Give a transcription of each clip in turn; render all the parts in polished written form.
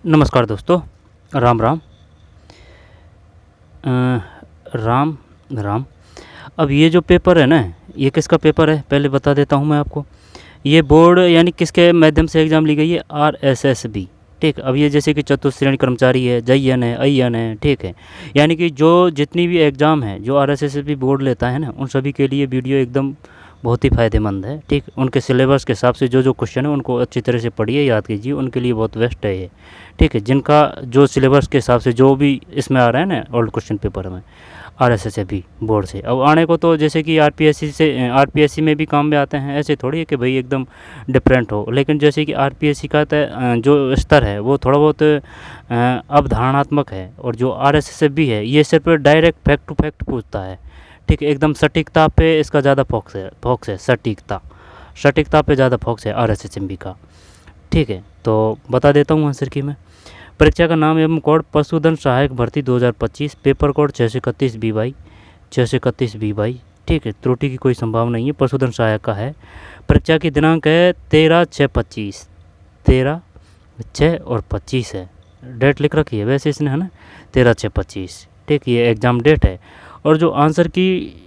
नमस्कार दोस्तों, राम राम। राम राम। अब ये जो पेपर है ना, ये किसका पेपर है पहले बता देता हूँ मैं आपको। ये बोर्ड यानी किसके माध्यम से एग्ज़ाम ली गई है, RSSB। ठीक, अब ये जैसे कि चतुश्रेणी कर्मचारी है, जयन है, अयन है, ठीक है। यानी कि जो जितनी भी एग्ज़ाम है जो RSSB बोर्ड लेता है ना, उन सभी के लिए वीडियो एकदम बहुत ही फ़ायदेमंद है। ठीक, उनके सिलेबस के हिसाब से जो जो क्वेश्चन है उनको अच्छी तरह से पढ़िए, याद कीजिए, उनके लिए बहुत बेस्ट है ये। ठीक है, जिनका जो सिलेबस के हिसाब से जो भी इसमें आ रहा है ना ओल्ड क्वेश्चन पेपर में RSSB बोर्ड से, अब आने को तो जैसे कि RPSC में भी काम में आते हैं, ऐसे थोड़ी है कि भाई एकदम डिफरेंट हो। लेकिन जैसे कि RPSC का जो स्तर है वो थोड़ा बहुत अवधारणात्मक है, और जो RSSB है ये सिर्फ डायरेक्ट फैक्ट टू फैक्ट पूछता है। ठीक है, एकदम सटीकता पे इसका ज़्यादा फोकस है, सटीकता पे ज़्यादा फोकस है RSSB का। ठीक है, तो बता देता हूँ आंसर की मैं। परीक्षा का नाम एवं कोड पशुधन सहायक भर्ती 2025, पेपर कोड 631 BY। ठीक है, त्रुटि की कोई संभावना नहीं है, पशुधन सहायक का है। परीक्षा की दिनांक है 13/6/25, 13/6 और 25 है, डेट लिख रखी है वैसे इसने, है ना, 13/6/25। ठीक, ये एग्ज़ाम डेट है। और जो आंसर की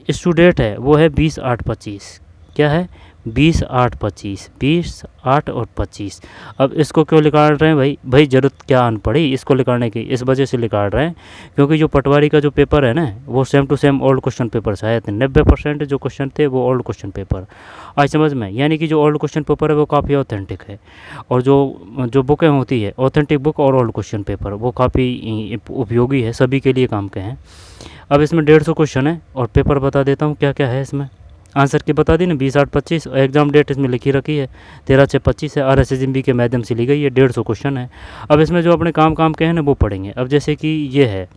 इशू डेट है वो है 20/8/25। क्या है, 20/8/25, 20, 8 और 25। अब इसको क्यों निकाल रहे हैं भाई ज़रूरत क्या आन पड़ी इसको निकालने की, इस वजह से निकाल रहे हैं क्योंकि जो पटवारी का जो पेपर है ना वो same to same old question paper से आए थे। 90% जो क्वेश्चन थे वो ओल्ड क्वेश्चन पेपर। आज समझ में, यानी कि जो ओल्ड क्वेश्चन पेपर है वो काफ़ी ऑथेंटिक है, और जो बुकें होती है ऑथेंटिक बुक और ओल्ड क्वेश्चन पेपर वो काफ़ी उपयोगी है, सभी के लिए काम के हैं। अब इसमें 150 क्वेश्चन है, और पेपर बता देता हूँ क्या क्या है इसमें। आंसर की बता दी ना, 20/8/25, और एग्ज़ाम डेट इसमें लिखी रखी है 13/6/25 है, RSSB के माध्यम से ली गई है। 150 क्वेश्चन है। अब इसमें जो अपने काम के हैं ना वो पढ़ेंगे। अब जैसे कि ये है,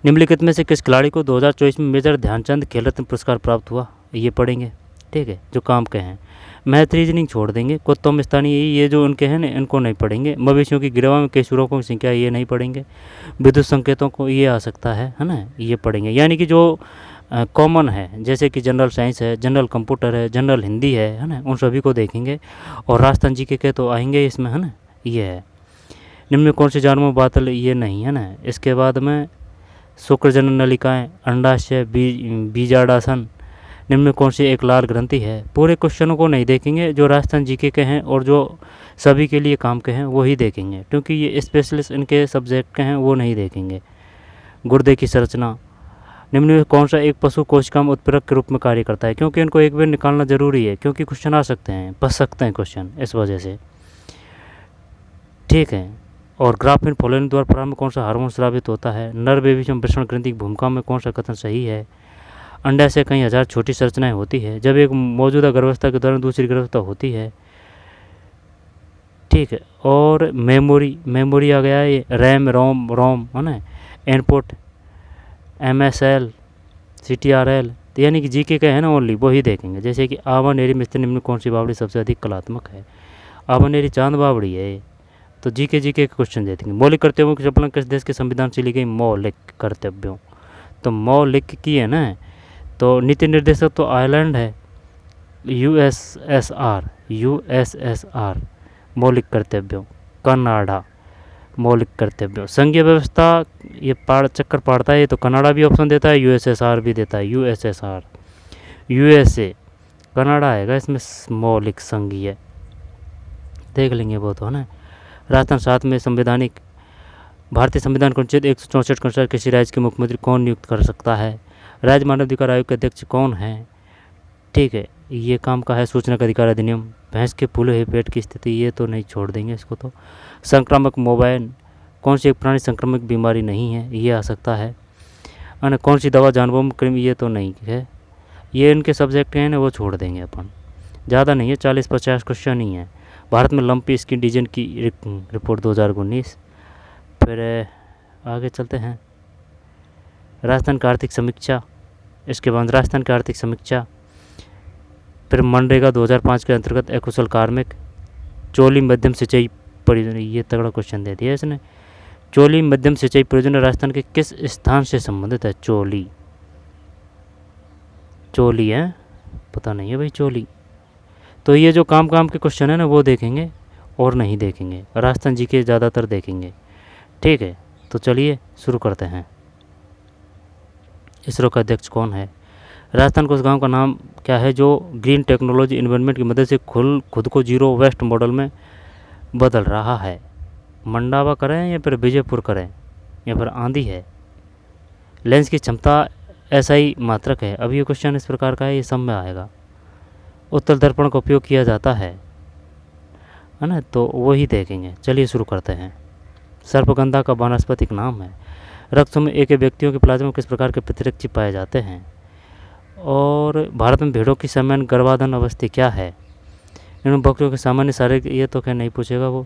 निम्नलिखित में से किस खिलाड़ी को 2024 में मेजर ध्यानचंद खेल रत्न पुरस्कार प्राप्त हुआ, ये पढ़ेंगे। ठीक है, जो काम के हैं। मैथ रीजनिंग छोड़ देंगे। कुत्तों में स्थानीय ये जो उनके हैं ना इनको नहीं पढ़ेंगे। मवेशियों की गिरवा में केशुरों की संख्या ये नहीं पढ़ेंगे। विद्युत संकेतों को ये आ सकता है ना, ये पढ़ेंगे। यानी कि जो कॉमन है, जैसे कि जनरल साइंस है, जनरल कंप्यूटर है, जनरल हिंदी है ना, उन सभी को देखेंगे। और राजस्थान जीके के तो आएंगे इसमें, है ना, ये है। निम्न में कौन से जानवर बातल, ये नहीं है ना। इसके बाद में शुक्रजनन नलिकाएँ, अंडाशय, बीजांडासन। निम्न में कौन सी एक लाल ग्रंथि है। पूरे क्वेश्चनों को नहीं देखेंगे, जो राजस्थान जीके के हैं और जो सभी के लिए काम के हैं वो ही देखेंगे, क्योंकि ये स्पेशलिस्ट इनके सब्जेक्ट के हैं, वो नहीं देखेंगे। गुर्दे की संरचना। निम्न में कौन सा एक पशु कोशिकाओं उत्प्रेरक के रूप में कार्य करता है, क्योंकि इनको एक बार निकालना जरूरी है, क्योंकि क्वेश्चन आ सकते हैं, फंस सकते हैं क्वेश्चन इस वजह से। ठीक है, और ग्राफिन फोलेन द्वारा प्रारंभ में कौन सा हार्मोन स्रावित होता है। नर बेबी में वृषण ग्रंथि की भूमिका में कौन सा कथन सही है। अंडा से कई हज़ार छोटी संरचनाएं होती है जब एक मौजूदा गर्भावस्था के दौरान दूसरी गर्भावस्था होती है। ठीक है, और मेमोरी आ गया है, रैम, रोम है ना, इनपुट, MSL, CTRL। तो यानी कि जीके का है ना ओनली, वो ही देखेंगे। जैसे कि आवानेरी में स्थित निम्न में कौन सी बावड़ी सबसे अधिक कलात्मक है। आवानेरी चांद बावड़ी है। तो जीके के क्वेश्चन देखेंगे। मौलिक कर्तव्यों की चपला किस देश के संविधान से ली गई। मौलिक कर्तव्यों, तो मौलिक की है ना, तो नीति निर्देशक तो आयरलैंड है, USSR। मौलिक कर्तव्यों कनाडा। मौलिक कर्तव्यों संघीय व्यवस्था, ये चक्कर पाड़ता है, ये तो कनाडा भी ऑप्शन देता है, USSR भी देता है। USSR, USA, कनाडा आएगा इसमें। मौलिक संघीय देख लेंगे वो तो, है ना। राजस्थान 7 में संवैधानिक। भारतीय संविधान को अनुच्छेद 164 के अनुसार किसी राज्य के मुख्यमंत्री कौन नियुक्त कर सकता है। राज्य मानव अधिकार आयोग के अध्यक्ष कौन है। ठीक है, ये काम का है सूचना का अधिकार अधिनियम। भैंस के फूले हुए पेट की स्थिति, ये तो नहीं, छोड़ देंगे इसको तो। संक्रामक मोबाइल, कौन सी एक पुरानी संक्रामक बीमारी नहीं है, ये आ सकता है। और कौन सी दवा जानवरों में कृमि, ये तो नहीं है। ये इनके सब्जेक्ट हैं ना, वो छोड़ देंगे अपन, ज़्यादा नहीं है, 40-50 क्वेश्चन ही है। भारत में लंपी स्किन डिजीज की रिपोर्ट 2019। फिर आगे चलते हैं। राजस्थान का आर्थिक समीक्षा, इसके बाद राजस्थान की आर्थिक समीक्षा। फिर मनरेगा 2005 के अंतर्गत अकुशल कार्मिक। चोली मध्यम सिंचाई परियोजना, ये तगड़ा क्वेश्चन दे दिया इसने। चोली मध्यम सिंचाई परियोजना राजस्थान के किस स्थान से संबंधित है। चोली है, पता नहीं है भाई चोली। तो ये जो काम के क्वेश्चन है ना वो देखेंगे, और नहीं देखेंगे, राजस्थान जी के ज़्यादातर देखेंगे। ठीक है, तो चलिए शुरू करते हैं। इसरो का अध्यक्ष कौन है? राजस्थान को उस गांव का नाम क्या है जो ग्रीन टेक्नोलॉजी इन्वायरमेंट की मदद से खुद को जीरो वेस्ट मॉडल में बदल रहा है? मंडावा करें या फिर विजयपुर करें या फिर आंधी है? लेंस की क्षमता SI मात्रक है। अब ये क्वेश्चन इस प्रकार का है, ये सब में आएगा। उत्तल दर्पण का उपयोग किया जाता है ना, तो वही देखेंगे। चलिए शुरू करते हैं। सर्पगंधा का वानस्पतिक नाम है। रक्त में एक व्यक्तियों के प्लाज्मा में किस प्रकार के प्रतिरक्षी पाए जाते हैं? और भारत में भेड़ों की सामान्य गर्भाधान अवस्था क्या है? इन बकरियों के सामान्य शारीरिक, ये तो क्या नहीं पूछेगा, वो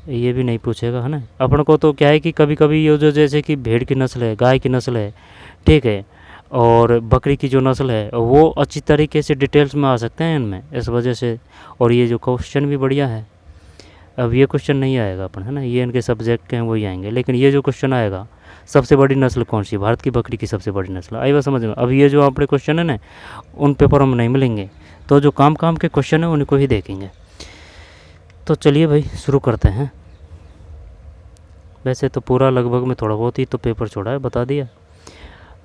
ये भी नहीं पूछेगा, है ना। अपन को तो क्या है कि कभी कभी ये जो जैसे कि भेड़ की नस्ल है, गाय की नस्ल है, ठीक है, और बकरी की जो नस्ल है वो अच्छी तरीके से डिटेल्स में आ सकते हैं इनमें, इस वजह से। और ये जो क्वेश्चन भी बढ़िया है। अब ये क्वेश्चन नहीं आएगा अपन, है ना, ये इनके सब्जेक्ट के हैं वही आएंगे। लेकिन ये जो क्वेश्चन आएगा, सबसे बड़ी नस्ल कौन सी? भारत की बकरी की सबसे बड़ी नस्ल, आई बात समझ में। अब ये जो अपने क्वेश्चन है ना, उन पेपरों में नहीं मिलेंगे, तो जो काम के क्वेश्चन है उनको ही देखेंगे। तो चलिए भाई शुरू करते हैं। वैसे तो पूरा लगभग में थोड़ा बहुत ही तो पेपर छोड़ा है, बता दिया।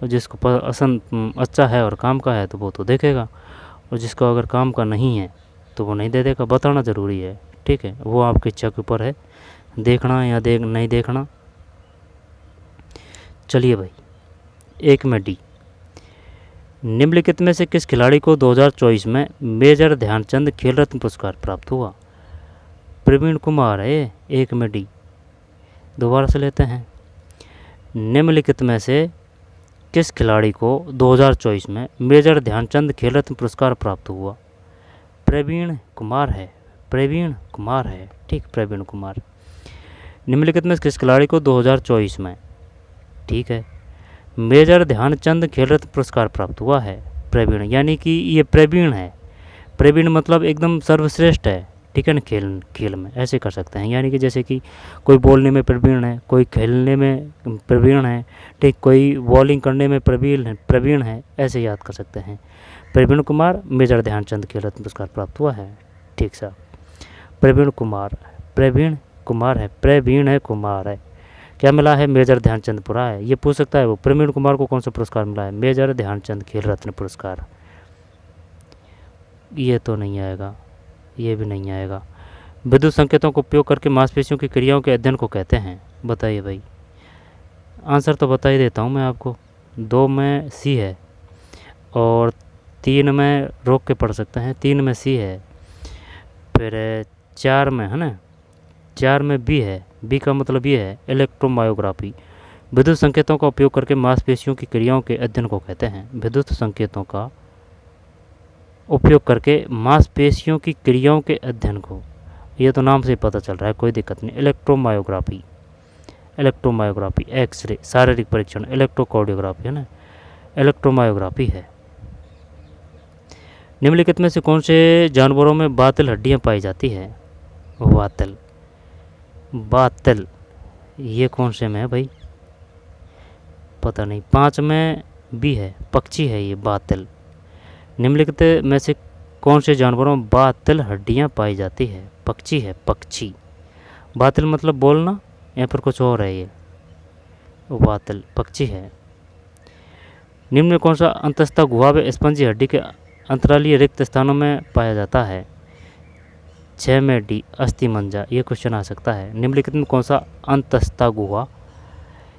और जिसको पसंद अच्छा है और काम का है तो वो तो देखेगा, और जिसको अगर काम का नहीं है तो वो नहीं दे देगा। बताना ज़रूरी है, ठीक है, वो आपकी इच्छा के ऊपर है, देखना या नहीं देखना। चलिए भाई, 1 में D, निम्नलिखित में से किस खिलाड़ी को 2024 में मेजर ध्यानचंद खेल रत्न पुरस्कार प्राप्त हुआ? प्रवीण कुमार है 1 में D। दोबारा से लेते हैं। निम्नलिखित में से किस खिलाड़ी को 2024 में मेजर ध्यानचंद खेल रत्न पुरस्कार प्राप्त हुआ? प्रवीण कुमार है, प्रवीण कुमार है, ठीक, प्रवीण कुमार। निम्नलिखित में किस खिलाड़ी को 2024 में, ठीक है, मेजर ध्यानचंद खेल रत्न पुरस्कार प्राप्त हुआ है? प्रवीण, यानी कि ये प्रवीण है। प्रवीण मतलब एकदम सर्वश्रेष्ठ है, ठीक है ना, खेल में ऐसे कर सकते हैं। यानी कि जैसे कि कोई बोलने में प्रवीण है, कोई खेलने में प्रवीण है, ठीक, कोई बॉलिंग करने में प्रवीण है, ऐसे याद कर सकते हैं। प्रवीण कुमार मेजर ध्यानचंद खेल रत्न पुरस्कार प्राप्त हुआ है, ठीक साहब। प्रवीण कुमार है, कुमार है। क्या मिला है? मेजर ध्यानचंद पूरा है। ये पूछ सकता है वो, प्रवीण कुमार को कौन सा पुरस्कार मिला है? मेजर ध्यानचंद खेल रत्न पुरस्कार। ये तो नहीं आएगा, ये भी नहीं आएगा। विद्युत संकेतों का उपयोग करके मांसपेशियों की क्रियाओं के अध्ययन को कहते हैं? बताइए भाई। आंसर तो बता ही देता हूँ मैं आपको। 2 में C है और 3 में रोक के पढ़ सकते हैं। 3 में C है, फिर 4 में, है ना, 4 में B है। B का मतलब ये है इलेक्ट्रोमायोग्राफी। विद्युत संकेतों का उपयोग करके मांसपेशियों की क्रियाओं के अध्ययन को कहते हैं? विद्युत संकेतों का उपयोग करके मांसपेशियों की क्रियाओं के अध्ययन को, ये तो नाम से पता चल रहा है, कोई दिक्कत नहीं। इलेक्ट्रोमायोग्राफी, एक्सरे, शारीरिक परीक्षण, इलेक्ट्रोकार्डियोग्राफी, है ना, इलेक्ट्रोमायोग्राफी है। निम्नलिखित में से कौन से जानवरों में बातल हड्डियां पाई जाती है? बातल, ये कौन से में है भाई? पता नहीं। 5 में B है, पक्षी है ये बातल। निम्नलिखित में से कौन से जानवरों में बातल हड्डियां पाई जाती है? पक्षी है, पक्षी। बातल मतलब बोलना या फिर कुछ और है? ये बातल पक्षी है। निम्न में कौन सा अंतस्था गुहा व स्पंजी हड्डी के अंतरालीय रिक्त स्थानों में पाया जाता है? 6 में D, अस्थि मंजा। ये क्वेश्चन आ सकता है। निम्नलिखित में कौन सा अंतस्था गुहा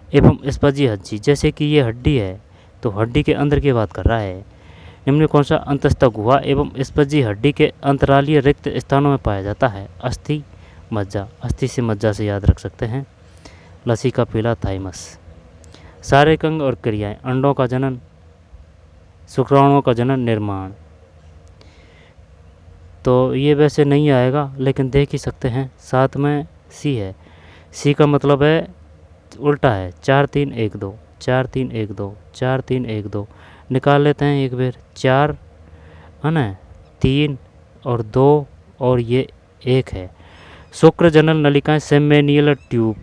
एवं स्पंजी हड्डी, जैसे कि ये हड्डी है तो हड्डी के अंदर की बात कर रहा है। निम्न में कौन सा अंतस्था गुहा एवं स्पंजी हड्डी के अंतरालीय रिक्त स्थानों में पाया जाता है? अस्थि मज्जा। अस्थि से मज्जा से याद रख सकते हैं। लसिका पीला, थाइमस। शारीरिक अंग और क्रियाएं, अंडों का जनन, शुक्राणुओं का जनन, निर्माण। तो ये वैसे नहीं आएगा लेकिन देख ही सकते हैं। 7 में C है। C का मतलब है उल्टा है, 4 3 1 2, 4 3 1 2, 4 3 1 2। निकाल लेते हैं एक बार। 4 है ना, 3 और 2 और ये 1 है। शुक्र जनन नलिकाएं, सेमेनियल ट्यूब,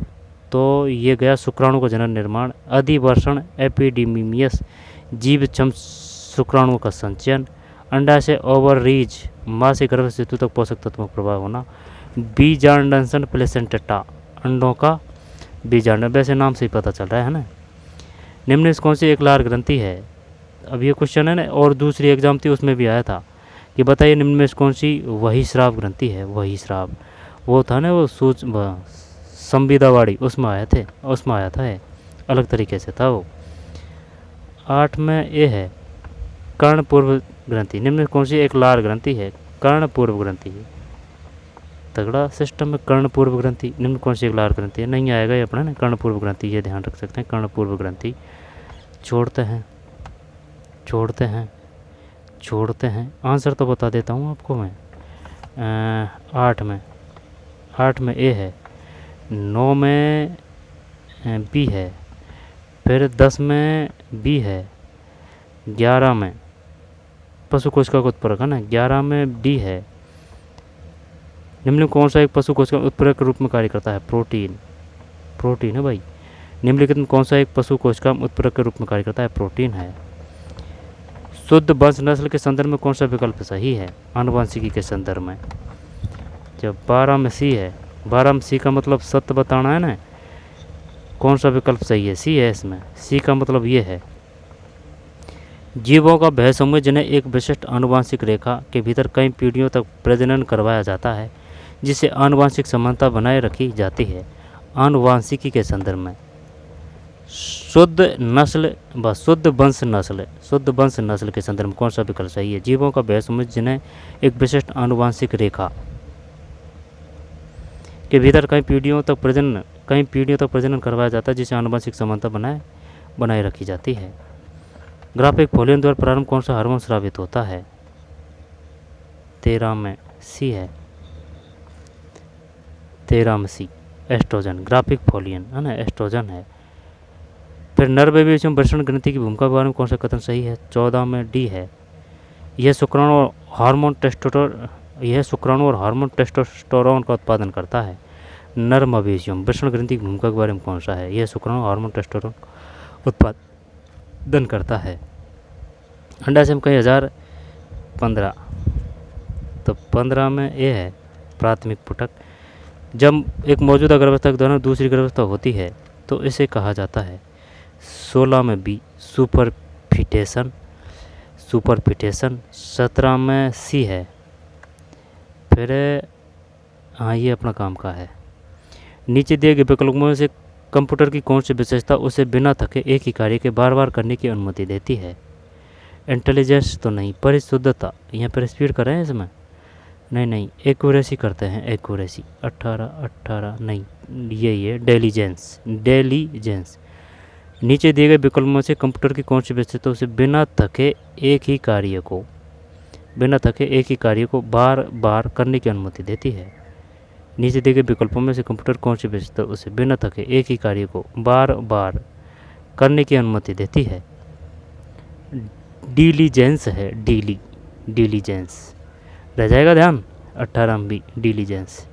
तो ये गया शुक्राणु का जनन निर्माण। अधिवर्षण, एपिडीमियस, जीवक्षम शुक्राणुओं का संचयन। अंडा से ओवररीज, माँ से गर्भ सेतु तक पोषक तत्वों का प्रभाव होना। बीजांडन प्लेसेंटा, अंडों का बीजांड, वैसे नाम से ही पता चल रहा है ना। निम्न में कौन सी एक लार ग्रंथि है। अब ये क्वेश्चन है ना, और दूसरी एग्जाम थी उसमें भी आया था कि बताइए निम्न में कौन सी वही श्राव ग्रंथि है। वही श्राव वो था ना, वो संविदावाड़ी, उसमें आया था ये, अलग तरीके से था वो। 8 में ये है कर्णपूर्व ग्रंथि। निम्न में कौन सी एक लार ग्रंथि है। कर्णपूर्व ग्रंथि, तगड़ा सिस्टम है। कर्णपूर्व ग्रंथि निम्न कौन सी एक लार ग्रंथि है। नहीं आएगा ये अपना ना कर्णपूर्व ग्रंथि, ये ध्यान रख सकते हैं। कर्णपूर्व ग्रंथि छोड़ते हैं आंसर तो बता देता हूँ आपको मैं। 8 में ए है, 9 में बी है, फिर 10 में बी है, 11 में पशु कोश का उत्प्रेरक है ना, 11 में डी है। निम्न कौन सा एक पशु कोश का उत्प्रेरक के रूप में कार्य करता है। प्रोटीन है भाई। निम्नलिखित में कौन सा एक पशु कोशिका उत्प्रेरक के रूप में कार्य करता है। प्रोटीन है। शुद्ध वंश नस्ल के संदर्भ में कौन सा विकल्प सही है। आनुवंशिकी के संदर्भ में जब 12 में सी है, 12 में सी का मतलब सत्य बताना है ना, कौन सा विकल्प सही है। सी है इसमें, सी का मतलब ये है जीवों का वह समूह जिन्हें एक विशिष्ट आनुवंशिक रेखा के भीतर कई पीढ़ियों तक प्रजनन करवाया जाता है, जिससे आनुवंशिक समानता बनाए रखी जाती है। आनुवंशिकी के संदर्भ में शुद्ध वंश नस्ल के संदर्भ में कौन सा विकल्प सही है। जीवों का वह समूह जिन्हें एक विशिष्ट आनुवंशिक रेखा के भीतर कई पीढ़ियों तक प्रजनन करवाया जाता है, जिससे आनुवंशिक समानता बनाए रखी जाती है। ग्राफिक फोलियन द्वारा प्रारंभ कौन सा हार्मोन स्रावित होता है। 13 में सी है, 13 में सी एस्ट्रोजन। ग्राफिक फोलियन है ना, एस्ट्रोजन है। फिर नर बेबी में वृषण ग्रंथि की भूमिका के बारे में कौन सा कथन सही है। 14 में डी है। यह शुक्राणु और हार्मोन टेस्टोस्टेरोन का उत्पादन करता है। नर मवेशियों वृषण ग्रंथि की भूमिका के बारे में कौन सा है। यह शुक्राणु हार्मोन टेस्टोस्टेरोन उत्पादन करता है। अंडाशय में कई हजार 15, तो 15 में ये है प्राथमिक पुटक। जब एक मौजूदा गर्भावस्था के दौरान दूसरी गर्भावस्था होती है तो इसे कहा जाता है। 16 में बी सुपरफिटेशन। 17 में सी है। फिर हाँ, ये अपना काम का है। नीचे दिए गए विकल्पों में से कंप्यूटर की कौन सी विशेषता उसे बिना थके एक ही कार्य के बार बार करने की अनुमति देती है। इंटेलिजेंस तो नहीं, परिशुद्धता। यहाँ पर स्पीड कर रहे हैं इसमें, नहीं एक्यूरेसी करते हैं, एक्यूरेसी। 18 नहीं, ये डेलीजेंस। नीचे दिए गए विकल्पों से कंप्यूटर की कौन सी विशेषता उसे बिना थके एक ही कार्य को बार बार करने की अनुमति देती है। नीचे दिए गए विकल्पों में से कंप्यूटर कौन सी विशेषता उसे बिना थके एक ही कार्य को बार बार करने की अनुमति देती है। डिलीजेंस है, डिलीजेंस रह जाएगा ध्यान। 18 में भी डिलीजेंस,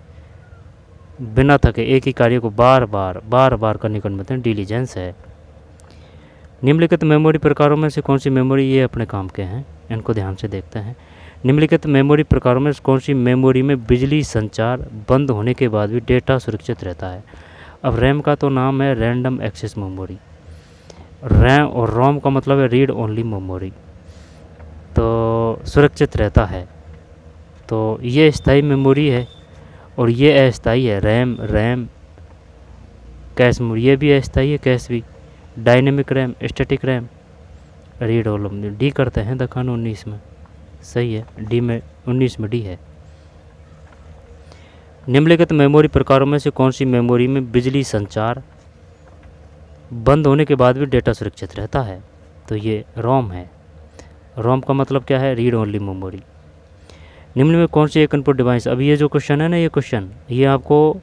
बिना थके एक ही कार्य को बार बार करने की अनुमति डिलीजेंस है। निम्नलिखित मेमोरी प्रकारों में से कौन सी मेमोरी, ये अपने काम के हैं, इनको ध्यान से देखते हैं। निम्नलिखित मेमोरी प्रकारों में कौन सी मेमोरी में बिजली संचार बंद होने के बाद भी डेटा सुरक्षित रहता है। अब रैम का तो नाम है रैंडम एक्सेस मेमोरी। रैम और रोम का मतलब है रीड ओनली मेमोरी। तो सुरक्षित रहता है, तो ये स्थायी मेमोरी है और ये अस्थायी है। रैम कैश मेमोरी, ये भी अस्थायी है, कैश भी। Dynamic RAM, static RAM, read only. D करते हैं दखान 19 में, सही है। डी में 19 में डी है। निम्नलिखित मेमोरी प्रकारों में से कौन सी मेमोरी में बिजली संचार बंद होने के बाद भी डेटा सुरक्षित रहता है। तो ये रोम है। रोम का मतलब क्या है, रीड ओनली मेमोरी। निम्न में कौन सी एक इनपुट डिवाइस, अब ये जो क्वेश्चन है ना, ये आपको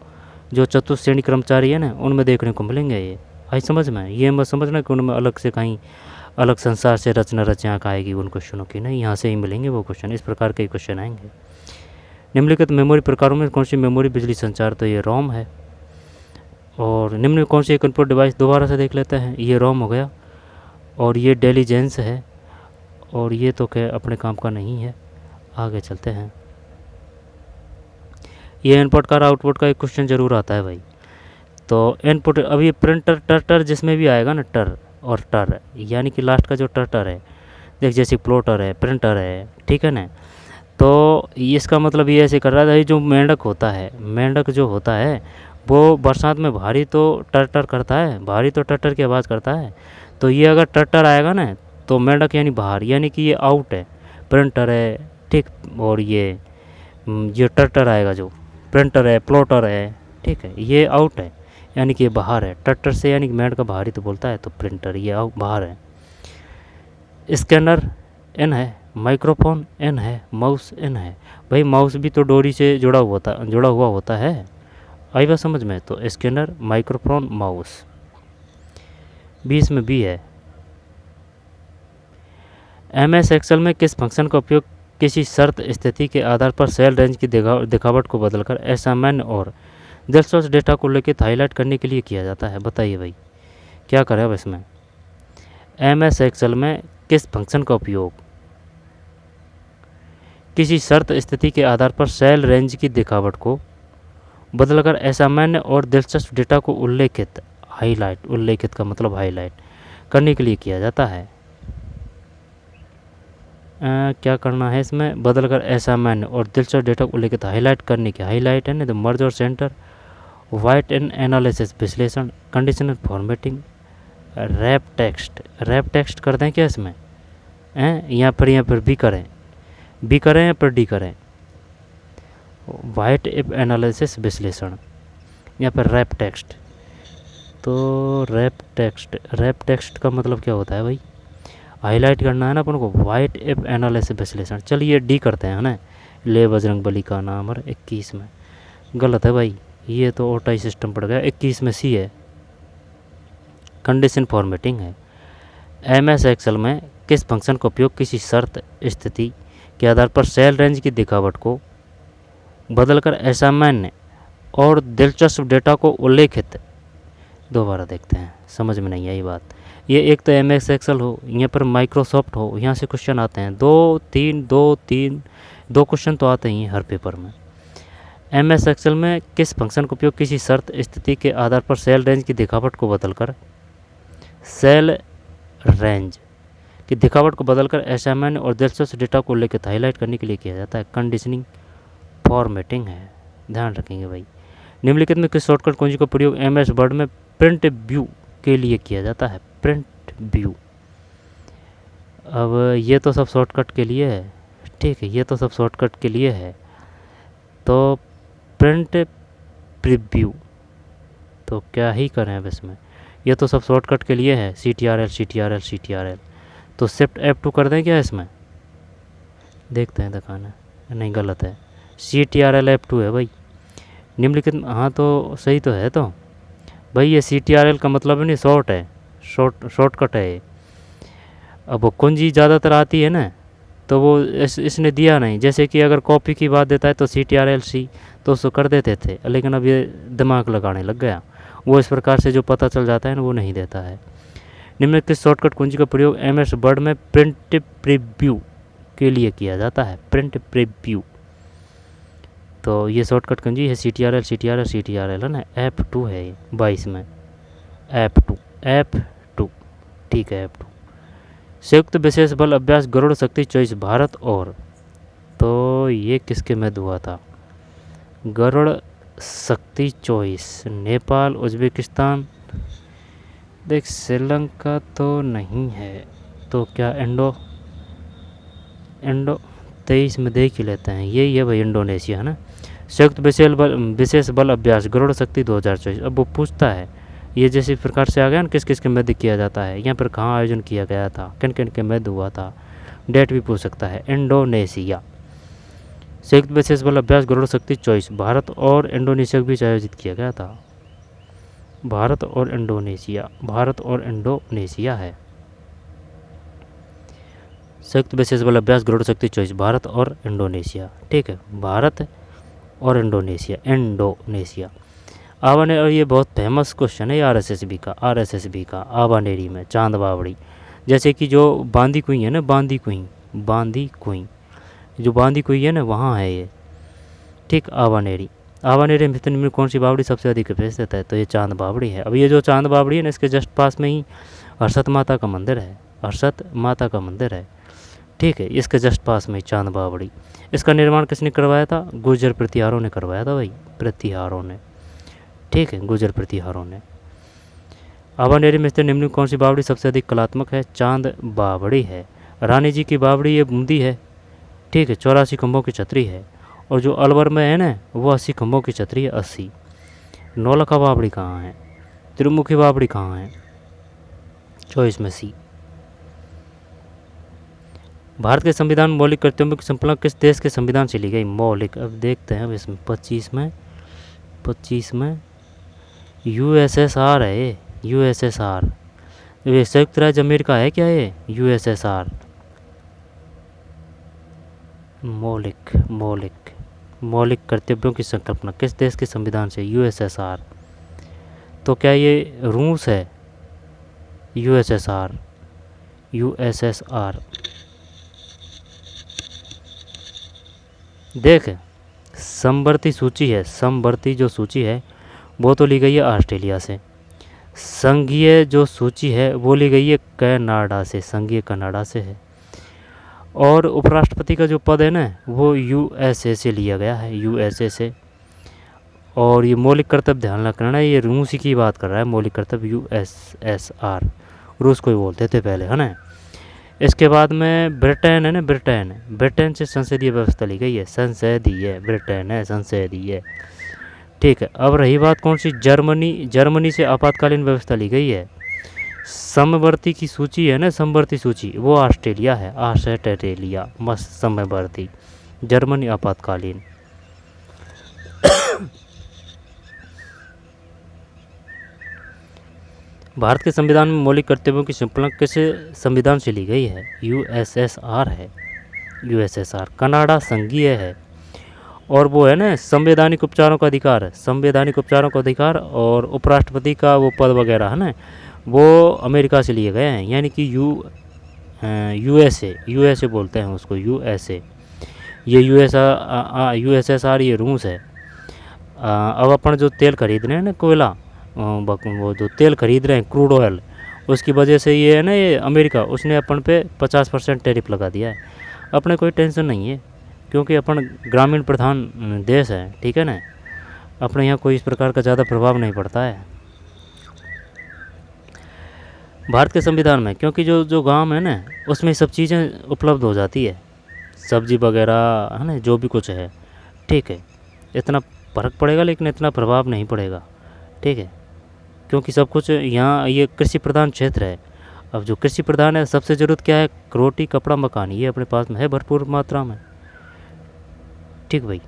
जो चतुर्थ श्रेणी कर्मचारी है ना उनमें देखने को मिलेंगे। ये आई समझ में, ये मत समझना कि उनमें अलग से कहीं अलग संसार से रचना रचना आएगी उन क्वेश्चनों की, नहीं, यहाँ से ही मिलेंगे वो क्वेश्चन। इस प्रकार के क्वेश्चन आएंगे। निम्नलिखित मेमोरी प्रकारों में कौन सी मेमोरी बिजली संचार, तो ये रोम है। और निम्न में कौन सी एक इनपुट डिवाइस, दोबारा से देख लेते हैं। ये रोम हो गया और ये डेलीजेंस है और ये तो क्या अपने काम का नहीं है। आगे चलते हैं। ये इनपुट का और आउटपुट का एक क्वेश्चन जरूर आता है भाई। तो इनपुट अब ये प्रिंटर टर जिसमें भी आएगा ना, टर और टर, यानी कि लास्ट का जो टर है, देख जैसे प्लोटर है, प्रिंटर है, ठीक है ना। तो इसका मतलब ये ऐसे कर रहा था, जो मेंढक होता है, मेंढक जो होता है वो बरसात में भारी तो टर करता है, भारी तो टर की आवाज़ करता है। तो ये अगर टर आएगा ना तो मेंढक यानी बाहर, यानी कि ये आउट है, प्रिंटर है, ठीक। और ये टर आएगा जो प्रिंटर है, प्लोटर है, ठीक है, ये आउट है, यानी कि ये बाहर है। टर से यानी कि मेंढक का बाहर ही तो बोलता है, तो प्रिंटर ये आउट बाहर है। स्कैनर एन है, माइक्रोफोन एन है, माउस एन है। भाई माउस भी तो डोरी से जुड़ा हुआ होता है, आई बात समझ में। तो स्कैनर, माइक्रोफोन, माउस, बीच में बी है। MS एक्सेल में किस फंक्शन का उपयोग किसी शर्त स्थिति के आधार पर सेल रेंज की दिखावट को बदलकर असामान्य और दिलचस्प डेटा को उल्लेखित हाईलाइट करने के लिए किया जाता है? बताइए भाई क्या करें अब इसमें। MS एक्सेल में किस फंक्शन का उपयोग किसी शर्त स्थिति के आधार पर सेल रेंज की दिखावट को बदलकर असामान्य और दिलचस्प डेटा को उल्लेखित का मतलब हाईलाइट करने के लिए किया जाता है? क्या करना है इसमें, बदलकर असामान्य और दिलचस्प डेटा को उल्लेखित हाईलाइट करने के, हाईलाइट है ना, तो मर्ज और सेंटर, वाइट एंड एनालिसिस विश्लेषण, कंडीशनल फॉर्मेटिंग, रैप टेक्स्ट करते हैं क्या इसमें, या फिर भी करें या फिर डी करें, वाइट एप एनालिसिस विश्लेषण या फिर रैप टेक्स्ट। तो रैप टेक्स्ट का मतलब क्या होता है भाई, हाईलाइट करना है ना अपन को, वाइट एप एनालिसिस विश्लेषण। चलिए डी करते हैं ना, ले बजरंग बली का नाम और 21 में गलत है भाई, ये तो ओटाई सिस्टम पड़ गया। 21 में सी है, कंडीशन फॉर्मेटिंग है। MS एक्सेल में किस फंक्शन का उपयोग किसी शर्त स्थिति के आधार पर सेल रेंज की दिखावट को बदलकर असामान्य और दिलचस्प डेटा को उल्लेखित, दोबारा देखते हैं, समझ में नहीं आई बात। ये एक तो MS एक्सेल हो, यहाँ पर माइक्रोसॉफ्ट हो, यहाँ से क्वेश्चन आते हैं दो क्वेश्चन तो आते ही हैं हर पेपर में। MS एक्सेल में किस फंक्शन का उपयोग किसी शर्त स्थिति के आधार पर सेल रेंज की दिखावट को बदलकर असामान्य और दिलचस्प डेटा को उल्लेखित हाईलाइट करने के लिए किया जाता है? कंडीशनिंग फॉर्मेटिंग है, ध्यान रखेंगे भाई। निम्नलिखित में किस शॉर्टकट कुंजी का प्रयोग MS वर्ड में प्रिंट व्यू के लिए किया जाता है? Print view. अब ये तो सब शॉर्टकट के लिए है, ठीक है, ये तो सब शॉर्टकट के लिए है। तो प्रिंट प्रीव्यू, तो क्या ही करें अब इसमें, ये तो सब शॉर्टकट के लिए है, CTRL। तो शिफ्ट F2 कर दें क्या इसमें, देखते हैं, दिखाना नहीं, गलत है, CTRL F2 है भाई। निम्नलिखित, हाँ तो सही तो है। तो भाई ये CTRL का मतलब नहीं शॉर्ट है, शॉर्टकट है ये। अब वो कुंजी ज़्यादातर आती है ना, तो वो इसने दिया नहीं, जैसे कि अगर कॉपी की बात देता है तो CTRL-C तो उसको कर देते थे, लेकिन अब ये दिमाग लगाने लग गया, वो इस प्रकार से जो पता चल जाता है ना वो नहीं देता है। निम्नलिखित शॉर्टकट कुंजी का प्रयोग MS वर्ड में प्रिंट प्रीव्यू के लिए किया जाता है? प्रिंट प्रीव्यू, तो ये शॉर्टकट कुंजी है CTRL है ना, F2 है ये 22 में, F2 ठीक है, F2। संयुक्त विशेष बल अभ्यास गरुड़ शक्ति 24 भारत और, तो ये किसके में हुआ था, गरुड़ शक्ति 24 नेपाल, उज्बेकिस्तान, देख श्रीलंका तो नहीं है, तो क्या इंडो 23 में देख ही लेते हैं, यही है भाई, इंडोनेशिया है ना। संयुक्त विशेष बल अभ्यास गरुड़ शक्ति 2024। अब वो पूछता है ये जैसे प्रकार से आ गया ना, किस किस के मध्य किया जाता है, यहाँ पर कहाँ आयोजन किया गया था, किन किन के मध्य हुआ था, डेट भी पूछ सकता है, इंडोनेशिया। संयुक्त विशेष बल अभ्यास गरुड़ शक्ति 24 भारत और इंडोनेशिया के बीच आयोजित किया गया था। भारत और इंडोनेशिया है। संयुक्त विशेष बल अभ्यास गरुड़ शक्ति 24 भारत और इंडोनेशिया, ठीक है, भारत और इंडोनेशिया। आवानेरी, और ये बहुत फेमस क्वेश्चन है RSSB का, आवानेरी में चांद बावड़ी, जैसे कि जो बांदी कुई है ना, बांदी कुई जो बांदी कुई है ना, वहाँ है ये, ठीक, आवानेरी। आवान एरिया में निम्न कौन सी बावड़ी सबसे अधिक भैंस देता है? तो ये चांद बावड़ी है। अब ये जो चांद बावड़ी है ना, इसके जस्ट पास में ही हर्षद माता का मंदिर है, हर्षद माता का मंदिर है, ठीक है। इसके जस्ट पास में चांद बावड़ी। इसका निर्माण किसने करवाया था? गुर्जर प्रतिहारों ने करवाया था भाई, प्रतिहारों ने, ठीक है, गुर्जर प्रतिहारों ने। आवान एरिया में स्थित निम्न कौन सी बावड़ी सबसे अधिक कलात्मक है? चांद बावड़ी है। रानी जी की बावड़ी ये बूंदी है, ठीक है, 84 खंभों की छतरी है। और जो अलवर में है ना, वो 80 खंभों की छतरी है, 80। नौलखा बावड़ी कहाँ है? त्रिमुखी बावड़ी कहाँ है? चॉइस में सी। भारत के संविधान मौलिक कर्तव्यों की संकल्पना किस देश के संविधान से ली गई? मौलिक। अब देखते हैं, अब इसमें 25 में यूएसएसआर है ये, यूएसएसआर। ये संयुक्त राज्य अमेरिका है क्या ये? यूएसएसआर। मौलिक कर्तव्यों की संकल्पना किस देश के संविधान से? यूएसएसआर। तो क्या ये रूस है? यूएसएसआर। देख, समवर्ती सूची है, समवर्ती जो सूची है वो तो ली गई है ऑस्ट्रेलिया से। संघीय जो सूची है वो ली गई है कनाडा से, संघीय कनाडा से है। और उपराष्ट्रपति का जो पद है ना, वो यूएसए से लिया गया है, यूएसए से। और ये मौलिक कर्तव्य ध्यान रखना है, ये रूस की बात कर रहा है, मौलिक कर्तव्य यूएसएसआर, रूस को ही बोलते थे पहले, है ना। इसके बाद में ब्रिटेन है ना, ब्रिटेन से संसदीय व्यवस्था ली गई है, संसदीय, ब्रिटेन है संसदीय, ठीक है। अब रही बात कौन सी? जर्मनी से आपातकालीन व्यवस्था ली गई है। समवर्ती की सूची है ना, समवर्ती सूची, वो ऑस्ट्रेलिया है, ऑस्ट्रेलिया मस्त समवर्ती, जर्मनी आपातकालीन। भारत के संविधान में मौलिक कर्तव्यों की संकल्पना किस संविधान से ली गई है? यूएसएसआर है, यूएसएसआर। कनाडा संघीय है। और वो है ना, संवैधानिक उपचारों का अधिकार, संवैधानिक उपचारों का अधिकार। और उपराष्ट्रपति का वो पद वगैरह है ना, वो अमेरिका से लिए गए हैं, यानी कि यूएसए बोलते हैं उसको, यूएसए। ये यूएसएसआर, ये रूस है। अब अपन जो तेल खरीद रहे हैं ना, कोयला, वो जो तेल खरीद रहे हैं क्रूड ऑयल, उसकी वजह से ये है ना, ये अमेरिका, उसने अपन पे 50% टैरिफ लगा दिया है। अपने कोई टेंशन नहीं है, क्योंकि अपन ग्रामीण प्रधान देश है, ठीक है ना। अपने यहाँ कोई इस प्रकार का ज़्यादा प्रभाव नहीं पड़ता है भारत के संविधान में, क्योंकि जो गांव है ना, उसमें सब चीज़ें उपलब्ध हो जाती है, सब्जी वगैरह है ना, जो भी कुछ है, ठीक है। इतना फर्क पड़ेगा लेकिन इतना प्रभाव नहीं पड़ेगा, ठीक है, क्योंकि सब कुछ यहाँ, ये कृषि प्रधान क्षेत्र है। अब जो कृषि प्रधान है, सबसे ज़रूरत क्या है? रोटी, कपड़ा, मकान, ये अपने पास में है भरपूर मात्रा में, ठीक भाई।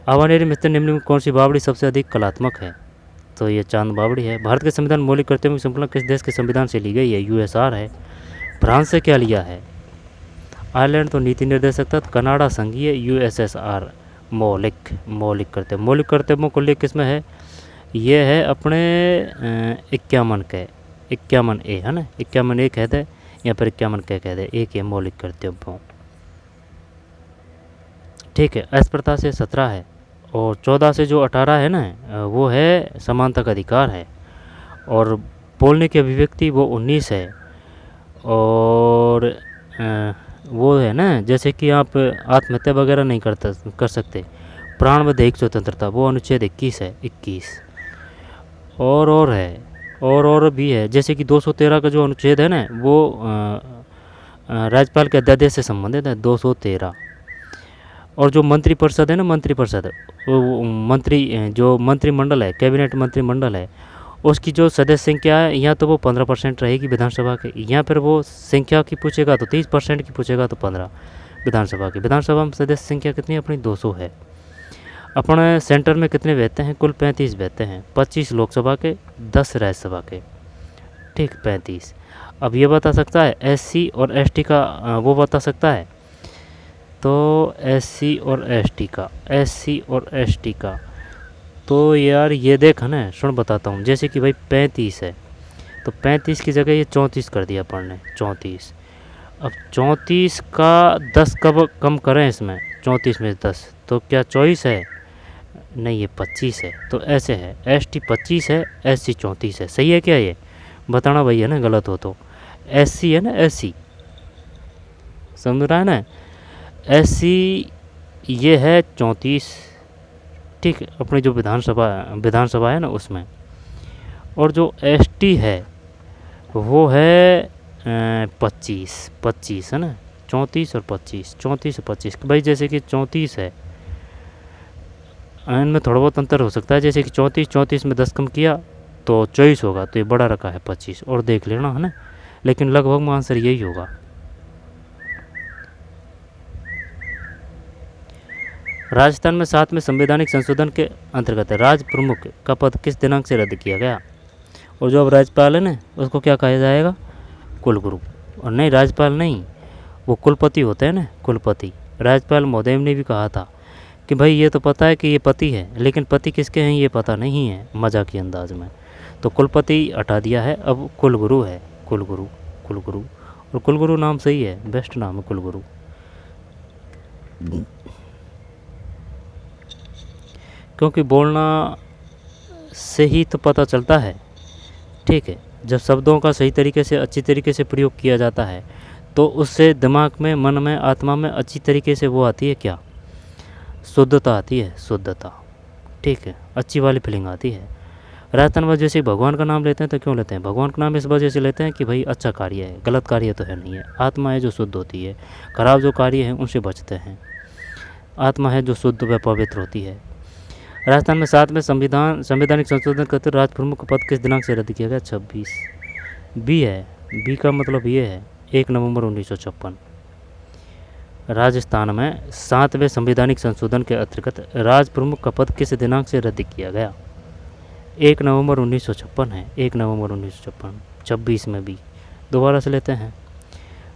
आवान एरिया में स्थित निम्न में कौन सी बावड़ी सबसे अधिक कलात्मक है? तो ये चांद बावड़ी है। भारत के संविधान मौलिक कर्तव्यों की संकल्पना किस देश के संविधान से ली गई है? यूएसआर है। फ्रांस से क्या लिया है? आयरलैंड तो नीति निर्देशक तत्व, कनाडा संघीय, यूएसएसआर मौलिक कर्तव्यों को लेकर किस में है? ये है अपने 51 ए है ना, 51 ए कहते हैं, यहाँ पर 51 क्या कहते हैं, एक है मौलिक कर्तव्यों, ठीक है। अस्पृश्यता से 17 है। और 14 से जो 18 है ना, वो है समानता का अधिकार है। और बोलने की अभिव्यक्ति वो 19 है। और वो है ना, जैसे कि आप आत्महत्या वगैरह नहीं कर सकते। प्राण व दैहिक स्वतंत्रता, वो अनुच्छेद 21 है, 21। और है, और भी है, जैसे कि 213 का जो अनुच्छेद है ना, वो राज्यपाल के अध्यादेश से संबंधित है, 213। और जो मंत्रिपरिषद है ना, मंत्रिपरिषद, वो जो मंत्रिमंडल है, कैबिनेट मंत्रिमंडल है, उसकी जो सदस्य संख्या है, यहाँ तो वो 15% रहेगी विधानसभा के, यहाँ पर वो संख्या की पूछेगा तो 30% की पूछेगा तो 15 विधानसभा की। विधानसभा में सदस्य संख्या कितनी अपनी? 200 है। अपने सेंटर में कितने बैठते हैं? कुल 35 बैठते हैं, 25 लोकसभा के, 10 राज्यसभा के, ठीक, 35। अब ये बता सकता है एससी और एसटी का, वो बता सकता है, तो एससी और एसटी का, तो यार ये देखा ना, सुन बताता हूँ। जैसे कि भाई 35 है, तो 35 की जगह ये 34 कर दिया अपन ने, 34। अब 34 का 10 कब कम करें इसमें, 34 में 10, तो क्या 24 है? नहीं, ये 25 है, तो ऐसे है ST 25 है, SC 34 है। सही है क्या? ये बताना भाई, है ना, गलत हो तो। SC है ना, SC, समझ रहा है ना, SC ये है 34, ठीक है, अपनी जो विधानसभा है ना उसमें। और जो ST है वो है 25 है ना, 34 और 25 भाई। जैसे कि 34 है, इनमें थोड़ा बहुत अंतर हो सकता है, जैसे कि 34 में 10 कम किया तो 24 होगा, तो ये बड़ा रखा है 25, और देख लेना, है ना, लेकिन लगभग में आंसर यही होगा। राजस्थान में 7वें संवैधानिक संशोधन के अंतर्गत राज प्रमुख का पद किस दिनांक से रद्द किया गया? और जो अब राज्यपाल है ना उसको क्या कहा जाएगा? कुलगुरु। और नहीं, राज्यपाल नहीं, वो कुलपति होते हैं ना, कुलपति। राज्यपाल महोदय ने भी कहा था कि भाई ये तो पता है कि ये पति है, लेकिन पति किसके हैं ये पता नहीं है, मजाकी अंदाज में। तो कुलपति हटा दिया है, अब कुलगुरु है, कुलगुरु। और कुलगुरु नाम सही है, बेस्ट नाम है कुलगुरु। क्योंकि बोलना से ही तो पता चलता है, ठीक है। जब शब्दों का सही तरीके से, अच्छी तरीके से प्रयोग किया जाता है तो उससे दिमाग में, मन में, आत्मा में अच्छी तरीके से वो आती है, क्या, शुद्धता आती है, शुद्धता, ठीक है, अच्छी वाली फीलिंग आती है। राजस्थान में जैसे भगवान का नाम लेते हैं तो क्यों लेते हैं? भगवान का नाम इस वजह से लेते हैं कि भाई अच्छा कार्य है, गलत कार्य तो है नहीं है। आत्मा है जो शुद्ध होती है, खराब जो कार्य है उनसे बचते हैं। आत्मा है जो शुद्ध व पवित्र होती है। राजस्थान में 7वें संवैधानिक संशोधन के तहत राज प्रमुख पद किस दिनांक से रद्द किया गया? 26 बी है, बी का मतलब ये है 1 नवंबर 1956। राजस्थान में 7वें संवैधानिक संशोधन के अंतर्गत राज प्रमुख का पद किस दिनांक से रद्द किया गया? 1 नवंबर 1956 है, 1 नवंबर 1956। 26 में भी दोबारा से लेते हैं।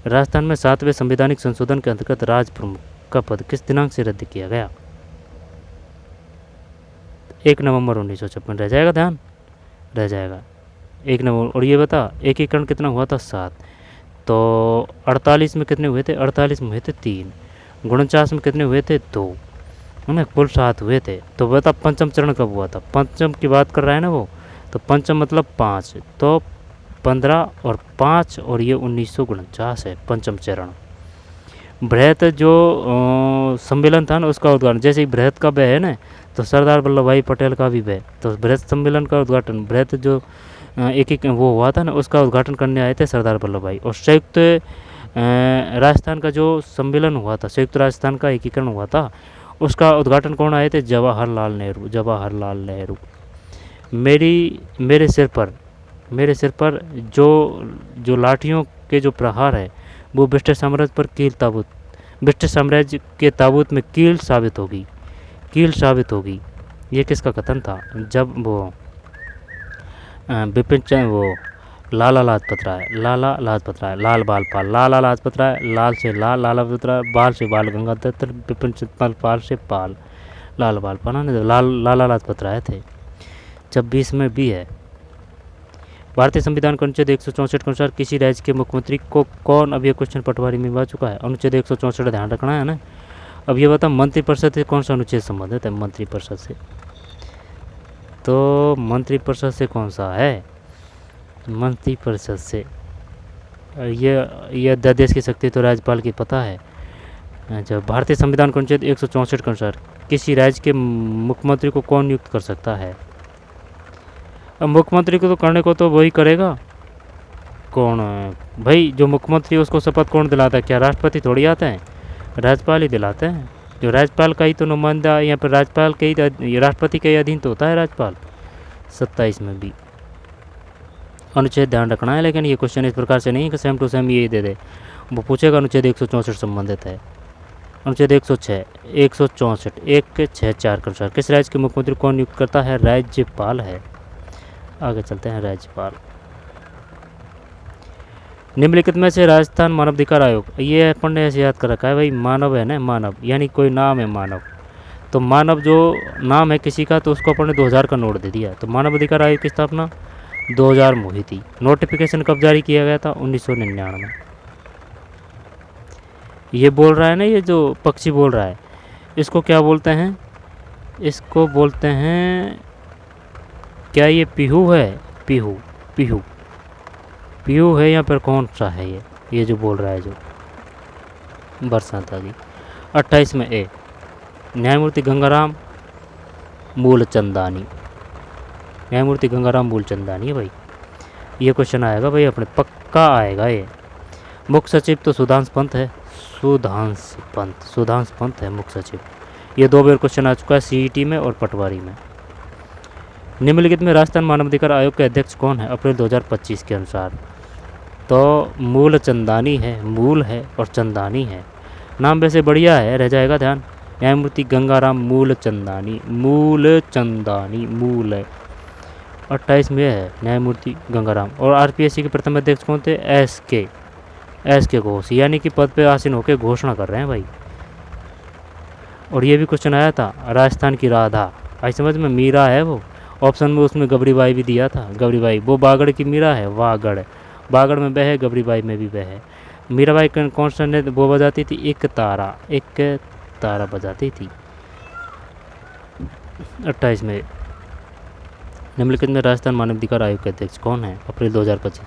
राजस्थान में 7वें संवैधानिक संशोधन के अंतर्गत राज प्रमुख का पद किस दिनांक से रद्द किया गया? 1 नवंबर 1956 रह जाएगा, ध्यान रह जाएगा 1 नवंबर। और ये बता एकीकरण कितना हुआ था? 7। तो 48 में कितने हुए थे? 48 में हुए थे 3। 49 में कितने हुए थे? 2, है ना, कुल 7 हुए थे। तो बता पंचम चरण कब हुआ था? पंचम की बात कर रहा है ना वो, तो पंचम मतलब 5, तो 15 और 5 और ये 1949 है पंचम चरण। बृहत जो सम्मेलन था ना उसका उद्घाटन, जैसे ही बृहत का ब है ना, तो सरदार वल्लभ भाई पटेल का भी ब, तो बृहत सम्मेलन का उद्घाटन, बृहत जो एक वो हुआ था ना उसका उद्घाटन करने आए थे सरदार वल्लभ भाई। और संयुक्त राजस्थान का जो सम्मेलन हुआ था, संयुक्त राजस्थान का एकीकरण हुआ था, उसका उद्घाटन कौन आए थे? जवाहरलाल नेहरू। मेरे सिर पर जो लाठियों के जो प्रहार है वो ब्रिटिश साम्राज्य के ताबूत में कील साबित होगी। ये किसका कथन था? जब वो बिपिन चंद्र, वो लाला लाजपत राय, लाल बाल पाल, लाला लाजपत राय, लाल से लाल लाजपत राय, बाल से बाल गंगाधर, बिपिन चंद्र पाल से पाल, लाल बाल पाल, लाला लाजपत राय थे। 26 में भी है। भारतीय संविधान के अनुच्छेद 164 के अनुसार किसी राज्य के मुख्यमंत्री को कौन, अब ये क्वेश्चन पटवारी में आ चुका है, अनुच्छेद 164 ध्यान रखना है ना। अब ये बता मंत्रिपरिषद से कौन सा अनुच्छेद संबंधित है? मंत्रिपरिषद से, तो मंत्रिपरिषद से कौन सा है? मंत्रिपरिषद से ये अध्यादेश की शक्ति तो राज्यपाल की पता है। अच्छा, भारतीय संविधान के अनुच्छेद 164 के अनुसार किसी राज्य के मुख्यमंत्री को कौन नियुक्त कर सकता है? अब मुख्यमंत्री को तो करने को तो वही करेगा, कौन भाई? जो मुख्यमंत्री उसको शपथ कौन दिलाता है? क्या राष्ट्रपति थोड़ी आता है? राज्यपाल ही दिलाते हैं। जो राज्यपाल का ही तो नुमाइंदा, यहाँ पर राज्यपाल के ही, राष्ट्रपति के अधीन तो होता है राज्यपाल। 27 में भी अनुच्छेद ध्यान रखना है, लेकिन ये क्वेश्चन इस प्रकार से नहीं कि सेम टू सेम ये दे दे, वो पूछेगा अनुच्छेद 164 संबंधित है। अनुच्छेद 164 164 के अनुसार किस राज्य के मुख्यमंत्री कौन नियुक्त करता है? राज्यपाल है। आगे चलते हैं, राज्यपाल। निम्नलिखित में से राजस्थान मानवाधिकार आयोग, ये अपन ने ऐसे याद कर रखा है भाई, मानव है ना, मानव यानी कोई नाम है मानव, तो मानव जो नाम है किसी का, तो उसको अपन ने 2000 का नोट दे दिया। तो मानवाधिकार आयोग की स्थापना 2000 में हुई थी। नोटिफिकेशन कब जारी किया गया था? 1999। ये बोल रहा है ना, ये जो पक्षी बोल रहा है, इसको क्या बोलते हैं? इसको बोलते हैं, क्या ये पीहू है? पीहू, पीहू, पीहू है या फिर कौन सा है ये जो बोल रहा है जो बरसाता जी। 28 में ए, न्यायमूर्ति गंगाराम मूलचंदानी, न्यायमूर्ति गंगाराम मूलचंदानी है भाई। ये क्वेश्चन आएगा भाई अपने, पक्का आएगा ये। मुख्य सचिव तो सुधांशु पंत है, सुधांशु पंत है मुख्य सचिव। ये 2 बार क्वेश्चन आ चुका है सीईटी में और पटवारी में। निम्नलिखित में राजस्थान मानवाधिकार आयोग के अध्यक्ष कौन है अप्रैल 2025 के अनुसार? तो मूलचंदानी है, मूल है और चंदानी है। नाम वैसे बढ़िया है, रह जाएगा ध्यान। न्यायमूर्ति गंगाराम मूलचंदानी, मूलचंदानी, मूल है। 28 में है न्यायमूर्ति गंगाराम। और आरपीएससी के प्रथम अध्यक्ष कौन थे? एस के घोष, यानी कि पद पे आसीन होकर घोषणा कर रहे हैं भाई। और ये भी क्वेश्चन आया था, राजस्थान की राधा, आई समझ में, मीरा है वो। ऑप्शन में उसमें गबरीबाई भी दिया था, गबरीबाई। वो बागड़ की मीरा है, वागड़, बागड़ में बह है, गबरीबाई में भी बह है। मीराबाई कौन सा ने वो बजाती थी? एक तारा बजाती थी। 28 में निम्नलिखित में राजस्थान मानवाधिकार आयोग के अध्यक्ष कौन है अप्रैल 2025?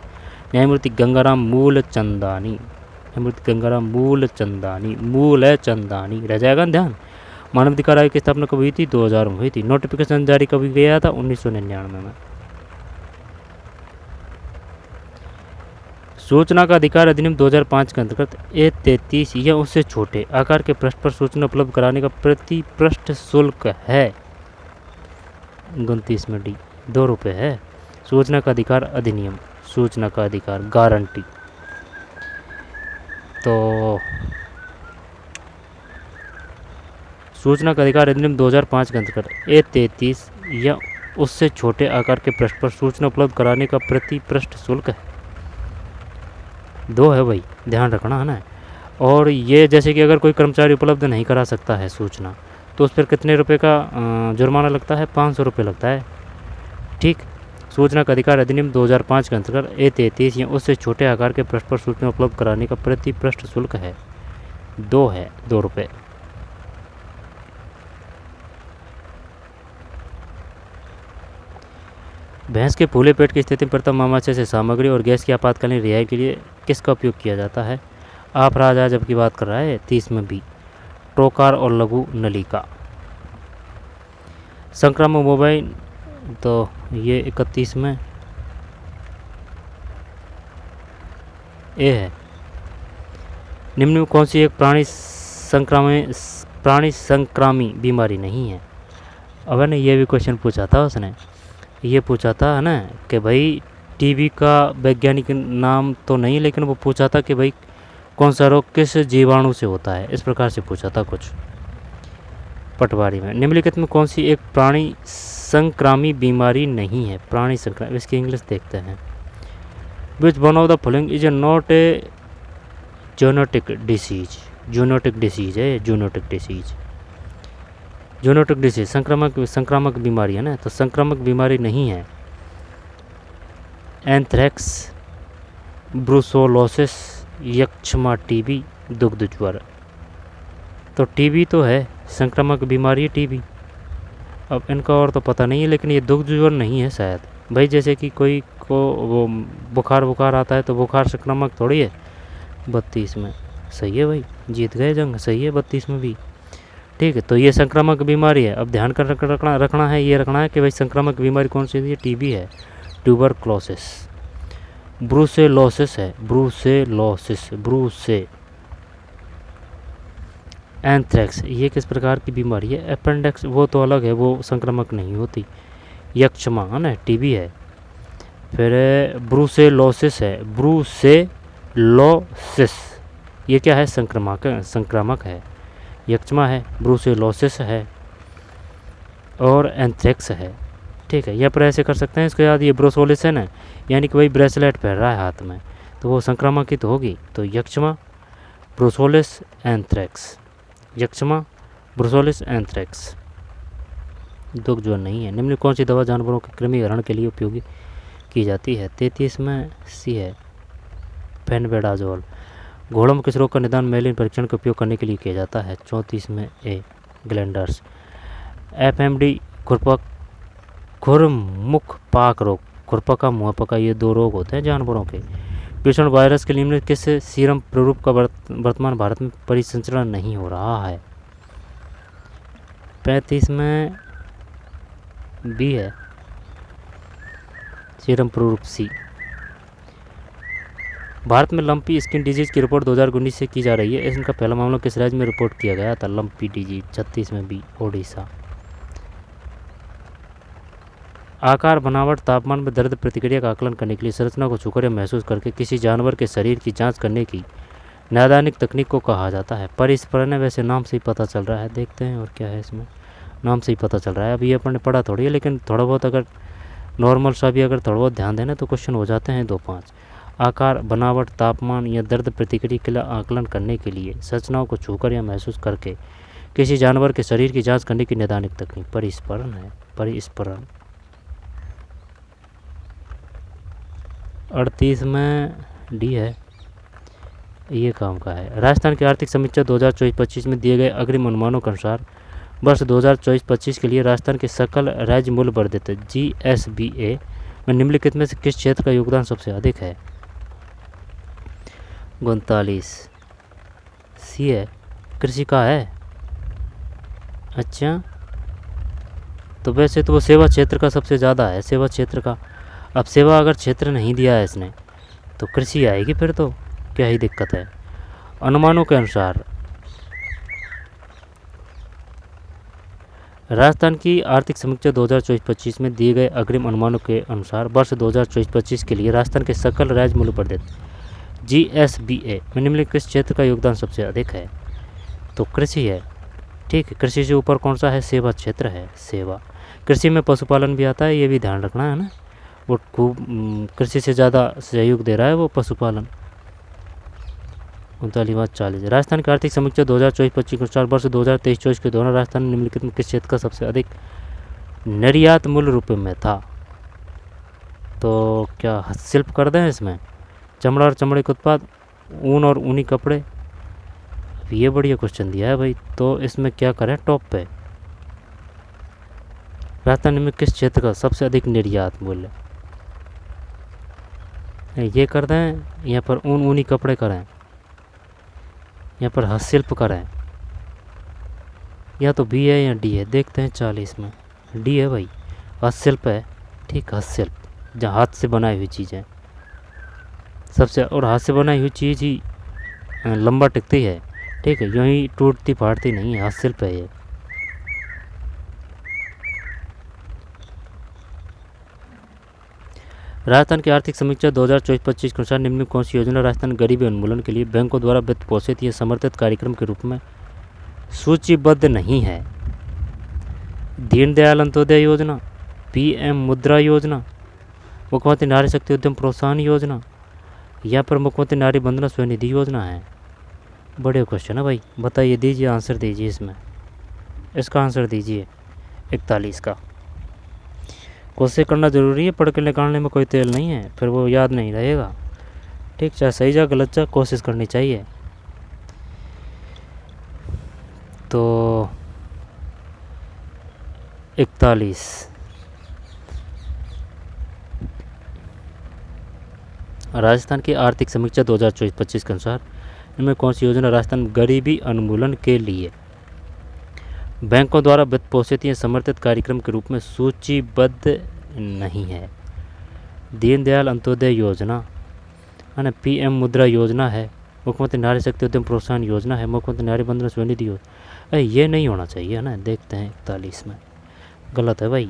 न्यायमूर्ति गंगाराम मूलचंदानी, न्यायमूर्ति गंगाराम मूलचंदानी, मूल है चंदानी, रह जाएगा ध्यान। मानवाधिकार आयोग की स्थापना कब हुई थी? 2000 में हुई थी। नोटिफिकेशन जारी कभी गया था? 1999 में। सूचना का अधिकार अधिनियम 2005 के अंतर्गत A33 या उससे छोटे आकार के पृष्ठ पर सूचना उपलब्ध कराने का प्रति पृष्ठ शुल्क है 29 में डी 2 रुपये है। सूचना का अधिकार अधिनियम, सूचना का अधिकार गारंटी, तो सूचना का अधिकार अधिनियम 2005 के अंतर्गत A33 या उससे छोटे आकार के पृष्ठ पर सूचना उपलब्ध कराने का प्रति पृष्ठ शुल्क है 2 है भाई, ध्यान रखना है ना। और ये जैसे कि अगर कोई कर्मचारी उपलब्ध नहीं करा सकता है सूचना, तो उस पर कितने रुपए का जुर्माना लगता है? 500 रुपये लगता है। ठीक। सूचना का अधिकार अधिनियम 2005 के अंतर्गत A33 या उससे छोटे आकार के पृष्ठ पर सूचना उपलब्ध कराने का प्रति पृष्ठ शुल्क है 2 रुपये। भैंस के फूले पेट की स्थिति में प्रथम मामाशय से सामग्री और गैस की आपातकालीन रिहाई के लिए किसका उपयोग किया जाता है? आप राजा जब की बात कर रहा है 30 में भी टोकार और लघु नलिका। संक्रामक मोबाइल तो ये 31 में ए है। निम्न में कौन सी एक प्राणी संक्रामी बीमारी नहीं है? अब ने ये भी क्वेश्चन पूछा था उसने, ये पूछा था है ना कि भाई टीबी का वैज्ञानिक नाम तो नहीं, लेकिन वो पूछा था कि भाई कौन सा रोग किस जीवाणु से होता है, इस प्रकार से पूछा था कुछ पटवारी में। निम्नलिखित में कौन सी एक प्राणी संक्रामी बीमारी नहीं है? प्राणी संक्रामी, इसकी इंग्लिश देखते हैं। Which one of the following is not a zoonotic disease? Zoonotic disease है, जूनोटिक डिसीज, जूनोटिक डिसीज संक्रामक बीमारी है ना, तो संक्रामक बीमारी नहीं है। एंथ्रेक्स, ब्रूसोलोसिस, यक्षमा, टीबी, दुग्ध ज्वर। तो टीबी तो है, संक्रामक बीमारी है टीबी। अब इनका और तो पता नहीं है, लेकिन ये दुग्ध ज्वर नहीं है शायद भाई। जैसे कि कोई को वो बुखार आता है तो बुखार संक्रामक थोड़ी है। 32 में सही है भाई, जीत गए जंग, सही है 32 में भी। ठीक है, तो ये संक्रामक बीमारी है। अब ध्यान कर रखना है, ये रखना है कि भाई संक्रामक बीमारी कौन सी है? टीबी है, ट्यूबरक्लोसिस। ब्रूसेलोसिस है, ब्रूसे। एंथ्रेक्स, ये किस प्रकार की बीमारी है? अपेंडिक्स, वो तो अलग है, वो संक्रामक नहीं होती। यक्षमा है ना, टीबी है। फिर ब्रूसेलोसिस है, ब्रूसेलोसिस, ये क्या है? संक्रामक है। यक्षमा है, ब्रूसेलोसिस है और एंथ्रेक्स है। ठीक है, या पर ऐसे कर सकते हैं इसको याद, ये ब्रोसोलिस है ना, यानी कि भाई ब्रेसलेट पहन रहा है हाथ में, तो वो संक्रामक ही तो होगी। तो यक्षमा, ब्रोसोलिस, एंथ्रेक्स, यक्षमा, ब्रोसोलिस, एंथ्रेक्स। दुग्ध ज्वर नहीं है। निम्न कौन सी दवा जानवरों के कृमिहरण के लिए उपयोगी की जाती है? 33 में सी है, फेनबेडाजोल। घोड़ों में किस रोग का निदान मेलिन परीक्षण का उपयोग करने के लिए किया जाता है? 34 में ए, ग्लैंडर्स। FMD खुरमुख पाक रोग, खुरपका मुहपका, ये 2 रोग होते हैं जानवरों के। भीषण वायरस के निम्न किस सीरम प्रारूप का वर्तमान भारत में परिसंचरण नहीं हो रहा है? 35 में बी है, सीरम प्रारूप सी। भारत में लंपी स्किन डिजीज की रिपोर्ट 2019 से की जा रही है। इनका पहला मामला किस राज्य में रिपोर्ट किया गया था? लंपी डिजीज 36 में बी, ओडिशा। आकार, बनावट, तापमान में दर्द प्रतिक्रिया का आकलन करने के लिए संरचना को छूकर या महसूस करके किसी जानवर के शरीर की जांच करने की नैदानिक तकनीक को कहा जाता है? परिस्फुरण है, वैसे नाम से ही पता चल रहा है। देखते हैं और क्या है इसमें, नाम से ही पता चल रहा है। अभी अपन ने पढ़ा थोड़ी है, लेकिन थोड़ा बहुत अगर नॉर्मल सा भी अगर थोड़ा बहुत ध्यान देना तो क्वेश्चन हो जाते हैं 2-5। आकार, बनावट, तापमान या दर्द प्रतिक्रिया के आकलन करने के लिए संरचनाओं को छूकर या महसूस करके किसी जानवर के शरीर की जांच करने की नैदानिक तकनीक परिस्फुरण है, परिस्फुरण। 38 में डी है, ये काम का है। राजस्थान की आर्थिक समीक्षा 2024-25 में दिए गए अग्रिम अनुमानों के अनुसार वर्ष 2024-25 के लिए राजस्थान के सकल राज्य मूल्य वर्धित GSBA में निम्नलिखित में से किस क्षेत्र का योगदान सबसे अधिक है? 39 सी है, कृषि का है। अच्छा, तो वैसे तो वो सेवा क्षेत्र का सबसे ज़्यादा है, सेवा क्षेत्र का। अब सेवा अगर क्षेत्र नहीं दिया है इसने तो कृषि आएगी, फिर तो क्या ही दिक्कत है। अनुमानों के अनुसार राजस्थान की आर्थिक समीक्षा 2024-25 में दिए गए अग्रिम अनुमानों के अनुसार वर्ष 2024-25 के लिए राजस्थान के सकल राज्य मूल्य वर्धित GSBA में निम्नलिखित किस क्षेत्र का योगदान सबसे अधिक है? तो कृषि है। ठीक है, कृषि से ऊपर कौन सा है? सेवा क्षेत्र है, सेवा। कृषि में पशुपालन भी आता है, ये भी ध्यान रखना है ना। वो खूब कृषि से ज़्यादा सहयोग दे रहा है वो पशुपालन। 39-40 राजस्थान की आर्थिक समीक्षा 2024-25 के अनुसार वर्ष 2023-24 के दौरान राजस्थान निम्नलिखित में किस क्षेत्र का सबसे अधिक निर्यात मूल्य रूप में था? तो क्या हस्तशिल्प कर दें इसमें? चमड़ा और चमड़े के उत्पाद, ऊन और ऊनी कपड़े। ये बढ़िया क्वेश्चन दिया है भाई, तो इसमें क्या करें? टॉप पे राजस्थान में किस क्षेत्र का सबसे अधिक निर्यात मूल्य? ये कर दें, यहाँ पर ऊन ऊनी कपड़े करें, यहाँ पर हस्तशिल्प करें, या तो बी है या डी है। देखते हैं 40 में डी है भाई, हस्तशिल्प है। ठीक, हस्तशिल्प जहाँ हाथ से बनाई हुई चीज़ें सबसे, और हाथ से बनाई हुई चीज़ ही लंबा टिकती है। ठीक है, यूँ ही टूटती फाड़ती नहीं है, हस्तशिल्प है ये। राजस्थान की आर्थिक समीक्षा 2024-25 के अनुसार निम्न में कौन सी योजना राजस्थान गरीबी उन्मूलन के लिए बैंकों द्वारा वित्त पोषित या समर्थित कार्यक्रम के रूप में सूचीबद्ध नहीं है? दीनदयाल अंत्योदय योजना, PM मुद्रा योजना, मुख्यमंत्री नारी शक्ति उद्यम प्रोत्साहन योजना, या पर मुख्यमंत्री नारी बंधना स्वनिधि योजना है? बड़े क्वेश्चन है भाई, बताइए, दीजिए आंसर दीजिए इसमें, इसका आंसर दीजिए 41 का। कोशिश करना ज़रूरी है, पढ़ के निकालने में कोई तेल नहीं है, फिर वो याद नहीं रहेगा। ठीक, चाहे सही जा गलत जा, कोशिश करनी चाहिए। तो 41 राजस्थान की आर्थिक समीक्षा 2024-25 के अनुसार इनमें कौन सी योजना राजस्थान गरीबी उन्मूलन के लिए बैंकों द्वारा वित्त पोषित या समर्थित कार्यक्रम के रूप में सूचीबद्ध नहीं है? दीनदयाल अंत्योदय योजना है ना, PM मुद्रा योजना है, मुख्यमंत्री नारी शक्ति उद्यम प्रोत्साहन योजना है, मुख्यमंत्री नारी बंधना स्वनिधि योजना। ये नहीं होना चाहिए है ना। देखते हैं 41 में, गलत है भाई,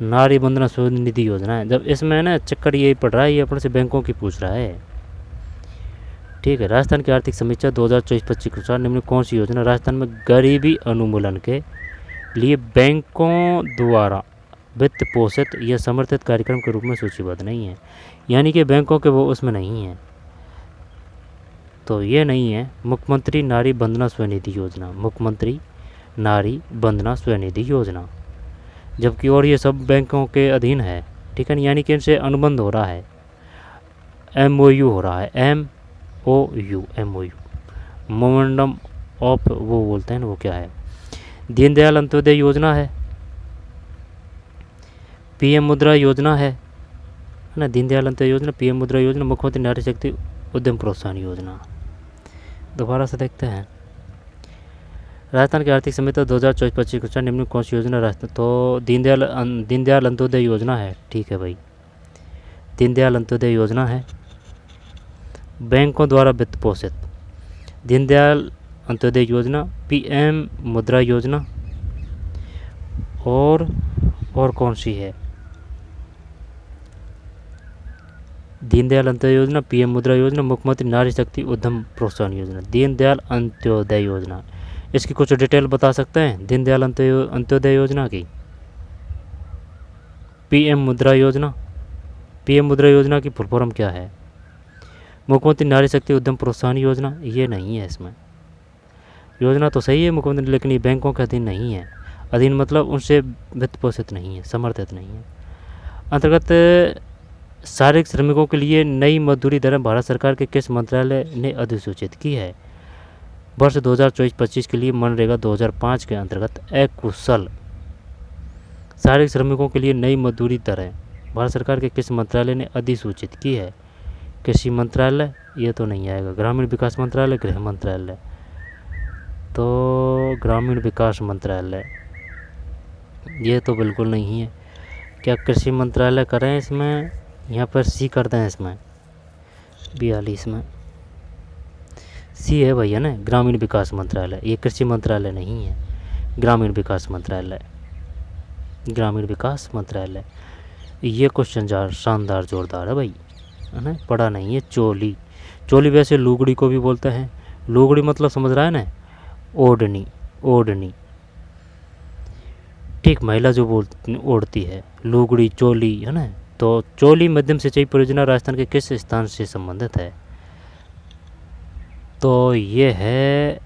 नारी बंधना स्वनिधि योजना है। जब इसमें ना चक्कर यही पड़ रहा है, ये अपने से बैंकों की पूछ रहा है। ठीक है, राजस्थान की आर्थिक समीक्षा 2024-25 के अनुसार निम्न कौन सी योजना राजस्थान में गरीबी उन्मूलन के लिए बैंकों द्वारा वित्त पोषित या समर्थित कार्यक्रम के रूप में सूचीबद्ध नहीं है? यानी कि बैंकों के वो उसमें नहीं है, तो ये नहीं है मुख्यमंत्री नारी बंधना स्वनिधि योजना, मुख्यमंत्री नारी बंधना स्वनिधि योजना। जबकि और ये सब बैंकों के अधीन है। ठीक है, यानी कि इनसे अनुबंध हो रहा है, MOU हो रहा है, MOU, मोमेंडम ऑफ वो बोलते हैं ना, वो क्या है, दीनदयाल अंत्योदय योजना है, पीएम मुद्रा योजना है ना, दीनदयाल अंत्योदय योजना, पीएम मुद्रा योजना, मुख्यमंत्री नारी शक्ति उद्यम प्रोत्साहन योजना। दोबारा से देखते हैं, राजस्थान की आर्थिक समीक्षा 2024-25 के अनुसार निम्न कौन सी योजना राजस्थान, तो दीनदयाल अंत्योदय योजना है। ठीक है भाई, दीनदयाल अंत्योदय योजना है, बैंकों द्वारा वित्त पोषित दीनदयाल अंत्योदय योजना, पीएम मुद्रा योजना, और कौन सी है, दीनदयाल अंत्योदय योजना, पीएम मुद्रा योजना, मुख्यमंत्री नारी शक्ति उद्यम प्रोत्साहन योजना। दीनदयाल अंत्योदय योजना, इसकी कुछ डिटेल बता सकते हैं दीनदयाल अंत्योदय योजना की? पीएम मुद्रा योजना, पीएम मुद्रा योजना की फुल फॉर्म क्या है? मुख्यमंत्री नारी शक्ति उद्यम प्रोत्साहन योजना, ये नहीं है इसमें। योजना तो सही है मुख्यमंत्री, लेकिन ये बैंकों के अधीन नहीं है। अधीन मतलब उनसे वित्त पोषित नहीं है, समर्थित नहीं है। अंतर्गत शारीरिक श्रमिकों के लिए नई मजदूरी दरें भारत सरकार के किस मंत्रालय ने अधिसूचित की है? वर्ष 2024-25 के लिए मनरेगा 2005 के अंतर्गत अकुशल शारीरिक श्रमिकों के लिए नई मजदूरी दरें भारत सरकार के किस मंत्रालय ने अधिसूचित की है? कृषि मंत्रालय, ये तो नहीं आएगा। ग्रामीण विकास मंत्रालय, गृह मंत्रालय, तो ग्रामीण विकास मंत्रालय, ये तो बिल्कुल नहीं है। क्या कृषि मंत्रालय करें इसमें? यहाँ पर सी कर दें इसमें, 42 में सी है भैया ना, ग्रामीण विकास मंत्रालय। ये कृषि मंत्रालय नहीं है, ग्रामीण विकास मंत्रालय, ग्रामीण विकास मंत्रालय। ये क्वेश्चन शानदार जोरदार है भाई, है ना, पढ़ा नहीं है। चोली, चोली वैसे लुगड़ी को भी बोलते हैं। लुगड़ी मतलब समझ रहा है ना, ओढ़नी, ओढ़नी, ठीक, महिला जो ओढ़ती है, लुगड़ी, चोली, है ना। तो चोली मध्यम सिंचाई परियोजना राजस्थान के किस स्थान से संबंधित है? तो ये है,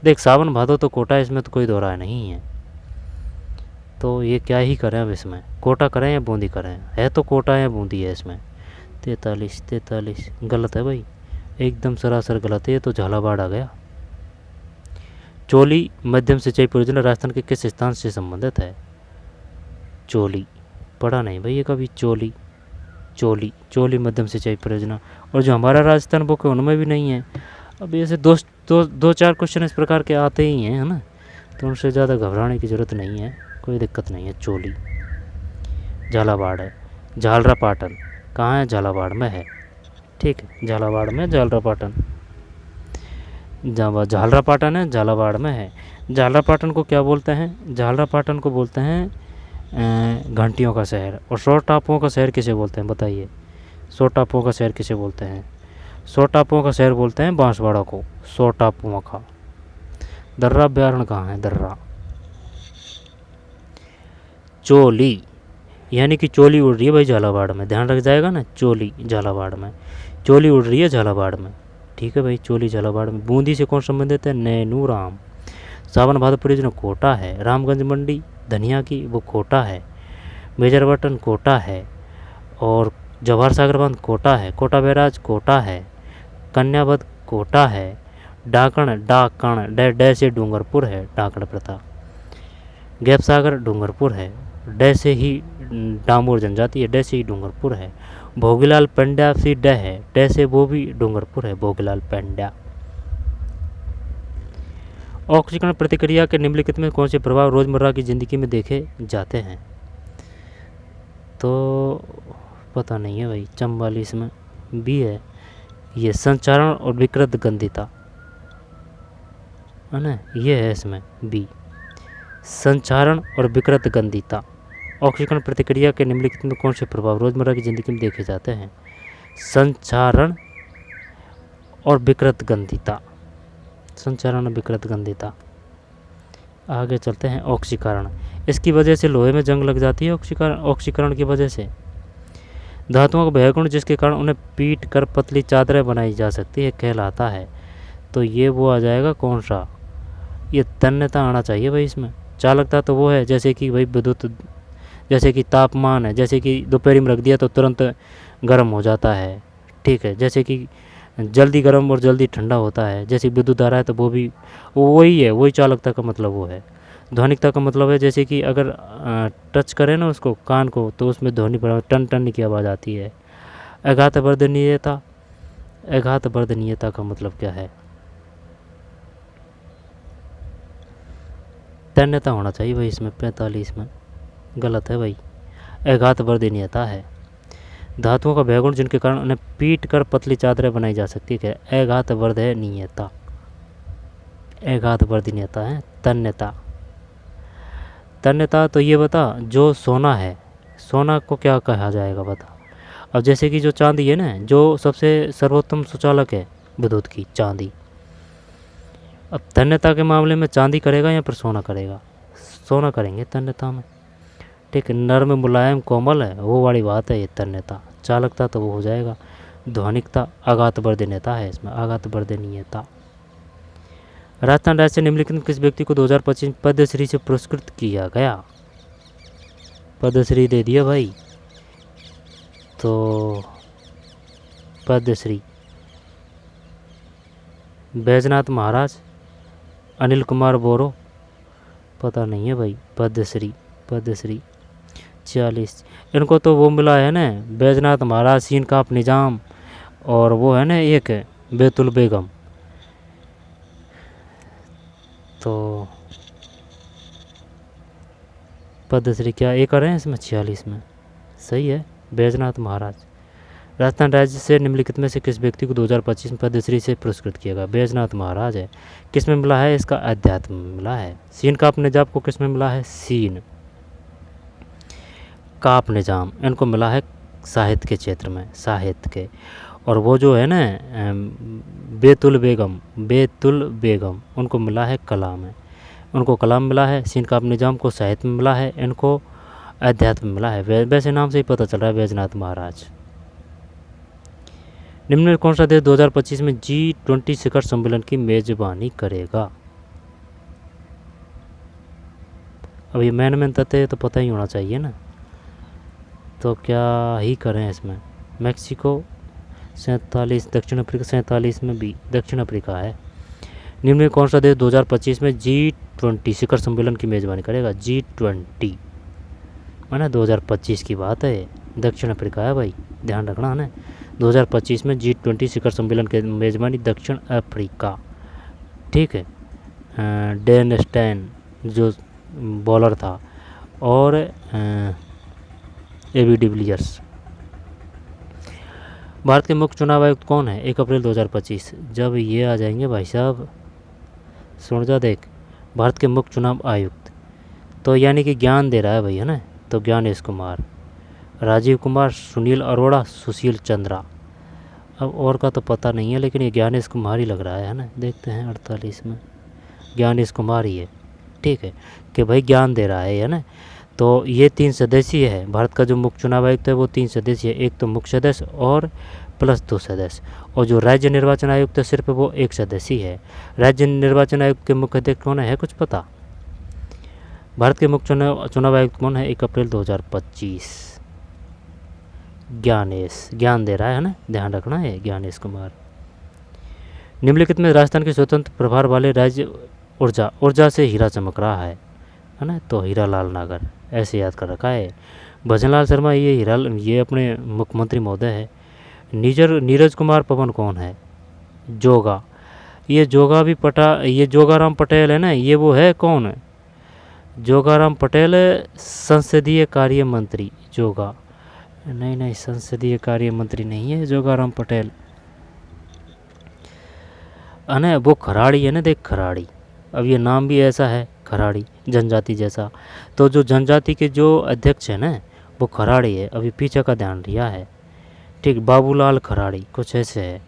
देख, सावन भादो तो कोटा, इसमें तो कोई दो राय नहीं है। तो ये क्या ही करें अब इसमें, कोटा करें या बूंदी करें? है तो कोटा या बूंदी है इसमें। 43 गलत है भाई, एकदम सरासर गलत है। ये तो झालावाड़ आ गया। चोली मध्यम सिंचाई परियोजना राजस्थान के किस स्थान से संबंधित है? चोली, पढ़ा नहीं भाई ये कभी। चोली, चोली, चोली मध्यम सिंचाई परियोजना। और जो हमारा राजस्थान बुक है उनमें भी नहीं है। अब ऐसे दो चार क्वेश्चन इस प्रकार के आते ही हैं, है ना, तो उनसे ज़्यादा घबराने की ज़रूरत नहीं है, कोई दिक्कत नहीं है। चोली झालावाड़ है। झालरापाटन कहाँ है? झालावाड़ में है। ठीक है, झालावाड़ में झालरापाटन, जहाँ झालरापाटन है झालावाड़ में है। झालरापाटन को क्या बोलते हैं? झालरापाटन को बोलते हैं घंटियों का शहर। और सौ टापुओं का शहर किसे बोलते हैं बताइए? सौ टापुओं का शहर किसे बोलते हैं? सौ टापुओं का शहर बोलते हैं बांसवाड़ा को, सौ टापुओं का। दर्रा अभ्यारण्य कहाँ है? दर्रा। चोली, यानी कि चोली उड़ रही है भाई झालावाड़ में, ध्यान रख जाएगा ना, चोली झालावाड़ में, चोली उड़ रही है झालावाड़ में। ठीक है भाई, चोली झालावाड़ में। बूंदी से कौन संबंधित है? नैनू राम। सावन भादो परियोजना कोटा है। रामगंज मंडी धनिया की, वो कोटा है। मेजर बटन कोटा है। और जवाहर सागर बांध कोटा है। कोटा बैराज कोटा है। कन्यावध कोटा है। डाकण डै से डूंगरपुर है, डाकण प्रथा। गैप सागर डूंगरपुर है। डै से ही डामोर जनजाति है, डै से ही डूंगरपुर है। भोगीलाल पेंड्या सी डै है, डै से वो भी डूंगरपुर है, भोगीलाल पेंड्या। ऑक्सीकरण प्रतिक्रिया के निम्नलिखित में कौन से प्रभाव रोजमर्रा की जिंदगी में देखे जाते हैं? तो पता नहीं है भाई, 44 में बी है ये, संचारण और विकृत गंधिता, है ना, ये है इसमें बी, संचारण और विकृत गंधिता। ऑक्सीकरण प्रतिक्रिया के निम्नलिखित में कौन से प्रभाव रोजमर्रा की जिंदगी में देखे जाते हैं? संचारण और विकृत गंधिता, संचारण और विकृत गंधिता। आगे चलते हैं। ऑक्सीकरण, इसकी वजह से लोहे में जंग लग जाती है। ऑक्सीकरण की वजह से धातुओं का वह गुण जिसके कारण उन्हें पीट कर पतली चादरें बनाई जा सकती है कहलाता है। तो ये वो आ जाएगा कौन सा? ये तन्यता आना चाहिए भाई इसमें। चालकता तो वो है जैसे कि भाई विद्युत, जैसे कि तापमान है, जैसे कि दोपहरी में रख दिया तो तुरंत गर्म हो जाता है। ठीक है, जैसे कि जल्दी गर्म और जल्दी ठंडा होता है। जैसे विद्युत आ रहा है तो वो भी वही है, वही चालकता का मतलब वो है। ध्वनिकता का मतलब है जैसे कि अगर टच करें ना उसको कान को तो उसमें ध्वनि टन टन की आवाज़ आती है। आघात वर्धनीयता, आघात वर्धनीयता का मतलब क्या है? तन्यता होना चाहिए भाई इसमें, 45 में गलत है भाई, आघात वर्धनीयता है। धातुओं का भयगुण जिनके कारण उन्हें पीट कर पतली चादरें बनाई जा सकती है, आघात वर्धनीयता, आघात वर्धनीयता है तन्यता। तन्यता तो ये बता, जो सोना है, सोना को क्या कहा जाएगा बता। अब जैसे कि जो चांदी है ना, जो सबसे सर्वोत्तम सुचालक है विद्युत की, चांदी। अब तन्यता के मामले में चांदी करेगा या फिर सोना करेगा? सोना करेंगे तन्यता में, ठीक है। नर्म मुलायम कोमल है वो वाली बात है ये तन्यता। चालकता तो वो हो जाएगा ध्वनिकता, आघात वर्धनीयता है इसमें, आघात वर्धनीयता। राजस्थान राज्य से निम्नलिखित में किस व्यक्ति को 2025 पद्मश्री से पुरस्कृत किया गया? पद्मश्री दे दिया भाई, तो पद्मश्री बैजनाथ महाराज, अनिल कुमार बोरो, पता नहीं है भाई। पद्मश्री, पद्मश्री 46, इनको तो वो मिला है ना, बैजनाथ महाराज, सीन काप निजाम, और वो है ना एक बेतुल बेगम। तो पद्मश्री क्या एक रहे हैं इसमें? 46 में सही है, बैजनाथ महाराज। राजस्थान राज्य से निम्नलिखित में से किस व्यक्ति को 2025 में पद्मश्री से पुरस्कृत किया गया? बैजनाथ महाराज है। किस में मिला है? इसका अध्यात्म में मिला है। सीन काप निजाम को किस में मिला है? सीन काप निजाम इनको मिला है साहित्य के क्षेत्र में, साहित्य के। और वो जो है ना बेतुल बेगम, बेतुल बेगम उनको मिला है कला में, उनको कला में मिला है। सीन काप निजाम को साहित्य में मिला है, इनको अध्यात्म में मिला है। वैसे नाम से ही पता चल रहा है बैजनाथ महाराज। निम्न में कौन सा देश 2025 में G20 शिखर सम्मेलन की मेजबानी करेगा? अब ये मैन तथ्य तो पता ही होना चाहिए ना, तो क्या ही करें इसमें। मैक्सिको 47, दक्षिण अफ्रीका 47 में भी दक्षिण अफ्रीका है। निम्न में कौन सा देश 2025 में G20 शिखर सम्मेलन की मेजबानी करेगा? G20 माना 2025 की बात है, दक्षिण अफ्रीका है भाई, ध्यान रखना है ना। 2025 में G20 शिखर सम्मेलन की मेजबानी दक्षिण अफ्रीका, ठीक है। डेन स्टैन जो बॉलर था, और AB डिविलियर्स। भारत के मुख्य चुनाव आयुक्त कौन है 1 अप्रैल 2025? जब ये आ जाएंगे भाई साहब, सुन जा देख, भारत के मुख्य चुनाव आयुक्त तो यानी कि ज्ञान दे रहा है भाई, है ना। तो ज्ञानेश कुमार, राजीव कुमार, सुनील अरोड़ा, सुशील चंद्रा। अब और का तो पता नहीं है, लेकिन ये ज्ञानेश कुमार ही लग रहा है ना। देखते हैं 48 में ज्ञानेश कुमार ही है, ठीक है, कि भाई ज्ञान दे रहा है ना। तो ये 3 सदस्यीय है, भारत का जो मुख्य चुनाव आयुक्त है वो 3 सदस्यीय है, एक तो मुख्य सदस्य और प्लस 2 सदस्य। और जो राज्य निर्वाचन आयुक्त है सिर्फ वो 1 सदस्यीय है। राज्य निर्वाचन आयुक्त के मुख्य अध्यक्ष कौन है कुछ पता? भारत के मुख्य चुनाव आयुक्त कौन है 1 अप्रैल 2025? ज्ञानेश, ज्ञान दे रहा है ना, ध्यान रखना है, ज्ञानेश कुमार। निम्नलिखित में राजस्थान के स्वतंत्र प्रभार वाले राज्य ऊर्जा से हीरा चमक रहा है ना। तो हीरा लाल नागर, ऐसे याद कर रखा है। भजनलाल शर्मा ये अपने मुख्यमंत्री महोदय है। नीरज कुमार पवन कौन है? जोगा, ये जोगा भी ये जोगाराम पटेल है ना, ये वो है कौन है? जोगाराम पटेल संसदीय कार्य मंत्री। जोगा नहीं, संसदीय कार्य मंत्री नहीं है जोगाराम पटेल, है ना। वो खराड़ी है ना, देख खराड़ी, अब ये नाम भी ऐसा है खराड़ी, जनजाति जैसा। तो जो जनजाति के जो अध्यक्ष है ना वो खराड़ी है, अभी पीछे का ध्यान दिया है, ठीक, बाबूलाल खराड़ी कुछ ऐसे है।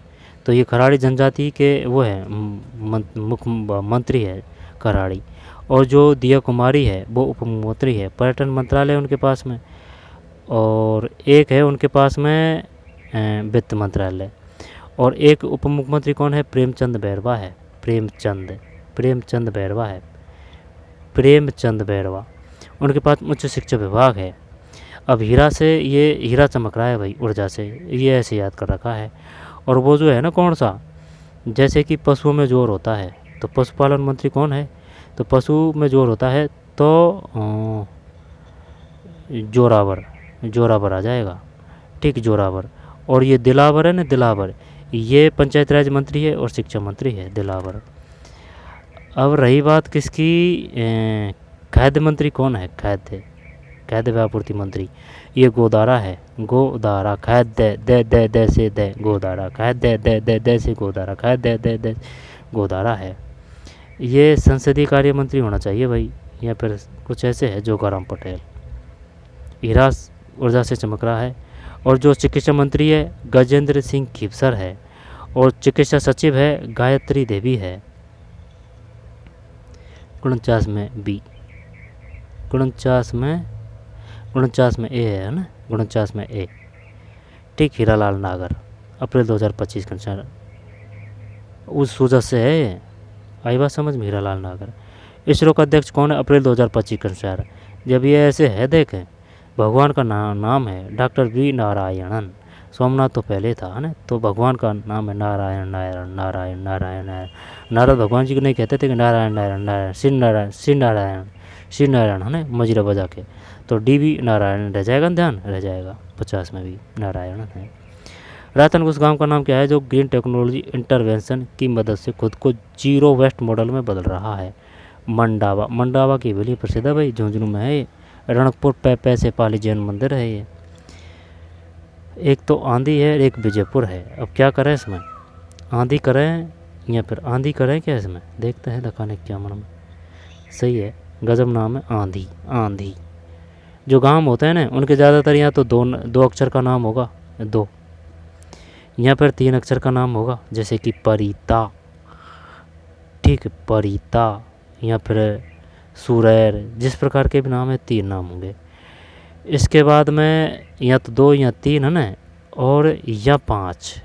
तो ये खराड़ी जनजाति के वो है मुख्य मंत्री है खराड़ी। और जो दिया कुमारी है वो उप मंत्री है, पर्यटन मंत्रालय उनके पास में। और एक है उनके पास में वित्त मंत्रालय। और एक उप मुख्यमंत्री कौन है? प्रेमचंद बैरवा है, प्रेमचंद बैरवा है, प्रेमचंद बैरवा। उनके पास उच्च शिक्षा विभाग है। अब हीरा से ये हीरा चमक रहा है भाई ऊर्जा से, ये ऐसे याद कर रखा है। और वो जो है ना कौन सा, जैसे कि पशुओं में जोर होता है तो पशुपालन मंत्री कौन है, तो पशु में जोर होता है तो जोरावर, जोरावर आ जाएगा, ठीक, जोरावर। और ये दिलावर है ना, दिलावर, ये पंचायत राज मंत्री है और शिक्षा मंत्री है, दिलावर। अब रही बात किसकी, खाद्य मंत्री कौन है, खाद्य व आपूर्ति मंत्री, ये गोदारा है, गोदारा, खाद्य दे से दे गोदारा, खाद्य दे से गोदारा, खाद्य दे गोदारा है। ये संसदीय कार्य मंत्री होना चाहिए भाई, या फिर कुछ ऐसे है जोगाराम पटेल। हीरा ऊर्जा से चमक रहा है। और जो चिकित्सा मंत्री है गजेंद्र सिंह खीपसर है, और चिकित्सा सचिव है गायत्री देवी है। 49 में बी, 49 में ए है ना, 49 में ए, ठीक, हीरालाल नागर, अप्रैल 2025 का अनुसार उस वजह से है, आई बात समझ में, हीरालाल नागर। इसरो का अध्यक्ष कौन है, अप्रैल 2025 के अनुसार। जब ये ऐसे है, देखें, भगवान का नाम है डॉक्टर वी नारायणन, सोमनाथ तो पहले था है ना, तो भगवान का नाम है नारायण नारायण नारायण नारायण नारायण। नारद भगवान जी को नहीं कहते थे कि नारायण नारायण नारायण, श्री नारायण श्री नारायण श्री नारायण है ना, मजरा बजा के, तो डी वी नारायण रह जाएगा, ध्यान रह जाएगा, 50 में भी नारायण है। रातन उस गांव का नाम क्या है जो ग्रीन टेक्नोलॉजी इंटरवेंशन की मदद से खुद को जीरो वेस्ट मॉडल में बदल रहा है, मंडावा। मंडावा की हवेली प्रसिद्ध है भाई, झुंझुनू में है ये। रणकपुर पैसे पाली जैन मंदिर है ये। एक तो आंधी है, एक विजयपुर है। अब क्या करें इसमें, आंधी करें या फिर आंधी करें क्या इसमें, देखते हैं दिखाने क्या मन में। सही है, गजब नाम है आंधी। आंधी जो गांव होते हैं ना उनके ज़्यादातर यहाँ तो दो अक्षर का नाम होगा, दो या फिर 3 अक्षर का नाम होगा, जैसे कि परिता, ठीक, परिता, या फिर सुरैर, जिस प्रकार के भी नाम है 3 नाम होंगे। इसके बाद में या तो 2 या 3 है ना, और या 5,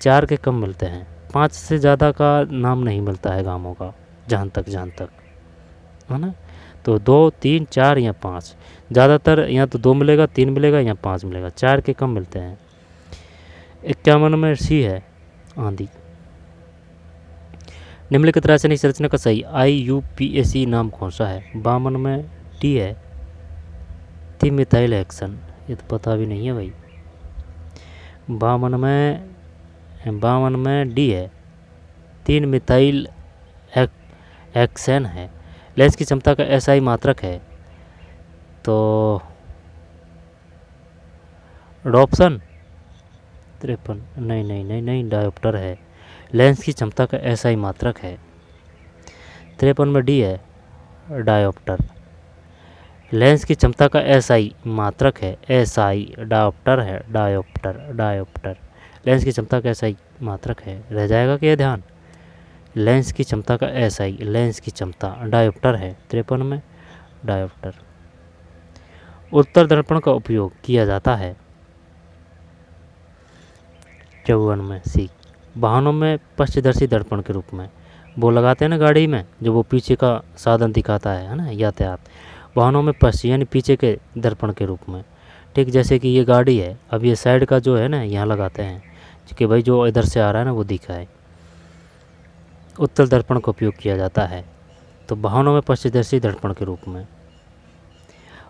4 के कम मिलते हैं, 5 से ज़्यादा का नाम नहीं मिलता है गांवों का, जहाँ तक है ना। तो 2, 3, 4 या 5, ज़्यादातर या तो 2 मिलेगा, 3 मिलेगा या 5 मिलेगा, 4 के कम मिलते हैं। 51 में सी है आंधी। निम्नलिखित रासायनिक संरचना का सही IUPAC नाम कौन सा है। 52 में डी है, मिथाइल हेक्सन, ये तो पता भी नहीं है भाई। 52 में डी है, 3 मिथाइल हेक्सेन है। लेंस की क्षमता का SI मात्रक है, तो डॉप्सन 53, नहीं डायोप्टर है। लेंस की क्षमता का SI मात्रक है। 53 में डी है, डायोप्टर। लेंस की क्षमता का SI मात्रक है, SI, डायोप्टर है, डायोप्टर। लेंस की क्षमता का SI मात्रक है, रह जाएगा क्या ध्यान। लेंस की क्षमता का SI, लेंस की क्षमता, डायोप्टर है, 53 में डायोप्टर। उत्तर दर्पण का उपयोग किया जाता है, 54 में सी, वाहनों में पश्चदर्शी दर्पण के रूप में। वो लगाते हैं ना गाड़ी में, जो वो पीछे का साधन दिखाता है ना, यातायात, वाहनों में पश्चिम यानी पीछे के दर्पण के रूप में, ठीक। जैसे कि ये गाड़ी है, अब ये साइड का जो है ना यहाँ लगाते हैं कि भाई जो इधर से आ रहा है ना वो दिखाए। उत्तल दर्पण का उपयोग किया जाता है, तो वाहनों में पश्चदर्शी दर्पण के रूप में।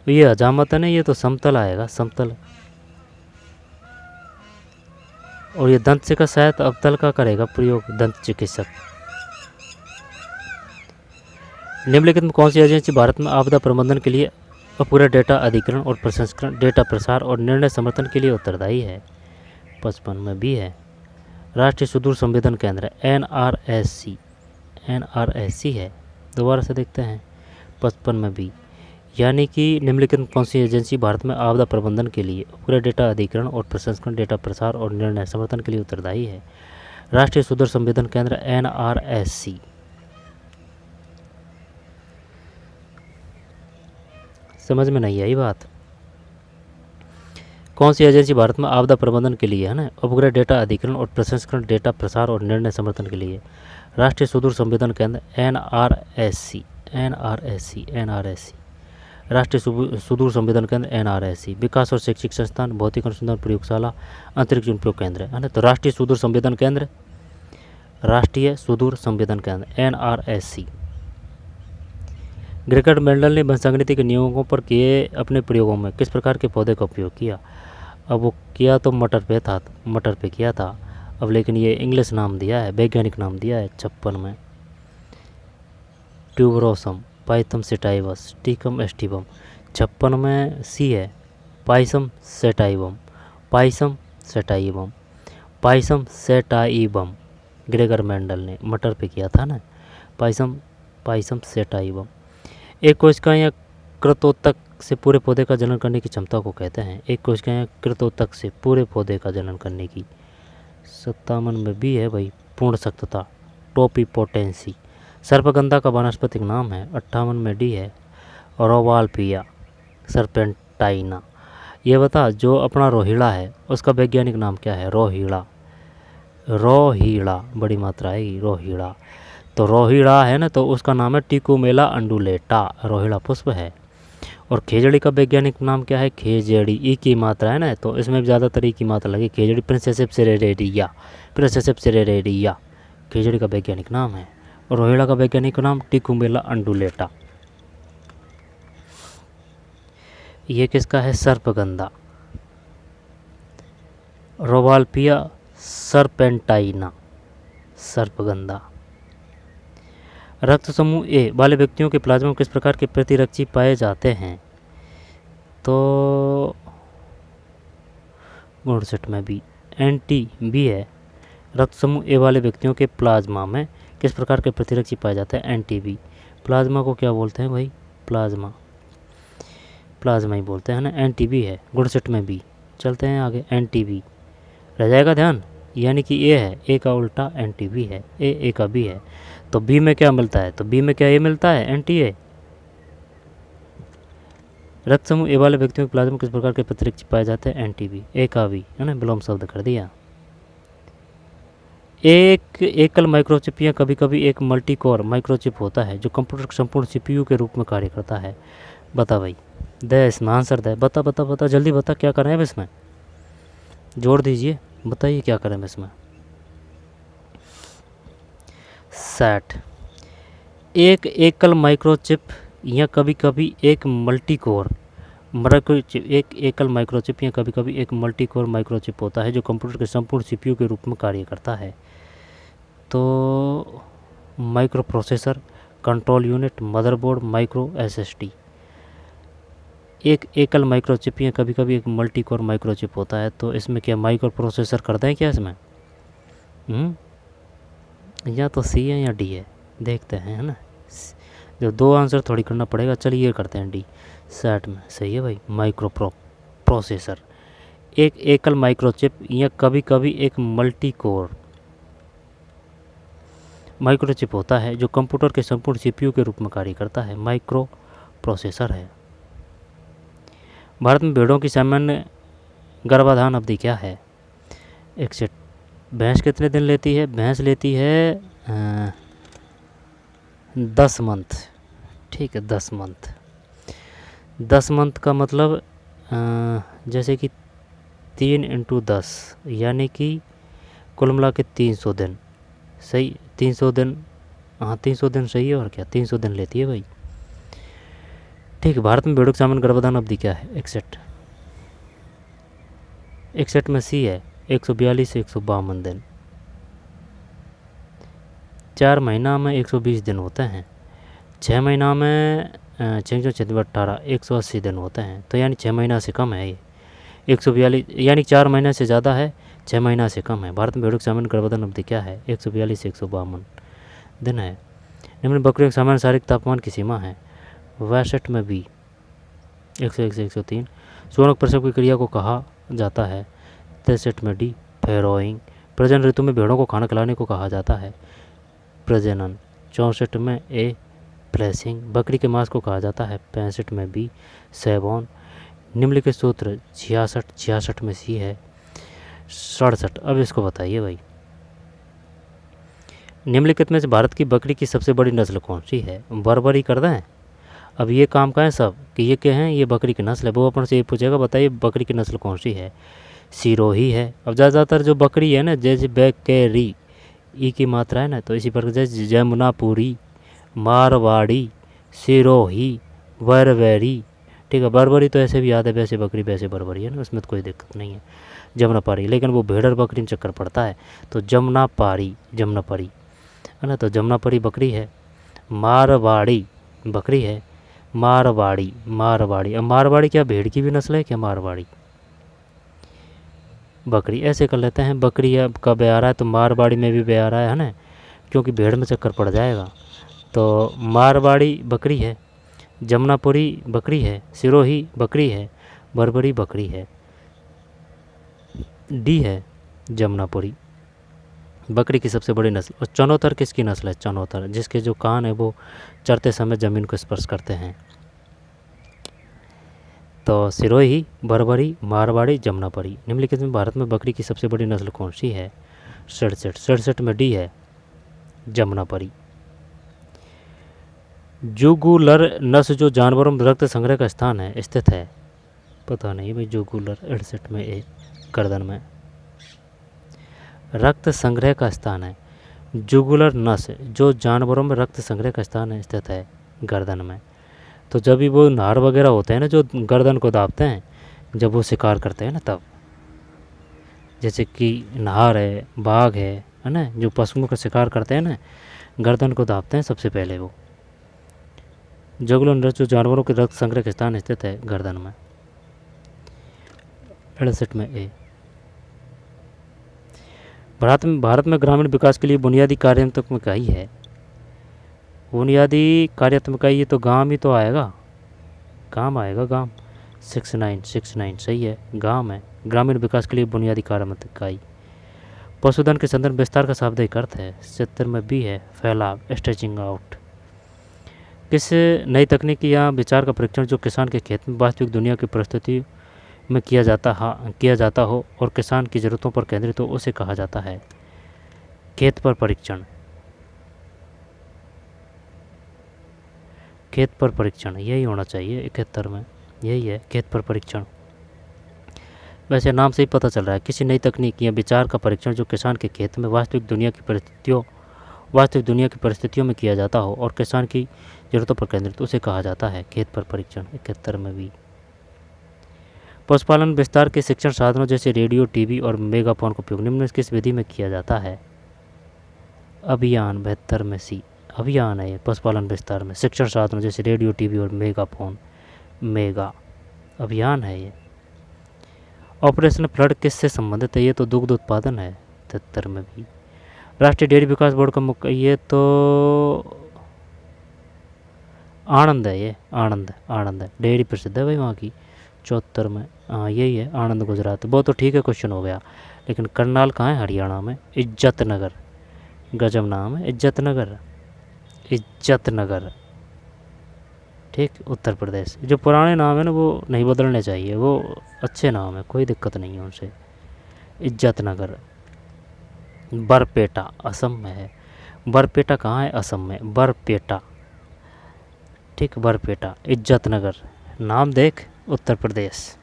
ये हजामत है ना, ये तो समतल आएगा, समतल। और ये दंत का शायद अवतल का करेगा प्रयोग दंत चिकित्सक। निम्नलिखित में कौन सी एजेंसी भारत में आपदा प्रबंधन के लिए पूरा डेटा अधिग्रहण और प्रसंस्करण, डेटा प्रसार और निर्णय समर्थन के लिए उत्तरदायी है। 55 में भी है, राष्ट्रीय सुदूर संवेदन केंद्र NRSC है। दोबारा से देखते हैं, 55 में भी, यानी कि निम्नलिखित में कौन सी एजेंसी भारत में आपदा प्रबंधन के लिए पूरे डेटा अधिग्रहण और प्रसंस्करण, डेटा प्रसार और निर्णय समर्थन के लिए उत्तरदायी है। राष्ट्रीय सुदूर संवेदन केंद्र NRSC। समझ में नहीं आई बात। कौन सी एजेंसी भारत में आपदा प्रबंधन के लिए है ना उपग्रह डेटा अधिग्रहण और प्रसंस्करण, डेटा प्रसार और निर्णय समर्थन के लिए। राष्ट्रीय सुदूर संवेदन केंद्र NRSC। राष्ट्रीय सुदूर संवेदन केंद्र NRSC, विकास और शैक्षिक संस्थान, भौतिक अनुसंधान प्रयोगशाला, अंतरिक्ष उपयोग केंद्र है ना। तो राष्ट्रीय सुदूर संवेदन केंद्र, राष्ट्रीय सुदूर संवेदन केंद्र NRSC। ग्रेगर मेंडल ने वंशागणित के नियमों पर किए अपने प्रयोगों में किस प्रकार के पौधे का उपयोग किया? अब वो किया तो मटर पे किया था, अब लेकिन ये इंग्लिश नाम दिया है, वैज्ञानिक नाम दिया है 56 में। ट्यूबरोसम, पाइथम सेटाइवस, टीकम एस्टिवम। 56 में सी है, pisum sativum, pisum sativum, pisum sativum. Gregor Mendel ने मटर पे किया था ना, पाइसम सेटाइवम। एक कोशिका या कृतोत्तक से पूरे पौधे का जनन करने की क्षमता को कहते हैं। एक कोशिका या कृतोत्तक से पूरे पौधे का जनन करने की। 57 में भी है भाई, पूर्ण सख्तता, टोपीपोटेंसी। सर्पगंधा का वानस्पतिक नाम है। 58 में डी है, रोवाल्पिया सर्पेंटाइना। ये बता, जो अपना रोहिड़ा है उसका वैज्ञानिक नाम क्या है? रोहिड़ा, बड़ी मात्रा है रोहिड़ा। तो रोहिड़ा है ना, तो उसका नाम है टिकोमेला अंडुलेटा, रोहिड़ा पुष्प है। और खेजड़ी का वैज्ञानिक नाम क्या है? खेजड़ी, ई की मात्रा है ना, तो इसमें ज़्यादातर ई की मात्रा लगी। खेजड़ी प्रिंसेसेप सेरेरेरिया खेजड़ी का वैज्ञानिक नाम है। और रोहिड़ा का वैज्ञानिक नाम टिकोमेला अंडुलेटा। ये किसका है? सर्पगंधा, रोवाल्पिया सर्पेंटाइना, सर्पगंधा। रक्त समूह ए वाले व्यक्तियों के प्लाज्मा में किस प्रकार के प्रतिरक्षी पाए जाते हैं? तो 59 में भी एंटी बी है। रक्त समूह ए वाले व्यक्तियों के प्लाज्मा में किस प्रकार के प्रतिरक्षी पाए जाते हैं? Anti B. प्लाज्मा को क्या बोलते हैं भाई? प्लाज्मा ही बोलते हैं ना, एंटी बी है। 59 में बी। चलते हैं आगे, एंटी बी रह जाएगा ध्यान, यानी कि ए है, ए का उल्टा एंटी बी है, ए का बी है। तो बी में क्या मिलता है? तो बी में क्या ए मिलता है? Anti A. रक्त समूह ए वाले व्यक्तियों के प्लाज्मा में किस प्रकार के प्रतिरक्षी पाए जाते हैं? एंटी बी, ए का बी है ना, विलोम शब्द कर दिया। एक एकल माइक्रोचिप या कभी कभी एक मल्टी कोर माइक्रोचिप होता है जो कंप्यूटर के संपूर्ण CPU के रूप में कार्य करता है। बता भाई, दे इसमें आंसर दे, बता जल्दी बता, क्या करें अब इसमें? जोड़ दीजिए, बताइए क्या करें इसमें। सेट, एक एकल माइक्रोचिप या कभी कभी एक मल्टी कोर माइक्रोचिप, एक एकल माइक्रोचिप या कभी कभी एक मल्टी कोर माइक्रोचिप होता है जो कंप्यूटर के संपूर्ण CPU के रूप में कार्य करता है। तो micro processor, control unit, motherboard, micro SSD। एक एकल माइक्रोचिप या कभी कभी एक मल्टी कोर माइक्रोचिप होता है, तो इसमें क्या माइक्रो प्रोसेसर कर दें क्या इसमें? या तो सी है या डी है, देखते हैं है ना। जो दो आंसर थोड़ी करना पड़ेगा, चलिए ये करते हैं डी। सेट में सही है भाई, माइक्रो प्रोसेसर। एक एकल माइक्रोचिप या कभी कभी एक मल्टी कोर माइक्रोचिप होता है जो कंप्यूटर के संपूर्ण CPU के रूप में कार्य करता है, माइक्रो प्रोसेसर है। भारत में भेड़ों की सामान्य गर्भाधान अवधि क्या है? 61। भैंस कितने दिन लेती है? भैंस लेती है 10 मंथ। ठीक है, 10 मंथ। 10 मंथ का मतलब जैसे कि 3 × 10 यानी कि कुल मिला के 300 दिन। सही, 300 दिन, हाँ 300 दिन सही है, और क्या 300 दिन लेती है भाई। ठीक है, भारत में भेड़ों की सामान्य गर्भाधान अवधि क्या है? 61। 61 में सी है, 142 से 152 दिन। 4 महीना में 120 दिन होते हैं। 6 महीना में 6 180 दिन होते हैं। तो यानी 6 महीना से कम है ये 142, यानी 4 महीने से ज़्यादा है, 6 महीना से कम है। भारत में भेड़ों की सामान्य गर्भाधान अवधि क्या है? 142 से 152 दिन है। निम्न बकरियों के सामान्य शारीरिक तापमान की सीमा है? 62 में बी, 101 से 103। सुवर्णक प्रसव की क्रिया को कहा जाता है? 63 में डी, फैरोइंग। प्रजनन ऋतु में भेड़ों को खाना खिलाने को कहा जाता है? प्रजनन। 64 में ए, फ्लैशिंग। बकरी के मांस को कहा जाता है? 65 में बी, सेवॉन। निम्नलिखित सूत्र 66 में सी है। 67, अब इसको बताइए भाई। निम्नलिखित में से भारत की बकरी की सबसे बड़ी नस्ल कौन सी है? बर्बरी कर दें? अब ये काम का है सब कि ये क्या है, ये बकरी की नस्ल है। वो अपन से ये पूछेगा बताइए बकरी की नस्ल कौन सी है, सिरोही है। अब ज़्यादातर जो बकरी है ना, जैसे बैकेरी ई की मात्रा है ना, तो इसी प्रकार जैसे जमुनापुरी, मारवाड़ी, सिरोही, बरबरी। ठीक है, बरबरी तो ऐसे भी याद है, वैसे बकरी वैसे बरबरी है ना, उसमें तो कोई दिक्कत नहीं है। जमुनापारी, लेकिन वो भेड़ और बकरी में चक्कर पड़ता है, तो जमुनापारी, जमुनापारी है ना, तो जमुनापारी बकरी है। मारवाड़ी बकरी है, मारवाड़ी, मारवाड़ी। अब मारवाड़ी क्या भेड़ की भी नस्ल है क्या, मारवाड़ी बकरी, ऐसे कर लेते हैं। बकरी का बे आ रहा है तो मारवाड़ी में भी बे आ रहा है ना, क्योंकि भेड़ में चक्कर पड़ जाएगा। तो मारवाड़ी बकरी है, जमुनापुरी बकरी है, सिरोही बकरी है, बरबरी बकरी है। डी है जमुनापुरी बकरी की सबसे बड़ी नस्ल। और चनौतर किसकी नस्ल है, चनौतर, जिसके जो कान है वो चरते समय ज़मीन को स्पर्श करते हैं। तो सिरोही, बरबरी, मारवाड़ी, जमुनापुरी। निम्नलिखित में भारत में बकरी की सबसे बड़ी नस्ल कौन सी है, 67 में डी है जमुनापुरी। जुगुलर नस्ल जो जानवरों में रक्त संग्रह का स्थान है स्थित है, पता नहीं भाई। जुगुलर 68 में ए, गर्दन में रक्त संग्रह का स्थान है। जुगुलर नस जो जानवरों में रक्त संग्रह का स्थान है स्थित है गर्दन में। तो जब भी वो नार वगैरह होते हैं ना जो गर्दन को दाबते हैं, जब वो शिकार करते हैं ना तब, जैसे कि नार है, बाघ है ना, जो पशुओं का शिकार करते हैं ना, गर्दन को दाबते हैं सबसे पहले वो। जुगुलर नस जो जानवरों के रक्त संग्रह का स्थान स्थित है गर्दन में, 68 में ए। भारत में ग्रामीण विकास के लिए बुनियादी कार्यात्मक इकाई है। बुनियादी कार्यात्मक इकाई, ये तो गांव ही तो आएगा, गांव आएगा, गांव। 69 सही है, गांव है। ग्रामीण विकास के लिए बुनियादी कार्यात्मक इकाई। पशुधन के संदर्भ विस्तार का शाब्दिक अर्थ है, 70 में बी है, फैलाव, स्ट्रेचिंग आउट। किस नई तकनीकी या विचार का परीक्षण जो किसान के खेत में वास्तविक दुनिया की परिस्थिति में किया जाता हो और किसान की ज़रूरतों पर केंद्रित हो, उसे कहा जाता है खेत पर परीक्षण। खेत पर परीक्षण यही होना चाहिए, 71 में यही है, खेत पर परीक्षण। वैसे नाम से ही पता चल रहा है, किसी नई तकनीक या विचार का परीक्षण जो किसान के खेत में वास्तविक दुनिया की परिस्थितियों में किया जाता हो और किसान की ज़रूरतों पर केंद्रित, उसे कहा जाता है खेत पर परीक्षण, 71 में भी। पशुपालन विस्तार के शिक्षण साधनों जैसे रेडियो, टीवी और मेगाफोन का उपयोग निम्न किस विधि में किया जाता है, अभियान, 72 में सी, अभियान है ये। पशुपालन विस्तार में शिक्षण साधनों जैसे रेडियो, टीवी और मेगाफोन, मेगा अभियान है ये। ऑपरेशन फ्लड किससे संबंधित है, ये तो दुग्ध उत्पादन है, 73 में भी। राष्ट्रीय डेयरी विकास बोर्ड का मुख्य, ये तो आणंद है, ये आणंद है, डेयरी प्रसिद्ध है भाई वहाँ की, 74 में। हाँ यही है, आणंद गुजरात। वो तो ठीक है, क्वेश्चन हो गया। लेकिन करनाल कहाँ है, हरियाणा में, इज्जत नगर, गजब नाम है, इज्जत नगर, ठीक, उत्तर प्रदेश। जो पुराने नाम है ना वो नहीं बदलने चाहिए, वो अच्छे नाम है, कोई दिक्कत नहीं है उनसे। इज्जत नगर। बरपेटा असम में है, बरपेटा कहाँ है, असम में, बरपेटा, ठीक, बरपेटा। इज्जत नगर नाम देख, उत्तर प्रदेश।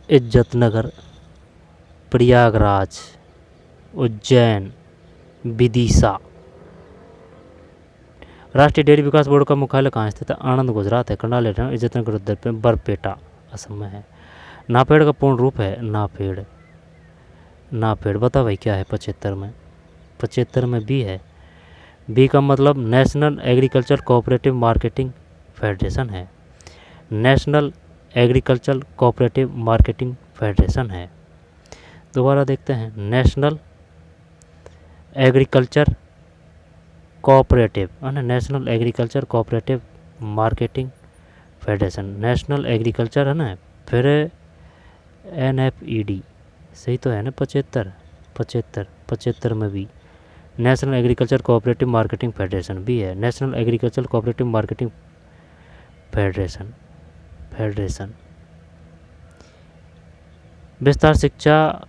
इज्जत नगर, प्रयागराज, उज्जैन, विदिशा। राष्ट्रीय डेयरी विकास बोर्ड का मुख्यालय कहाँ स्थित है, आणंद गुजरात है। करनाल हरियाणा, इज्जत नगर उत्तर प्रदेश, बरपेटा असम में है। नाफेड़ का पूर्ण रूप है, नाफेड़ बता भाई क्या है, 75 में, 75 में बी है। बी का मतलब national agriculture cooperative marketing federation है, national agriculture cooperative marketing federation है। दोबारा देखते हैं, नेशनल एग्रीकल्चर कोऑपरेटिव है ना, national agriculture cooperative marketing federation, national agriculture है ना, फिर NFED, सही तो है ना, 75 में भी। National agriculture cooperative marketing federation भी है, national agriculture cooperative marketing federation. विस्तार शिक्षा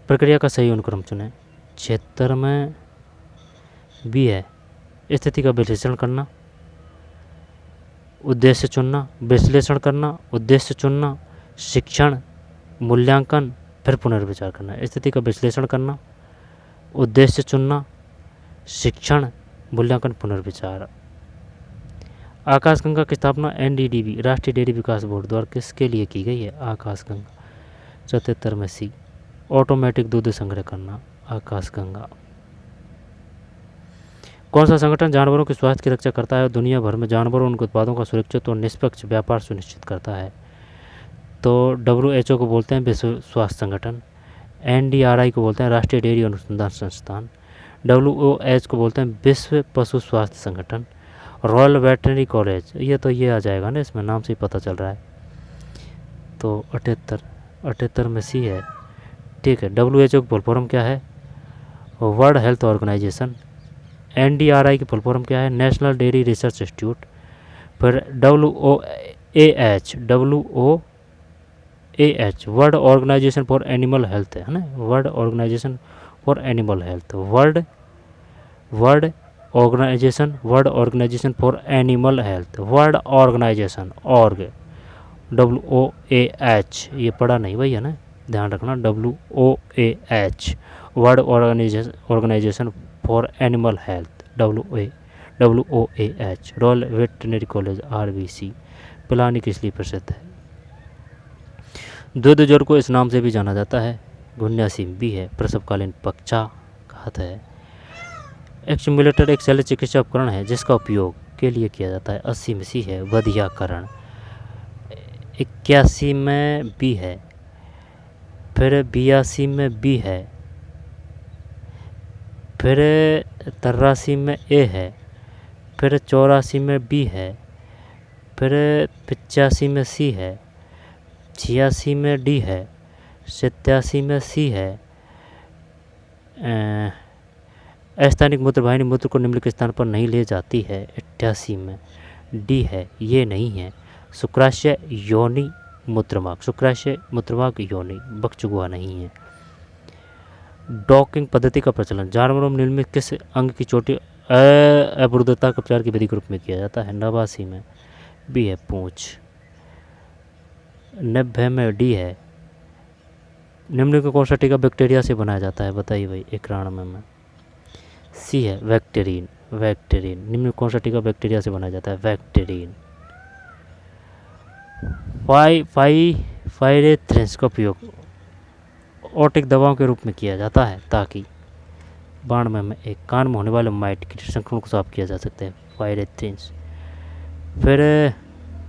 प्रक्रिया का सही अनुक्रम चुनें, 76 में बी है, स्थिति का विश्लेषण करना, उद्देश्य चुनना, विश्लेषण करना, उद्देश्य चुनना, शिक्षण, मूल्यांकन, फिर पुनर्विचार करना। स्थिति का विश्लेषण करना, उद्देश्य चुनना, शिक्षण, मूल्यांकन, पुनर्विचार। आकाशगंगा की स्थापना NDDB राष्ट्रीय डेयरी विकास बोर्ड द्वारा किसके लिए की गई है? आकाशगंगा। 74 में C। ऑटोमेटिक दूध संग्रह करना, आकाशगंगा। कौन सा संगठन जानवरों के स्वास्थ्य की रक्षा करता है और दुनिया भर में जानवरों और उनके उत्पादों का सुरक्षित और निष्पक्ष व्यापार सुनिश्चित करता है? तो WHO को बोलते हैं विश्व स्वास्थ्य संगठन, NDRI को बोलते हैं राष्ट्रीय डेयरी अनुसंधान संस्थान, WOH को बोलते हैं विश्व पशु स्वास्थ्य संगठन, रॉयल वेटरनरी कॉलेज। ये आ जाएगा ना, इसमें नाम से ही पता चल रहा है। तो 78 में C है। ठीक है। WHO की फुल फॉर्म क्या है? World health organisation. NDRI की फुल फॉर्म क्या है? National dairy research institute. फिर WOAH world organisation for animal health है ना, world organisation for animal health, world organisation for animal health, world organisation org, WOAH। ये पढ़ा नहीं भाई है ना, ध्यान रखना, WOAH world organisation for animal health, WOAH। Royal veterinary college RVC। Pilani किस लिए प्रसिद्ध है? दूध ज्वर को इस नाम से भी जाना जाता है। 79 भी है। प्रसवकालीन पक्षाघात है। एक्यूमुलेटर एक शल्य चिकित्सा उपकरण है जिसका उपयोग के लिए किया जाता है। 80 में C है। बधियाकरण। 81 में B है। फिर 82 में B है। फिर 83 में A है। फिर 84 में B है। फिर 85 में C है। 86 में D है। 87 में C है। अस्थानिक मूत्रवाहिनी मूत्र को निम्नलिखित स्थान पर नहीं ले जाती है। 88 में D है, ये नहीं है। शुक्राशय योनि मूत्रमार्ग, शुक्राशय मूत्रमार्ग योनि, बकचुगुआ नहीं है। डॉकिंग पद्धति का प्रचलन जानवरों में निर्मित किस अंग की चोटी अवरुद्धता के उपचार की विधि के रूप में किया जाता है? 89 में B है। पूंछ। 90 में D है। निम्न का कौन सा टीका बैक्टीरिया से बनाया जाता है? बताइए भाई। 91 में C है। वैक्टेरिन। निम्न कौन सा टीका बैक्टीरिया से बनाया जाता है? वैक्टेरिन। पायरेथ्रिन का उपयोग ओटिक दवाओं के रूप में किया जाता है ताकि 92 में एक कान में होने वाले माइट की संक्रमण को साफ किया जा सकता है। पायरेथ्रिन। फिर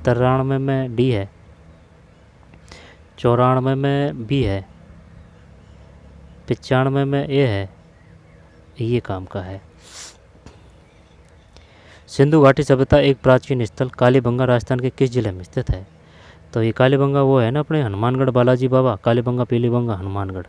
93 में D है। 94 में B है। 95 में A है। ये काम का है। सिंधु घाटी सभ्यता एक प्राचीन स्थल कालीबंगा राजस्थान के किस जिले में स्थित है? तो ये कालीबंगा वो है ना अपने हनुमानगढ़ बालाजी बाबा, कालीबंगा पीलीबंगा हनुमानगढ़।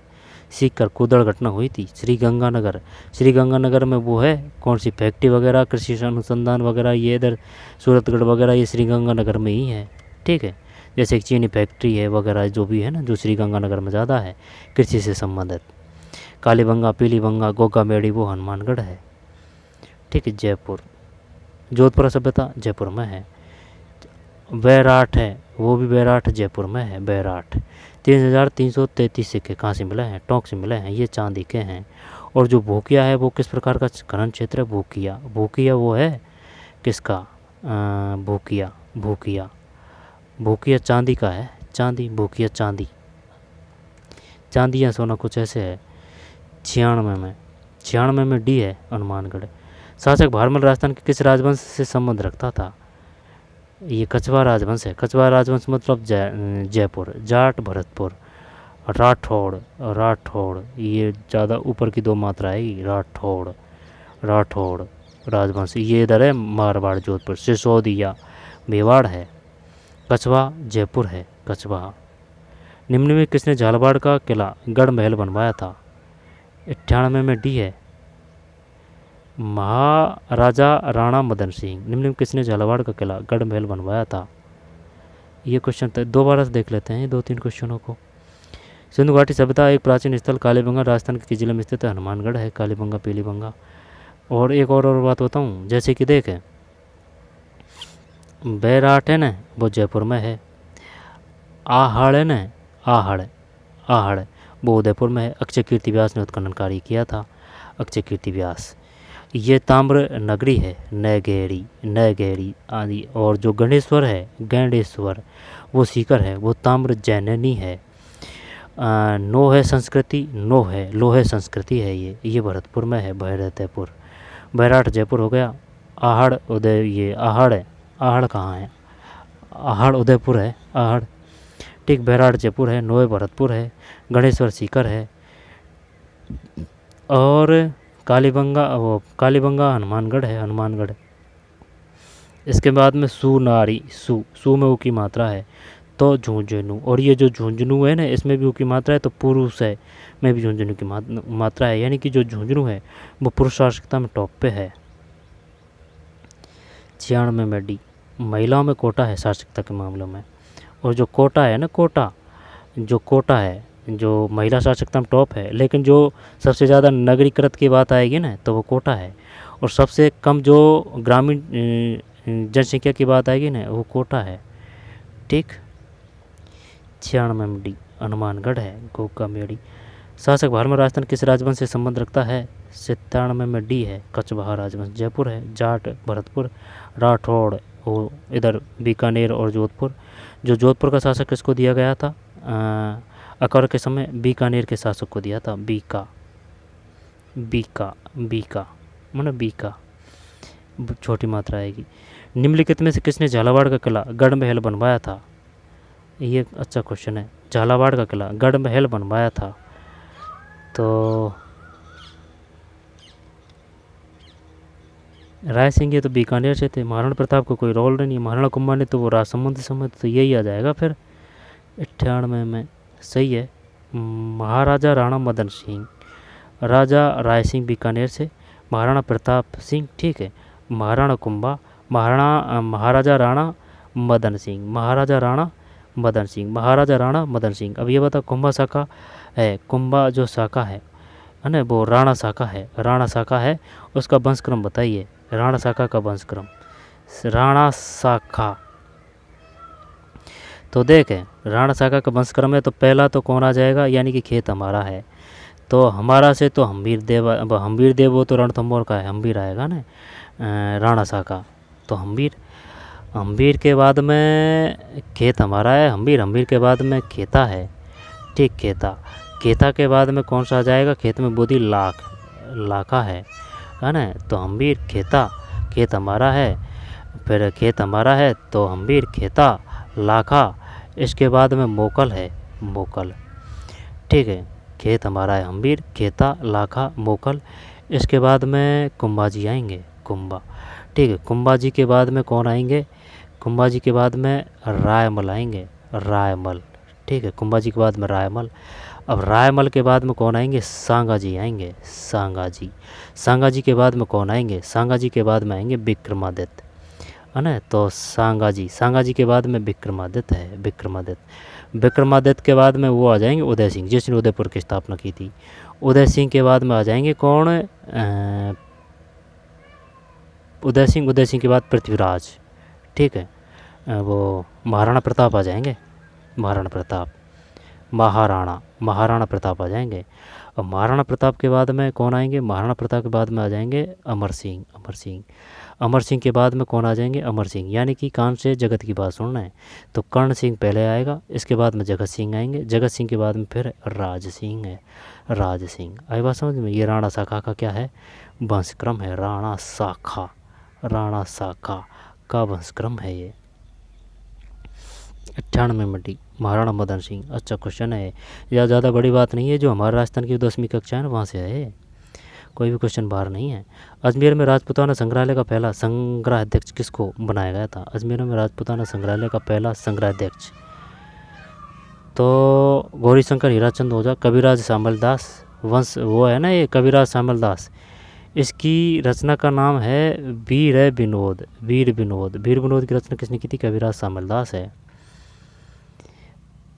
सीकर कूदड़ घटना हुई थी श्रीगंगानगर में वो है कौन सी फैक्ट्री वगैरह कृषि अनुसंधान वगैरह, ये इधर सूरतगढ़ वगैरह ये श्रीगंगानगर में ही है। ठीक है। जैसे एक चीनी फैक्ट्री है वगैरह जो भी है ना, जो श्रीगंगानगर में ज़्यादा है कृषि से संबंधित। कालीबंगा पीलीबंगा गोगा मेड़ी वो हनुमानगढ़ है। ठीक है। जयपुर जोधपुर सभ्यता जयपुर में है। बैराठ है वो भी बैराठ जयपुर में है। बैराठ 3333 सिक्के कहाँ से मिले हैं? टोंक से मिले हैं। ये चांदी के हैं। और जो भूकिया है वो किस प्रकार का खनन क्षेत्र है? भूकिया वो है किसका? भूकिया चांदी का है। भूकिया चांदी या सोना कुछ ऐसे है। 96 में D है हनुमानगढ़। शासक भारमल राजस्थान के किस राजवंश से संबंध रखता था? ये कछवाहा राजवंश है। कछवाहा राजवंश मतलब जयपुर। जाट भरतपुर। राठौड़ ये ज़्यादा ऊपर की दो मात्रा है। राठौड़ राजवंश ये इधर है मारवाड़ जोधपुर। सिसोदिया मेवाड़ है। कछवाहा जयपुर है। कछवाहा। निम्न में किसने झालावाड़ का किला गढ़ महल बनवाया था? 98 में D है। महाराजा राणा मदन सिंह। निम्न में किसने झालावाड़ का किला गढ़ महल बनवाया था? ये क्वेश्चन दोबारा से देख लेते हैं 2-3 क्वेश्चनों को। सिंधु घाटी सभ्यता एक प्राचीन स्थल कालीबंगा राजस्थान के जिले में स्थित है। हनुमानगढ़ है। कालीबंगा पीलीबंगा और एक और बात बताऊँ, जैसे कि देखें बैराट है ना वो जयपुर में है, आहड़ है ना, आहड़ आहड़ वो उदयपुर में है। अक्षय कीर्ति व्यास ने उत्खनन कार्य किया था, अक्षय कीर्ति व्यास। ये ताम्र नगरी है, नगेरी नगेरी आदि। और जो गणेश्वर है, गणेश्वर वो सीकर है, वो ताम्र जैननी है। नो है संस्कृति, नो है लोहे संस्कृति है ये भरतपुर में है, भैरतपुर। बैराट जयपुर हो गया। आहड़ उदय, ये आहड़ है, आहड़ कहाँ है, आहड़ उदयपुर है, आहड़ ठीक। बैराट जयपुर है, नोए भरतपुर है, गणेश्वर सीकर है। और कालीबंगा, वो कालीबंगा हनुमानगढ़ है, हनुमानगढ़। इसके बाद में सुनारी, सु में ऊ की मात्रा है तो झुंझुनू। और ये जो झुंझुनू है ना, इसमें भी ऊ की मात्रा है तो पुरुष है में भी झुंझुनू की मात्रा है, यानी कि जो झुंझुनू है वो पुरुष साक्षरता में टॉप पे है। 96 में डी, महिलाओं में कोटा है साक्षरता के मामलों में। और जो कोटा है ना, कोटा जो कोटा है, जो महिला साक्षरता में टॉप है, लेकिन जो सबसे ज़्यादा नगरीकृत की बात आएगी ना तो वो कोटा है। और सबसे कम जो ग्रामीण जनसंख्या की बात आएगी ना वो कोटा है, ठीक। 96 में डी हनुमानगढ़ है, गोका मेड़ी। शासक भारत में राजस्थान किस राजवंश से संबंध रखता है? 97 में डी है, कचवाहा राजवंश। जयपुर है, जाट भरतपुर, राठौड़ वो इधर बीकानेर और जोधपुर। जो जोधपुर का शासक किसको दिया गया था? अकबर के समय बीकानेर के शासक को दिया था, बीका बीका बीका मतलब बीका, छोटी मात्रा आएगी। निम्नलिखित में से किसने झालावाड़ का किला गढ़ महल बनवाया था? ये अच्छा क्वेश्चन है। झालावाड़ का किला गढ़ महल बनवाया था तो राय सिंह, ये तो बीकानेर से थे। महाराणा प्रताप को कोई रोल नहीं, महाराणा कुंभा ने तो वो राजसमंद समय, तो यही आ जाएगा फिर 98 में। सही है। महाराजा राणा मदन सिंह, राजा राय सिंह बीकानेर से, महाराणा प्रताप सिंह, ठीक है। महाराणा कुंभा, महाराजा राणा मदन सिंह, महाराजा राणा मदन सिंह, महाराजा राणा मदन सिंह। अब ये बता कुंभा शाखा है, कुंभा जो शाखा है ना वो राणा शाखा है, राणा शाखा है, उसका वंशक्रम बताइए। राणा शाखा का वंशक्रम, राणा शाखा तो देखें राणा शाखा का वंशक्रम है तो पहला तो कौन आ जाएगा, यानी कि खेत हमारा है तो हमारा से तो हम्बीर देव। अब हम्बीर देव वो तो रणथंभौर का है, हम्बीर आएगा ना राणा शाखा तो हम्बीर। हम्बीर के बाद में खेत हमारा है, हम्बीर। हम्बीर के बाद में खेता है, ठीक, खेता। खेता के बाद में कौन सा आ जाएगा? खेत में बोधी लाख, लाखा है ना। तो हम्बीर खेता, खेत हमारा है, फिर खेत हमारा है तो हम्बीर खेता लाखा। इसके बाद में मोकल है, मोकल, ठीक है। खेत हमारा है, हम्बीर खेता लाखा मोकल। इसके बाद में कुंभा जी आएंगे, कुंभा, ठीक है। कुंभा जी के बाद में कौन आएंगे? कुंभा जी के बाद में रायमल आएंगे, रायमल, ठीक है। कुंभा जी के बाद में रायमल। अब रायमल के बाद में कौन आएंगे? सांगा जी आएंगे, सांगा जी। सांगा जी के बाद में कौन आएंगे? सांगा जी के बाद में आएंगे विक्रमादित्य, है ना। तो सांगा जी, सांगा जी के बाद में विक्रमादित्य है, विक्रमादित्य। विक्रमादित्य के बाद में वो आ जाएंगे उदय सिंह, जिसने उदयपुर की स्थापना की थी। उदय सिंह के बाद में आ जाएंगे कौन? उदय सिंह। उदय सिंह के बाद पृथ्वीराज, ठीक है। वो महाराणा प्रताप आ जाएंगे, महाराणा प्रताप, महाराणा, महाराणा प्रताप आ जाएंगे। और महाराणा प्रताप के बाद में कौन आएंगे? महाराणा प्रताप के बाद में आ जाएंगे अमर सिंह, अमर सिंह। अमर सिंह के बाद में कौन आ जाएंगे? अमर सिंह, यानी कि कान से जगत की बात सुनना है तो कर्ण सिंह पहले आएगा, इसके बाद में जगत सिंह आएंगे, जगत सिंह के बाद में फिर राज सिंह है, राज सिंह। आई बात समझ में? ये राणा शाखा का क्या है? वंशक्रम है, राणा शाखा, राणा शाखा का वंशक्रम है ये। 98 में डी महाराणा मदन सिंह। अच्छा क्वेश्चन है, या ज़्यादा बड़ी बात नहीं है, जो हमारे राजस्थान की 10वीं कक्षा है ना वहाँ से है, कोई भी क्वेश्चन बाहर नहीं है। अजमेर में राजपूताना संग्रहालय का पहला संग्रहाध्यक्ष किसको बनाया गया था? अजमेर में राजपूताना संग्रहालय का पहला संग्रहाध्यक्ष तो गौरीशंकर हीराचंद ओझा, कविराज श्यामल दास वंश, वो है ना ये कविराज श्यामल दास। इसकी रचना का नाम है वीर विनोद, वीर विनोद। वीर विनोद की रचना किसने की थी? कविराज श्यामल दास है।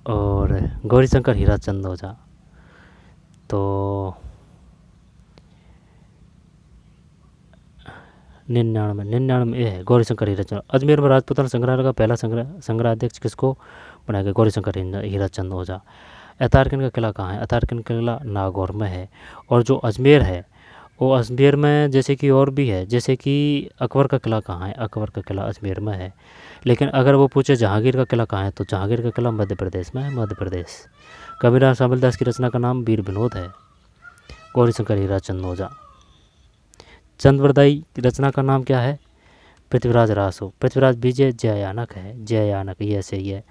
और गौरीशंकर हीराचंद ओझा तो 99 ए है गौरीशंकर हीराचंद। अजमेर में राजपूताना संग्रहालय का पहला संग्रहाध्यक्ष किसको बनाया गया? गौरीशंकर हीराचंद ओझा। अतारकन का किला कहाँ है? अतारकन का किला नागौर में है। और जो अजमेर है वो अजमेर में जैसे कि और भी है, जैसे कि अकबर का किला कहाँ है? अकबर का किला अजमेर में है। लेकिन अगर वो पूछे जहांगीर का किला कहाँ है, तो जहांगीर का किला मध्य प्रदेश में है, मध्य प्रदेश। कबीरदास शामिलदास की रचना का नाम वीर विनोद है। गौरीशंकर हीराचंद ओझा। चंद्रवरदाई की रचना का नाम क्या है? पृथ्वीराज रासो। पृथ्वीराज विजय जयानक है, जयानक ये सही है।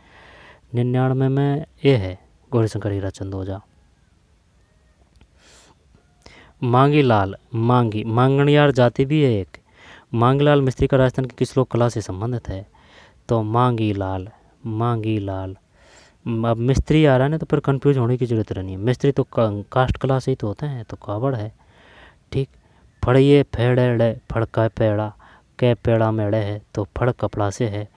99 में ए है गौरीशंकर हीराचंद ओझा। मांगी लाल, मांगी मांगणियार जाति भी है एक। मांगीलाल मिस्त्री का राजस्थान की किस लोक कला से संबंधित है? तो मांगी लाल, मांगी लाल। अब मिस्त्री आ रहा है ना, तो फिर कंफ्यूज होने की जरूरत नहीं है। मिस्त्री तो कास्ट कला से ही तो होते हैं, तो कावड़ है। ठीक। फड़िए फेड़े फड़का पेड़ा, कै पेड़ा मेड़े है, तो फड़ कपड़ा से है।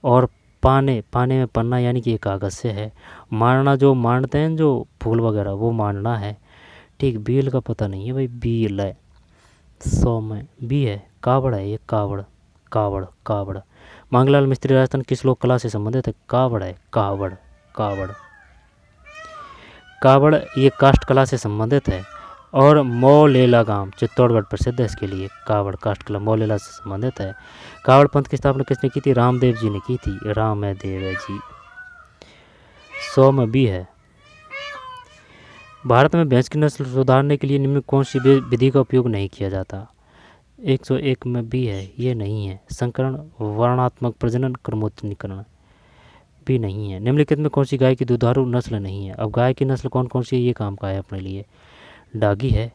और पाने, पाने में पन्ना यानी कि ये कागज़ से है। मारना जो मारते हैं जो फूल वगैरह, वो मारना है। ठीक। बील का पता नहीं है भाई, बील है 100 में बी है। कावड़ है ये, कावड़, कावड़, कावड़। मांगलाल मिस्त्री राजस्थान किस लोक कला से संबंधित है? कावड़ है, कावड़, कावड़, कावड़ ये काष्ठ कला से संबंधित है। और मौलेला गांव चित्तौड़गढ़ प्रसिद्ध है इसके लिए। कावड़ काष्ठ कला मौलेला से संबंधित है। कावड़ पंथ की स्थापना किसने की थी? रामदेव जी ने की थी, रामदेव जी। 100 में बी है। भारत में भैंस की नस्ल सुधारने के लिए निम्न कौन सी विधि का उपयोग नहीं किया जाता? 101 में बी है, ये नहीं है। संकरण, वर्णात्मक प्रजनन, क्रमोत्तरीकरण भी नहीं है। निम्नलिखित में कौन सी गाय की दुधारू नस्ल नहीं है? अब गाय की नस्ल कौन कौन सी है, ये काम का है अपने लिए। डागी है,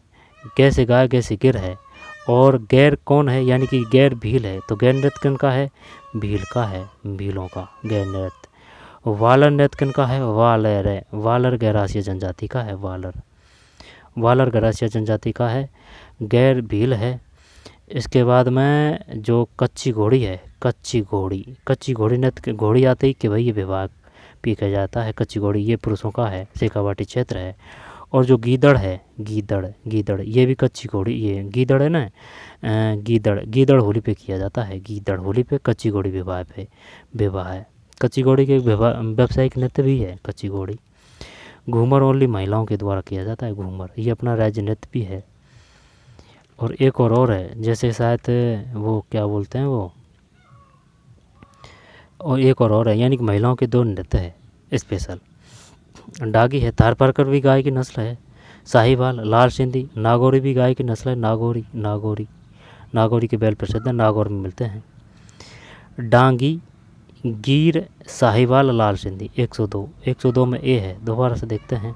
गै से गाय, गै से गिर है। और गैर कौन है, यानी कि गैर भील है, तो गैर नृत्य किन का है? भील का है, भीलों का गैर नृत्य। वालर नृत्य किन का है? वालर है, वालर गैरासिया जनजाति का है, वालर, वालर गैरासिया जनजाति का है, गैर भील है। इसके बाद में जो कच्ची घोड़ी है, कच्ची घोड़ी, कच्ची घोड़ी नृत्य, घोड़ी आते ही कि भाई ये विभाग पीका जाता है। कच्ची घोड़ी ये पुरुषों का है, शेखावाटी क्षेत्र है। और जो गीदड़ है, गीदड़, गीदड़ ये भी कच्ची घोड़ी, ये गीदड़ है ना, गीदड़, गीदड़ होली पे किया जाता है। गीदड़ होली पे, कच्ची घोड़ी विवाह पे, विवाह है। कच्ची घोड़ी के व्यावसायिक नृत्य भी है कच्ची घोड़ी। घूमर ओनली महिलाओं के द्वारा किया जाता है, घूमर ये अपना राज्य नृत्य भी है। और एक और है, जैसे शायद वो क्या बोलते हैं वो, और एक और है, यानी कि महिलाओं के 2 नृत्य है स्पेशल। डागी है, थारपारकर भी गाय की नस्ल है। साहिवाल, लाल सिंधी, नागौरी भी गाय की नस्ल है। नागौरी, नागौरी, नागौरी के बैल प्रसिद्ध है, नागौर में मिलते हैं। डांगी, गीर, साहिवाल, लाल सिंधी। 102, 102 में ए है। दोबारा से देखते हैं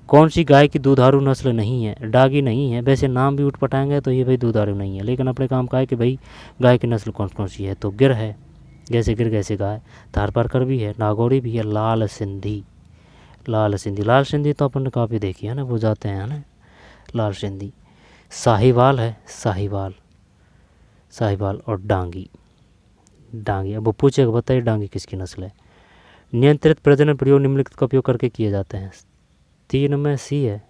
कौन सी गाय की दुधारू नस्ल नहीं है? डागी नहीं है। वैसे नाम भी उठ पटाएंगे तो ये भाई दुधारू नहीं है, लेकिन अपने काम का है कि भाई गाय की नस्ल कौन कौन सी है, तो गिर है, जैसे गिर जैसे गाय। थारपारकर भी है, नागौरी भी है, लाल सिंधी, लाल सिंधी, लाल सिंधी तो अपन ने काफ़ी देखी है ना, वो जाते हैं ना लाल सिंधी। साहिवाल है, साहिवाल, साहिवाल। और डांगी, डांगी, अब वो पूछेगा बताइए डांगी किसकी नस्ल है? नियंत्रित प्रजनन प्रयोग निम्नलिखित का उपयोग करके किए जाते हैं। 3 में सी है,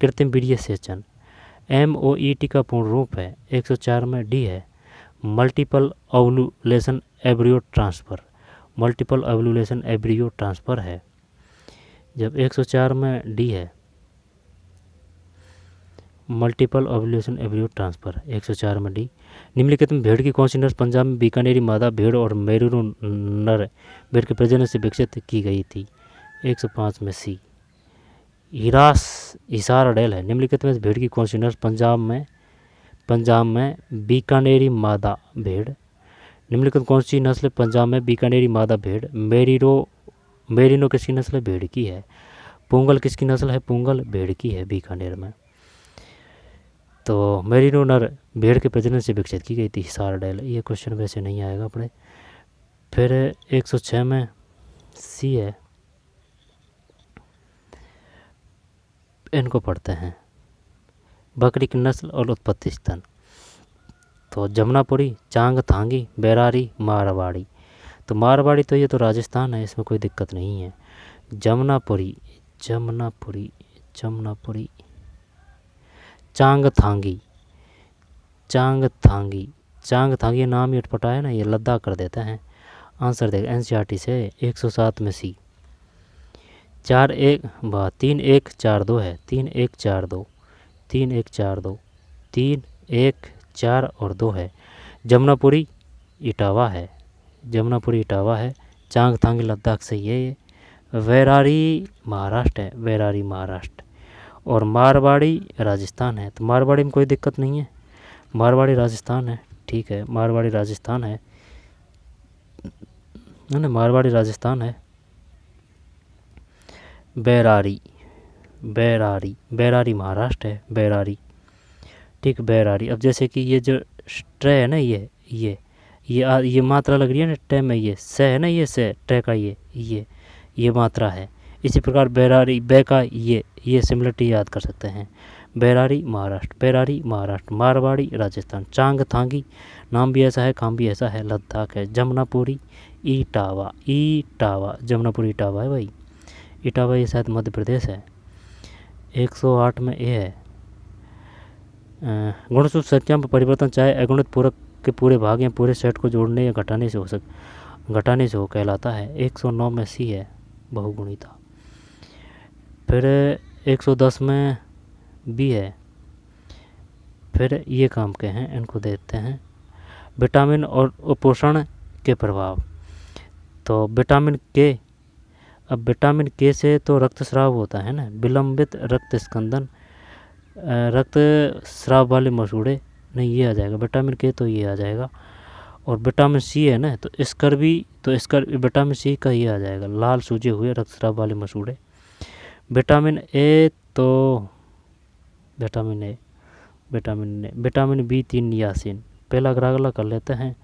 कृत्रिम वीर्य सेचन, MOET का पूर्ण रूप है। 104 में डी है, multiple ovulation embryo transfer, multiple ovulation embryo transfer है। जब 104 में डी है, मल्टीपल ओव्यूलेशन एब्रियो ट्रांसफ़र, 104 में डी। निम्नलिखित में भेड़ की कौन सी नस्ल पंजाब में बीकानेरी मादा भेड़ और मेरूरू नर भेड़ के प्रजनन से विकसित की गई थी? 105 में सी, हिसार अडेल है। निम्नलिखित में भेड़ की कौन सी नस्ल पंजाब में बीकानेरी मादा भेड़? निम्नलिखित कौन सी नस्ल पंजाब में बीकानेरी मादा भेड़? मेरिनो किसकी नस्ल है? भेड़ की है। पुंगल किसकी नस्ल है? पुंगल भेड़ की है बीकानेर में। तो मेरिनो नर भेड़ के प्रजनन से विकसित की गई थी, हिसार अडेल। ये क्वेश्चन वैसे नहीं आएगा अपने। फिर 106 में सी है, इनको पढ़ते हैं। बकरी की नस्ल और उत्पत्ति स्थान, तो जमुनापुरी, चांगथांगी, बैरारी, मारवाड़ी। तो मारवाड़ी तो ये तो राजस्थान है, इसमें कोई दिक्कत नहीं है। जमुनापुरी, जमुनापुरी, जमुनापुरी, चांगथांगी, चांगथांगी, चांगथांगी नाम ही अटपटा है ना, ये लद्दाख कर देते हैं। आंसर देगा एनसीईआरटी से 107 में सी। 3-1-4-2 है, 3-1-4-2, 3-1-4-2, 3-1-4 और 2 है। जमुनापुरी इटावा है, जमुनापुरी इटावा है। चांगथांगी लद्दाख से ये वैरारी महाराष्ट्र है, वैरारी महाराष्ट्र। और मारवाड़ी राजस्थान है, तो मारवाड़ी में कोई दिक्कत नहीं है, मारवाड़ी राजस्थान है। ठीक है, मारवाड़ी राजस्थान है ना, मारवाड़ी राजस्थान है। बैरारी, बैरारी, बैरारी महाराष्ट्र है, बैरारी। ठीक, बैरारी। अब जैसे कि ये जो ट्रे है ना, ये मात्रा लग रही है ना टे में, ये से है ना, ये से टे का ये मात्रा है। इसी प्रकार बैरारी बे का ये सिमिलरिटी याद कर सकते हैं। बैरारी महाराष्ट्र, बैरारी महाराष्ट्र। मारवाड़ी राजस्थान। चांगथांगी नाम भी ऐसा है, काम भी ऐसा है, लद्दाख है। जमुनापुरी इटावा, इटावा, जमुनापुरी इटावा है भाई, इटावा ये शायद मध्य प्रदेश है। 108 में ये है। गुणसूत्र संख्या में परिवर्तन चाहे अगुणित पूरक के पूरे भाग या पूरे सेट को जोड़ने या घटाने से हो कहलाता है। 109 में सी है, बहुगुणिता। फिर 110 में बी है। फिर ये काम के हैं, इनको देखते हैं। विटामिन और पोषण के प्रभाव। तो विटामिन के, अब विटामिन के से तो रक्तस्राव होता है ना, विलंबित रक्त स्कंदन, रक्त स्राव वाले मसूड़े, नहीं ये आ जाएगा विटामिन के, तो ये आ जाएगा। और विटामिन सी है ना, तो स्कर्वी, तो विटामिन सी का ये आ जाएगा, लाल सूजे हुए रक्तस्राव वाले मसूड़े। विटामिन ए, तो vitamin A, vitamin B3 niacin. पहला अगला कर लेते हैं,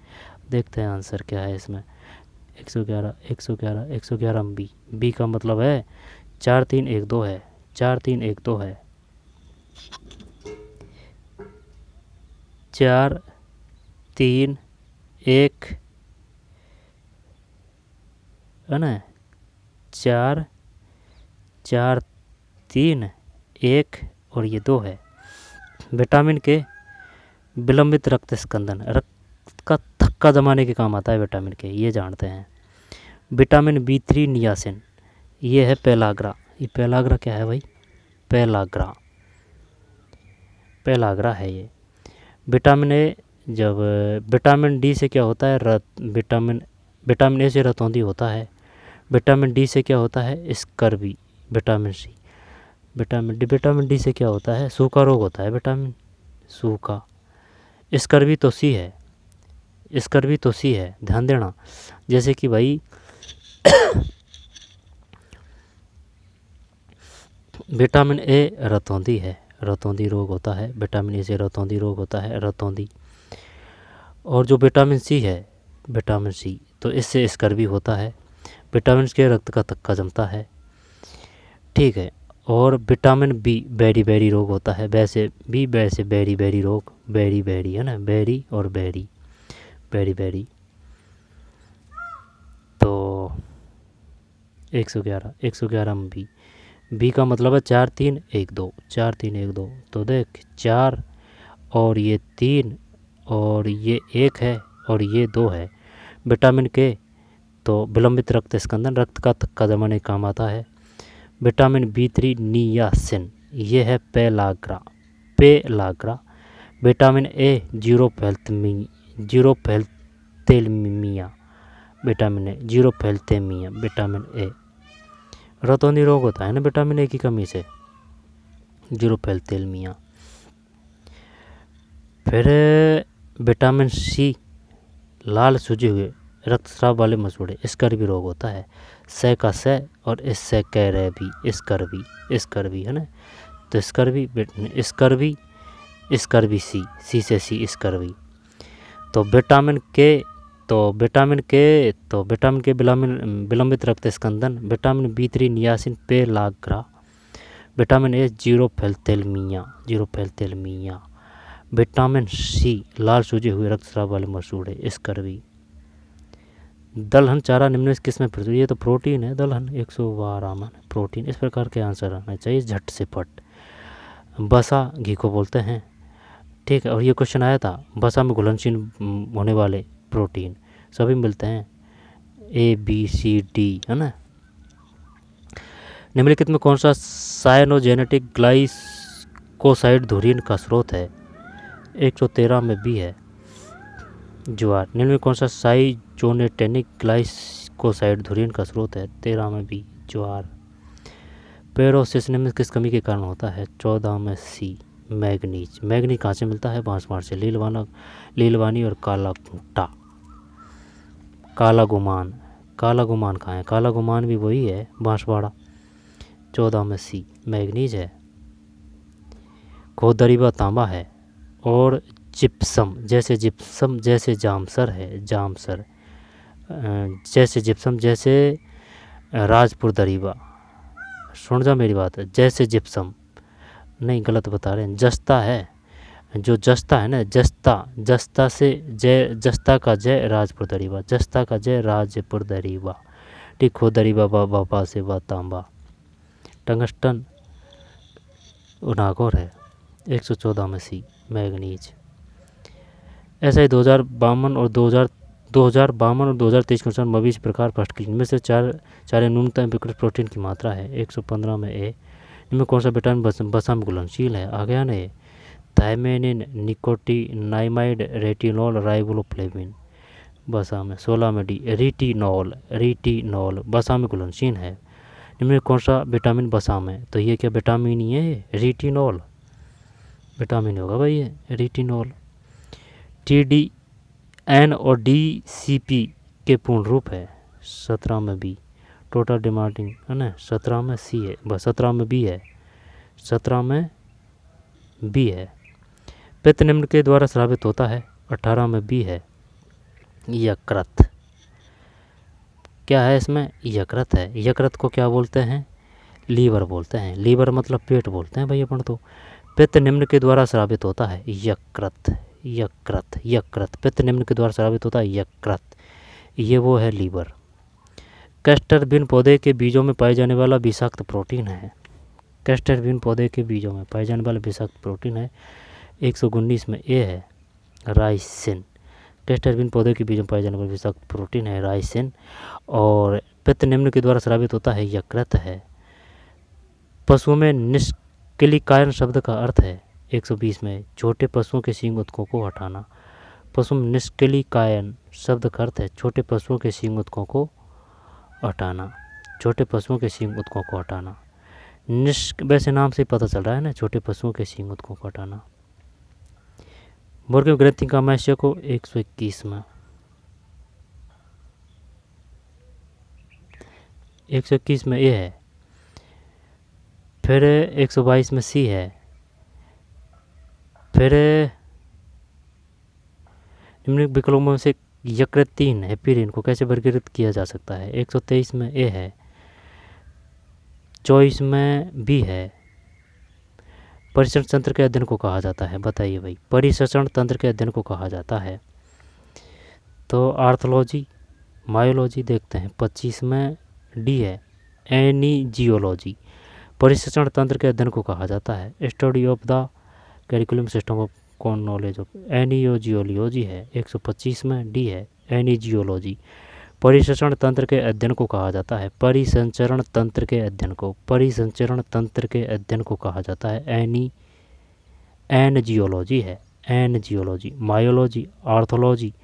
देखते हैं आंसर क्या है इसमें। 111 में बी का मतलब है 4-3-1-2 है, 4-3-1-2 है, 4-3-1 है ना, 4-4-3-1 और ये 2 है। विटामिन के विलंबित रक्त स्कंदन, रक्त का थक्का जमाने के काम आता है विटामिन के, ये जानते हैं। विटामिन B3 नियासिन, ये है पेलाग्रा। ये पेलाग्रा क्या है भाई, पेलाग्रा, पेलाग्रा है ये। विटामिन ए, जब विटामिन डी से क्या होता है, विटामिन ए से रतौंधी होता है। विटामिन डी से क्या होता है, scurvy. Vitamin C, vitamin D से क्या होता है, सूखा रोग होता है, विटामिन सूखा। स्कर्वी तो सी है, स्कर्वी तो सी है, ध्यान देना। जैसे कि भाई विटामिन ए रतौंधी है, रतौंधी रोग होता है, विटामिन ए से रतौंधी रोग होता है, रतौंधी। और जो विटामिन सी है, विटामिन सी, तो इससे स्कर्वी होता है। विटामिन के रक्त का थक्का जमता है, ठीक है। और विटामिन बी बेरी रोग होता है, वैसे बेरी रोग, बेरी है ना, बेरी और बेरी। तो 111 में बी का मतलब है 4-3-1-2, 4-3-1-2। तो देख 4 और ये 3 और ये 1 है और ये 2 है। विटामिन के तो विलंबित रक्त स्कंदन, रक्त का थक्का जमाने काम आता है। विटामिन B3 नियासिन, ये है pellagra. Vitamin A xerophthalmia, vitamin A xerophthalmia, vitamin A. रतौंधी रोग होता है ना विटामिन ए की कमी से, जीरोफैल्थेलमिया। फिर विटामिन सी, लाल सूजे हुए रक्तस्राव वाले मसूड़े, स्कर्वी रोग होता है। से का से और इससे कह रहे भी स्कर्वी है ना, तो स्कर्वी सी से सी स्कर्वी। तो विटामिन के विलंबित रक्त स्कंदन, vitamin B3 niacin, pellagra. Vitamin A xerophthalmia. Vitamin C, लाल सूजे हुए रक्तस्राव वाले मसूड़े, स्कर्वी। दलहन चारा निम्न किस में प्रचुर, ये तो प्रोटीन है दलहन, 112 में प्रोटीन। इस प्रकार के आंसर आना चाहिए झट से फट। बसा घी को बोलते हैं, ठीक है। और ये क्वेश्चन आया था, वसा में घुलनशील होने वाले प्रोटीन सभी मिलते हैं, A B C D, है ना। निम्नलिखित में कौन सा साइनोजेनेटिक ग्लाइकोसाइड धुरीन का स्रोत है? 113 में बी है, ज्वार। निम्न में कौन सा साइजोनेटेनिक ग्लाइकोसाइड धुरीन का स्रोत है? 13 में बी, ज्वार। पेरोसिस निम्न किस कमी के कारण होता है? 14 में सी, मैग्नीज। मैग्नीज कहाँ से मिलता है? बांसवाड़ से। लीलवानी और काला खूंटा। काला गुमान, काला गुमान कहाँ है? काला गुमान भी वही है, बांसवाड़ा। 14 में सी, मैग्नीज है। खोदरीबा तांबा है। और जिप्सम, जैसे जिप्सम जैसे जामसर है, जामसर। जैसे जिप्सम जैसे राजपुर दरीबा। सुन जा मेरी बात है, जैसे जिप्सम नहीं, गलत बता रहे हैं, जस्ता है। जो जस्ता है ना, जस्ता, जस्ता से जय, जस्ता का जय राजपुर दरीबा, जस्ता का जय राजपुर दरीबा। ठीक। खोदरीबा बाबा से बा तांबा। टंगस्टन नागौर है। 114 में सी, मैग्नीज। ऐसा ही 2052 और 2023 के अनुसार मवेशी प्रकार फर्स्ट में से चार न्यूनतम विकृत प्रोटीन की मात्रा है। 115 में ए। इनमें कौन सा विटामिन वसा में घुलनशील है? आ गया ना ये, थायमेनिन, निकोटिनाइमाइड, रेटिनॉल, राइबोफ्लेविन। वसा में 16 में डी, रेटिनॉल। रेटिनॉल वसा में घुलनशील है। इनमें कौन सा विटामिन वसा में? तो ये क्या विटामिन ही है? रेटिनॉल विटामिन होगा भाई, ये रेटिनॉल। TDN और DCP के पूर्ण रूप है। 17 में बी, टोटल डिमांडिंग, है ना। 17 में सी है, बस 17 में बी है, 17 में बी है। पित्त निम्न के द्वारा स्रावित होता है। 18 में बी है, यकृत। क्या है इसमें? यकृत है। यकृत को क्या बोलते हैं? लीवर बोलते हैं। लीवर मतलब पेट बोलते हैं भाई अपन तो। पित्त निम्न के द्वारा स्रावित होता है। यकृत, यकृत, यकृत। पित्त निम्न के द्वारा स्रावित होता है, यकृत। ये वो है लीवर। कैस्टर बीन पौधे के बीजों में पाए जाने वाला विषाक्त प्रोटीन है। कैस्टर बीन पौधे के बीजों में पाए जाने वाला विषाक्त प्रोटीन है। 119 में ए है, राइसिन। कैस्टर बीन पौधे के बीजों में पाए जाने वाला विषाक्त प्रोटीन है, राइसिन। और पित्त निम्न के द्वारा स्रावित होता है, यकृत है। पशुओं में निष्क्रियकायन शब्द का अर्थ है। 120 में छोटे पशुओं के सींग उत्तकों को हटाना। पशु में निष्क्रियकायन शब्द का अर्थ है छोटे पशुओं के सींग उत्तकों को हटाना। छोटे पशुओं के सींग उत्तकों को हटाना। वैसे नाम से पता चल रहा है ना, छोटे पशुओं के सींग उत्तकों को हटाना। मुर्गे ग्रंथि का मैश्य को 121 में, 121 में ए है। फिर 122 में सी है। फिर निम्न विकल्पों में से यकृतीन हेपेरिन को कैसे वर्गीकृत किया जा सकता है? 123 में ए है, 24 में बी है। परिसंचरण तंत्र के अध्ययन को कहा जाता है, बताइए भाई। परिसंचरण तंत्र के अध्ययन को कहा जाता है तो आर्थोलॉजी, मायोलॉजी देखते हैं। 25 में डी है, एनीजियोलॉजी। परिसंचरण तंत्र के अध्ययन को कहा जाता है study of the curriculum system of कौन नॉलेज ऑफ, एनियोजियोलॉजी है। 125 में डी है, एनीजियोलॉजी। परिसंचरण तंत्र के अध्ययन को कहा जाता है, परिसंचरण तंत्र के अध्ययन को, परिसंचरण तंत्र के अध्ययन को कहा जाता है एनजियोलॉजी है, एनजियोलॉजी। मायोलॉजी, आर्थोलॉजी,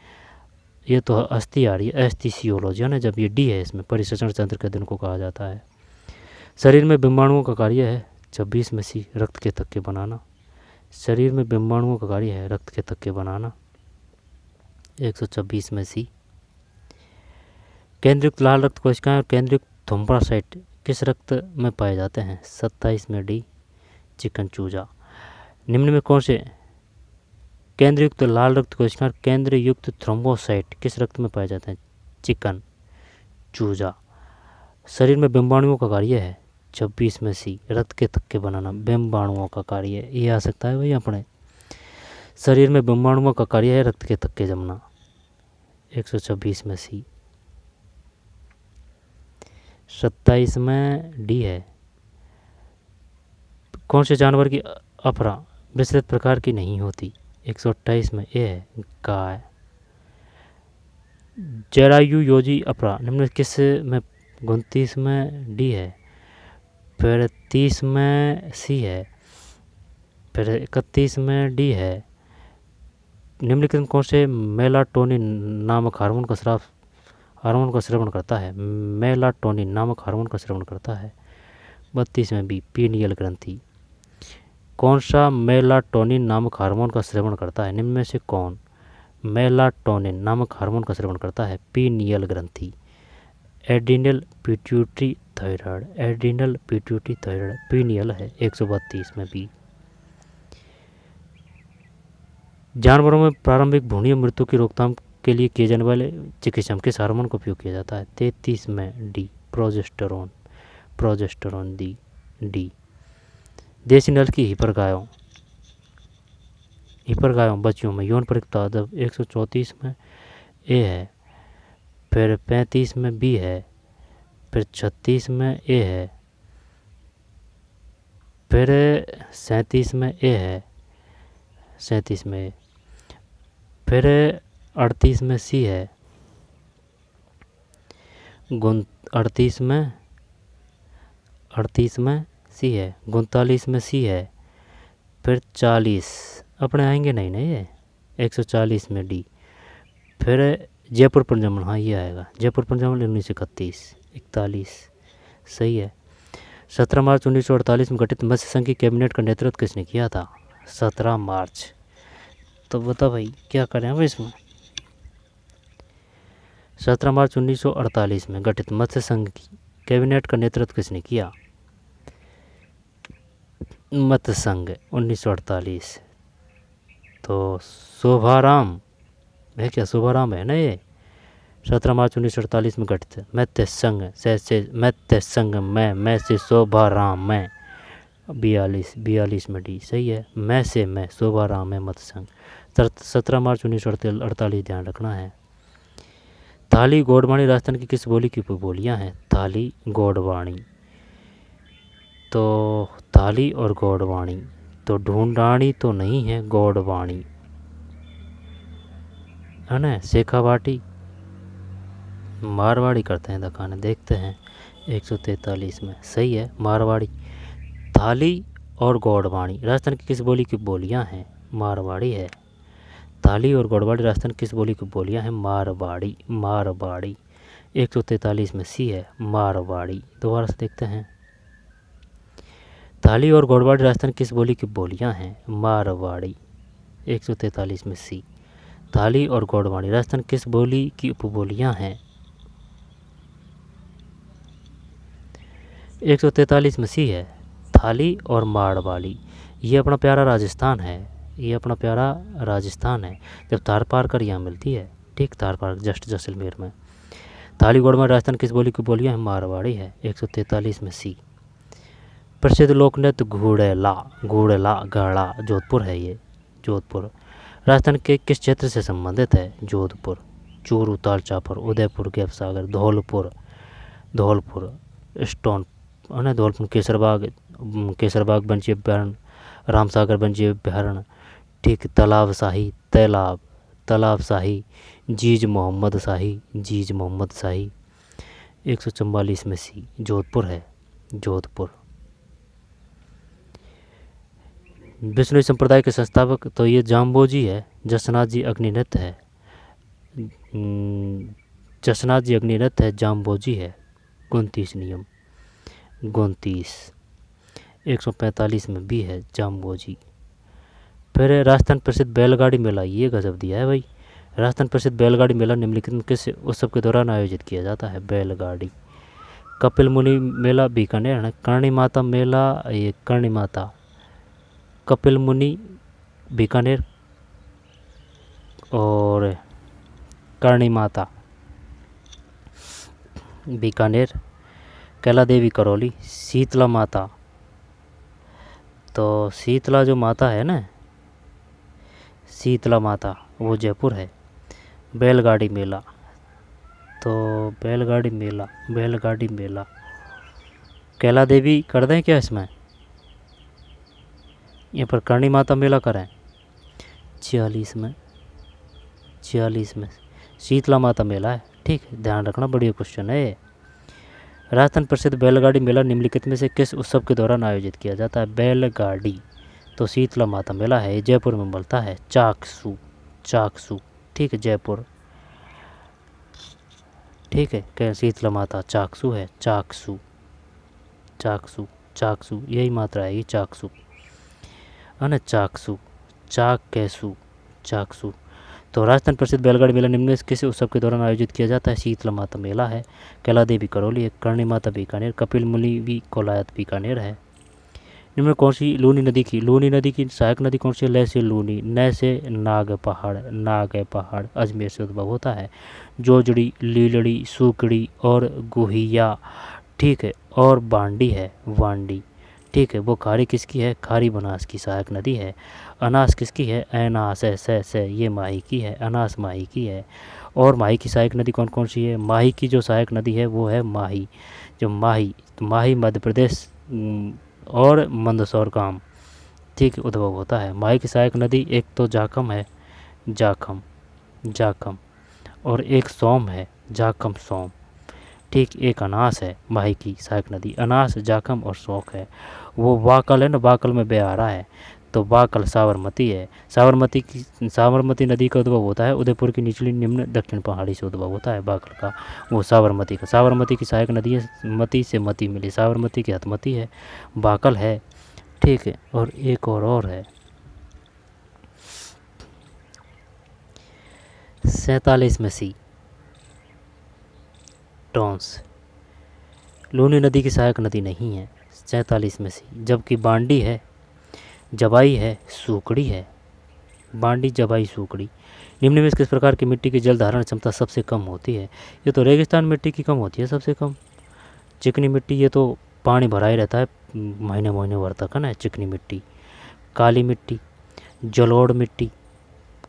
ये तो अस्थि आ रही है, एस्थीसियोलॉजी है ना, जब ये डी है इसमें परिसंचरण तंत्र के अध्ययन को कहा जाता है। शरीर में बिंबाणुओं का कार्य है। 26 में सी, रक्त के थक्के बनाना। शरीर में बिंबाणुओं का कार्य है रक्त के थक्के बनाना। 126 में सी। केंद्रयुक्त लाल रक्त कोशिकाएं और केंद्रयुक्त थ्रोम्बोसाइट किस रक्त में पाए जाते हैं? 27 में डी, चिकन चूजा। निम्न में कौन से केंद्रयुक्त लाल रक्त कोशिकाएं और केंद्रयुक्त थ्रोम्बोसाइट किस रक्त में पाए जाते हैं? चिकन चूजा। शरीर में बिंबाणुओं का कार्य है। 26 में सी, रक्त के थक्के बनाना। बिंबाणुओं का कार्य ये आ सकता है भाई अपने। शरीर में बिंबाणुओं का कार्य है रक्त के थक्के जमना। 126 में सी। 27 में डी है। कौन से जानवर की अफरा विस्तृत प्रकार की नहीं होती? 128 में ए है गाय। जरायु योजी अपरा निम्न किस में 29 में डी है, फिर 30 में सी है, फिर 31 में डी है। निम्नलिखित में कौन से मेलाटोनिन नामक हार्मोन का स्रावन करता है? मेलाटोनिन नामक हार्मोन का स्रावन करता है। 32 में बी पीनियल ग्रंथि। कौन सा मेलाटोनिन नामक हार्मोन का स्रावन करता है? निम्न में से कौन मेलाटोनिन नामक हार्मोन का स्रावन करता है? पीनियल ग्रंथि। Adrenal pituitary thyroid, adrenal pituitary thyroid pineal है। 132 में बी। जानवरों में प्रारंभिक भ्रूणीय मृत्यु की रोकथाम के लिए किए जाने वाले चिकित्सा में किस हार्मोन का उपयोग किया जाता है? 33 में डी प्रोजेस्टेरोन, प्रोजेस्टेरोन डी। देसी नस्ल की हिपर गायों बच्चियों में यौन परिपक्वता जब 134 में ए है, फिर 35 में बी है, फिर 36 में ए है, फिर 37 में ए है, 37 में, फिर 38 में सी है, 38 में सी है, 39 में सी है, फिर 40 अपने आएंगे नहीं ये 140 में डी। फिर जयपुर पंजामन, हाँ ये आएगा जयपुर पंजामन 1931 41 सही है। 17 मार्च 1948 में गठित मत्स्य संघ की कैबिनेट का नेतृत्व किसने किया था? 17 मार्च। तो बता भाई क्या करें अब इसमें? 17 मार्च 1948 में गठित मत्स्य संघ की कैबिनेट का नेतृत्व किसने किया? मत्स्य संघ 1948 तो शोभाराम है क्या? शोभाराम है ना ये। 17 मार्च 1948 में गठित मत्स्य संघ मैं से शोभाराम में 42 में डी सही है। मैं शोभाराम है मत्स्य संघ। 17 मार्च 1948 ध्यान रखना है। थाली गोडवाणी राजस्थान की किस बोली की उपबोलियाँ हैं? थाली गोडवाणी। तो थाली और गोडवाणी तो ढूंढाणी तो नहीं है, गोडवाणी है ना। शेखावाटी मारवाड़ी करते हैं दखाने, देखते हैं 143 में सही है मारवाड़ी। थाली और गोडवाणी राजस्थान की किस बोली की बोलियाँ हैं? मारवाड़ी है। थाली और गोडवाड़ी राजस्थान किस बोली की बोलियाँ हैं? मारवाड़ी, मारवाड़ी। 143 में सी है मारवाड़ी। दोबारा से देखते हैं। थाली और गोडवाड़ी राजस्थान किस बोली की बोलियाँ हैं? मारवाड़ी। 143 में सी। थाली और गोडवाड़ी राजस्थान किस बोली की उपबोलियाँ हैं? 143 में सी है थाली और मारवाड़ी। ये अपना प्यारा राजस्थान है, ये अपना प्यारा राजस्थान है। जब तार पार कर यहाँ मिलती है, ठीक तार पार जस्ट जैसलमेर में। थाली गोडवाड़ी राजस्थान किस बोली की बोलियाँ हैं? मारवाड़ी है। 143 में सी। प्रसिद्ध लोक नृत्य घूड़ेला गाड़ा जोधपुर है। ये जोधपुर राजस्थान के किस क्षेत्र से संबंधित है? जोधपुर। चूरू, तालचापर, उदयपुर, गैपसागर, धौलपुर स्टोन है ना, धौलपुर, केसरबाग वन्यजीव अभ्यारण्य, रामसागर वन्यजीव अभ्यारण्य, ठीक तालाब शाही, जीज मोहम्मद शाही। 144 में सी जोधपुर है, जोधपुर। विष्णु संप्रदाय के संस्थापक तो ये जाम्बोजी है, जसनाथ जी अग्निनृत्य है, जाम्बोजी है। 29 नियम 145 में भी है जाम्बोजी। फिर राजस्थान प्रसिद्ध बैलगाड़ी मेला, ये गजब दिया है भाई। राजस्थान प्रसिद्ध बैलगाड़ी मेला निम्नलिखित में किस उत्सव के दौरान आयोजित किया जाता है? बैलगाड़ी। कपिल मुनि मेला बीकानेर है। करणी माता मेला, ये करणी माता कपिल मुनि बीकानेर, और करणी माता बीकानेर। कैला देवी करौली। शीतला माता, तो शीतला जो माता है ना, शीतला माता वो जयपुर है। बैलगाड़ी मेला, तो बैलगाड़ी मेला कैला देवी कर दें क्या इसमें? यहाँ पर करणी माता मेला करें। 46 में, 46 में शीतला माता मेला है। ठीक है, ध्यान रखना, बढ़िया क्वेश्चन है। राजस्थान प्रसिद्ध बैलगाड़ी मेला निम्नलिखित में से किस उत्सव के दौरान आयोजित किया जाता है? बैलगाड़ी तो शीतला माता मेला है, जयपुर में मिलता है। चाकसू, चाकसू, ठीक है, जयपुर। ठीक है, क्या शीतला माता चाकसू है, चाकसू, चाकसू, चाकसू, यही मात्रा है ये, चाकसू है ना, चाकसू, चाक कैसू, चाकसू। तो राजस्थान प्रसिद्ध बैलगाड़ी मेला निम्न में किस उत्सव के दौरान आयोजित किया जाता है? शीतला माता मेला है। कैला देवी करौली, करणी माता बीकानेर, कपिल मुनि भी कोलायत बीकानेर है। निम्न कौन सी लूनी नदी की सहायक नदी कौन सी है? लय से लूनी, नय से नाग पहाड़, नाग पहाड़ अजमेर से उद्भव होता है। जोजड़ी, लीलड़ी, सूकड़ी और गुहिया, ठीक है, और बांडी है, वांडी, ठीक है। वो खारी किसकी है? खारी बनास की सहायक नदी है। अनास किसकी है? ऐनास है, से ये माही की है, अनास माही की है। और माही की सहायक नदी कौन कौन सी है? माही की जो सहायक नदी है वो है माही, जो माही, तो माही मध्य प्रदेश और मंदसौर गांव, ठीक है, उद्भव होता है। माही की सहायक नदी एक तो जाखम है, जाखम, जाखम, और एक सोम है, जाखम सोम, ठीक। एक अनास है माही की सहायक नदी, अनास, जाखम और शोक है। वो वाकल है ना, वाकल में बह आ रहा है, तो वाकल साबरमती है। साबरमती नदी का उद्भव होता है उदयपुर की निचली निम्न दक्षिण पहाड़ी से उद्भव होता है वाकल का, वो साबरमती का। साबरमती की सहायक नदी है, मती से मती मिली, साबरमती की हथमती है, वाकल है, ठीक है। और एक और है 47 में सी, टॉन्स। लूनी नदी की सहायक नदी नहीं है 47 में सी, जबकि बांडी है, जबाई है, सूकड़ी है, बांडी, जबाई, सूकड़ी। निम्न में किस प्रकार की मिट्टी की जल धारण क्षमता सबसे कम होती है? ये तो रेगिस्तान मिट्टी की कम होती है सबसे कम। चिकनी मिट्टी, ये तो पानी भरा ही रहता है महीने महीने भर तक, है ना, चिकनी मिट्टी। काली मिट्टी, जलोढ़ मिट्टी,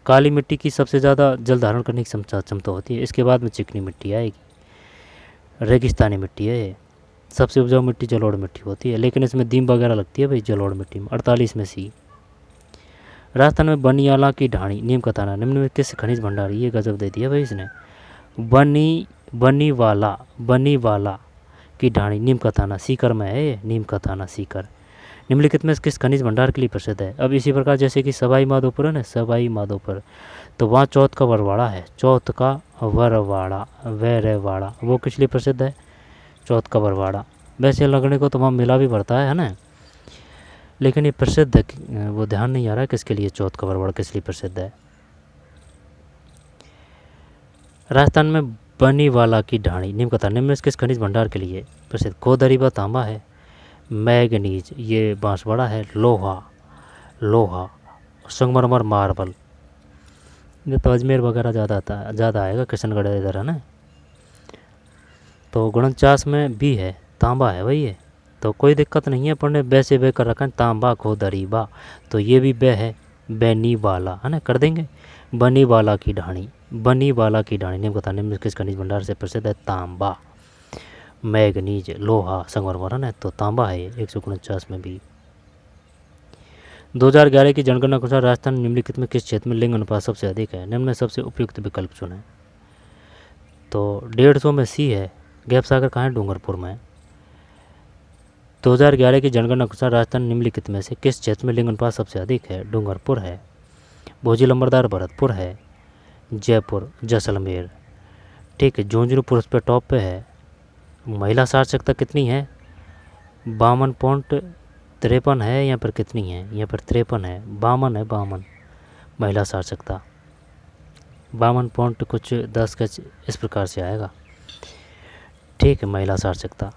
काली मिट्टी की सबसे ज़्यादा जल धारण करने की क्षमता होती है, इसके बाद में चिकनी मिट्टी आएगी। रेगिस्तानी मिट्टी है ये, सबसे उपजाऊ मिट्टी जलोढ़ मिट्टी होती है, लेकिन इसमें दीम वगैरह लगती है भाई जलोढ़ मिट्टी में। 48 में सी। राजस्थान में बनियाला की ढाणी नीम का थाना निम्न में किस खनिज भंडार, ये गजब दे दिया भाई इसने। बनीवाला की ढाणी नीम का थाना सीकर में है ये, नीम का थाना सीकर। निम्नलिखित में किस खनिज भंडार के लिए प्रसिद्ध है? अब इसी प्रकार जैसे कि सवाई माधोपुर है ना, सवाई माधोपुर, तो वहाँ चौथ का वरवाड़ा है, चौथ का वरवाड़ा, वैरवाड़ा, वो किस लिए प्रसिद्ध है? चौथ का वरवाड़ा। वैसे लगने को तो वहाँ मेला भी भरता है ना, लेकिन ये प्रसिद्ध है, वो ध्यान नहीं आ रहा है किसके लिए चौथ का वरवाड़ा किस लिए प्रसिद्ध है। राजस्थान में बनीवाला की ढाणी नीम का थाना निम्न में किस खनिज भंडार के लिए प्रसिद्ध? गोदरीबा तांबा है, मैग्नीज ये बांसवाड़ा है, लोहा, संगमरमर मार्बल, ये तो अजमेर वगैरह ज़्यादा आएगा, किशनगढ़ इधर है ना। तो 49 में भी है, तांबा है भाई ये, तो कोई दिक्कत नहीं है, पढ़ने बे से बे कर रखा है, तांबा गोदरीबा, तो ये भी बे है, बेनीवाला है ना, कर देंगे। बनीवाला की ढाणी निम्न का थाना निम्न किस खनिज भंडार से प्रसिद्ध है? तांबा, मैग्नीज, लोहा, संगमरमर है ना, तो तांबा है 149 में भी। 2011 की जनगणना के अनुसार राजस्थान निम्नलिखित में किस क्षेत्र में लिंग अनुपात सबसे अधिक है? निम्न में सबसे उपयुक्त विकल्प चुनें। तो 150 में सी है, गैप सागर कहाँ है? डूंगरपुर में। 2011 की जनगणना के अनुसार राजस्थान निम्नलिखित में से किस क्षेत्र में लिंग अनुपात सबसे अधिक है? डूंगरपुर है, भोजी लंबरदार भरतपुर है, जयपुर, जैसलमेर, ठीक है। झुंझुनू पुरुष पे टॉप पे है। महिला साक्षरता कितनी है? 52.53 है, यहाँ पर कितनी है? यहाँ पर 53 है, 52 है, 52 महिला साक्षरता, 52 पॉइंट कुछ 10 का इस प्रकार से आएगा, ठीक है, महिला साक्षरता।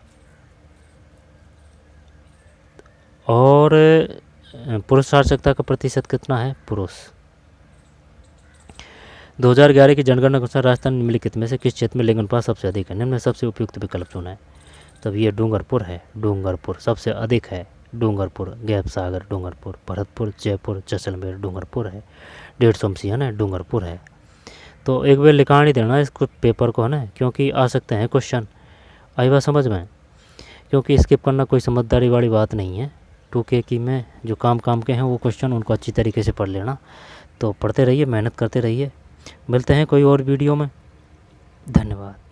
और पुरुष साक्षरता का प्रतिशत कितना है? पुरुष। 2011 की जनगणना के अनुसार राजस्थान निम्नलिखित में से किस क्षेत्र में लिंग अनुपात सबसे अधिक है? निम्न में सबसे उपयुक्त विकल्प चुना है। तब ये डूंगरपुर है, डूंगरपुर सबसे अधिक है, डूंगरपुर, गैप सागर डूंगरपुर, भरतपुर, जयपुर, जैसलमेर डूंगरपुर है, 150 है ना, डूंगरपुर है। तो एक बार लिखा नहीं देना इसको पेपर को है ना, क्योंकि आ सकते हैं क्वेश्चन, आई बात समझ में, क्योंकि स्किप करना कोई समझदारी वाली बात नहीं है। 2K की में जो काम के हैं वो क्वेश्चन उनको अच्छी तरीके से पढ़ लेना, तो पढ़ते रहिए, मेहनत करते रहिए। मिलते हैं कोई और वीडियो में। धन्यवाद।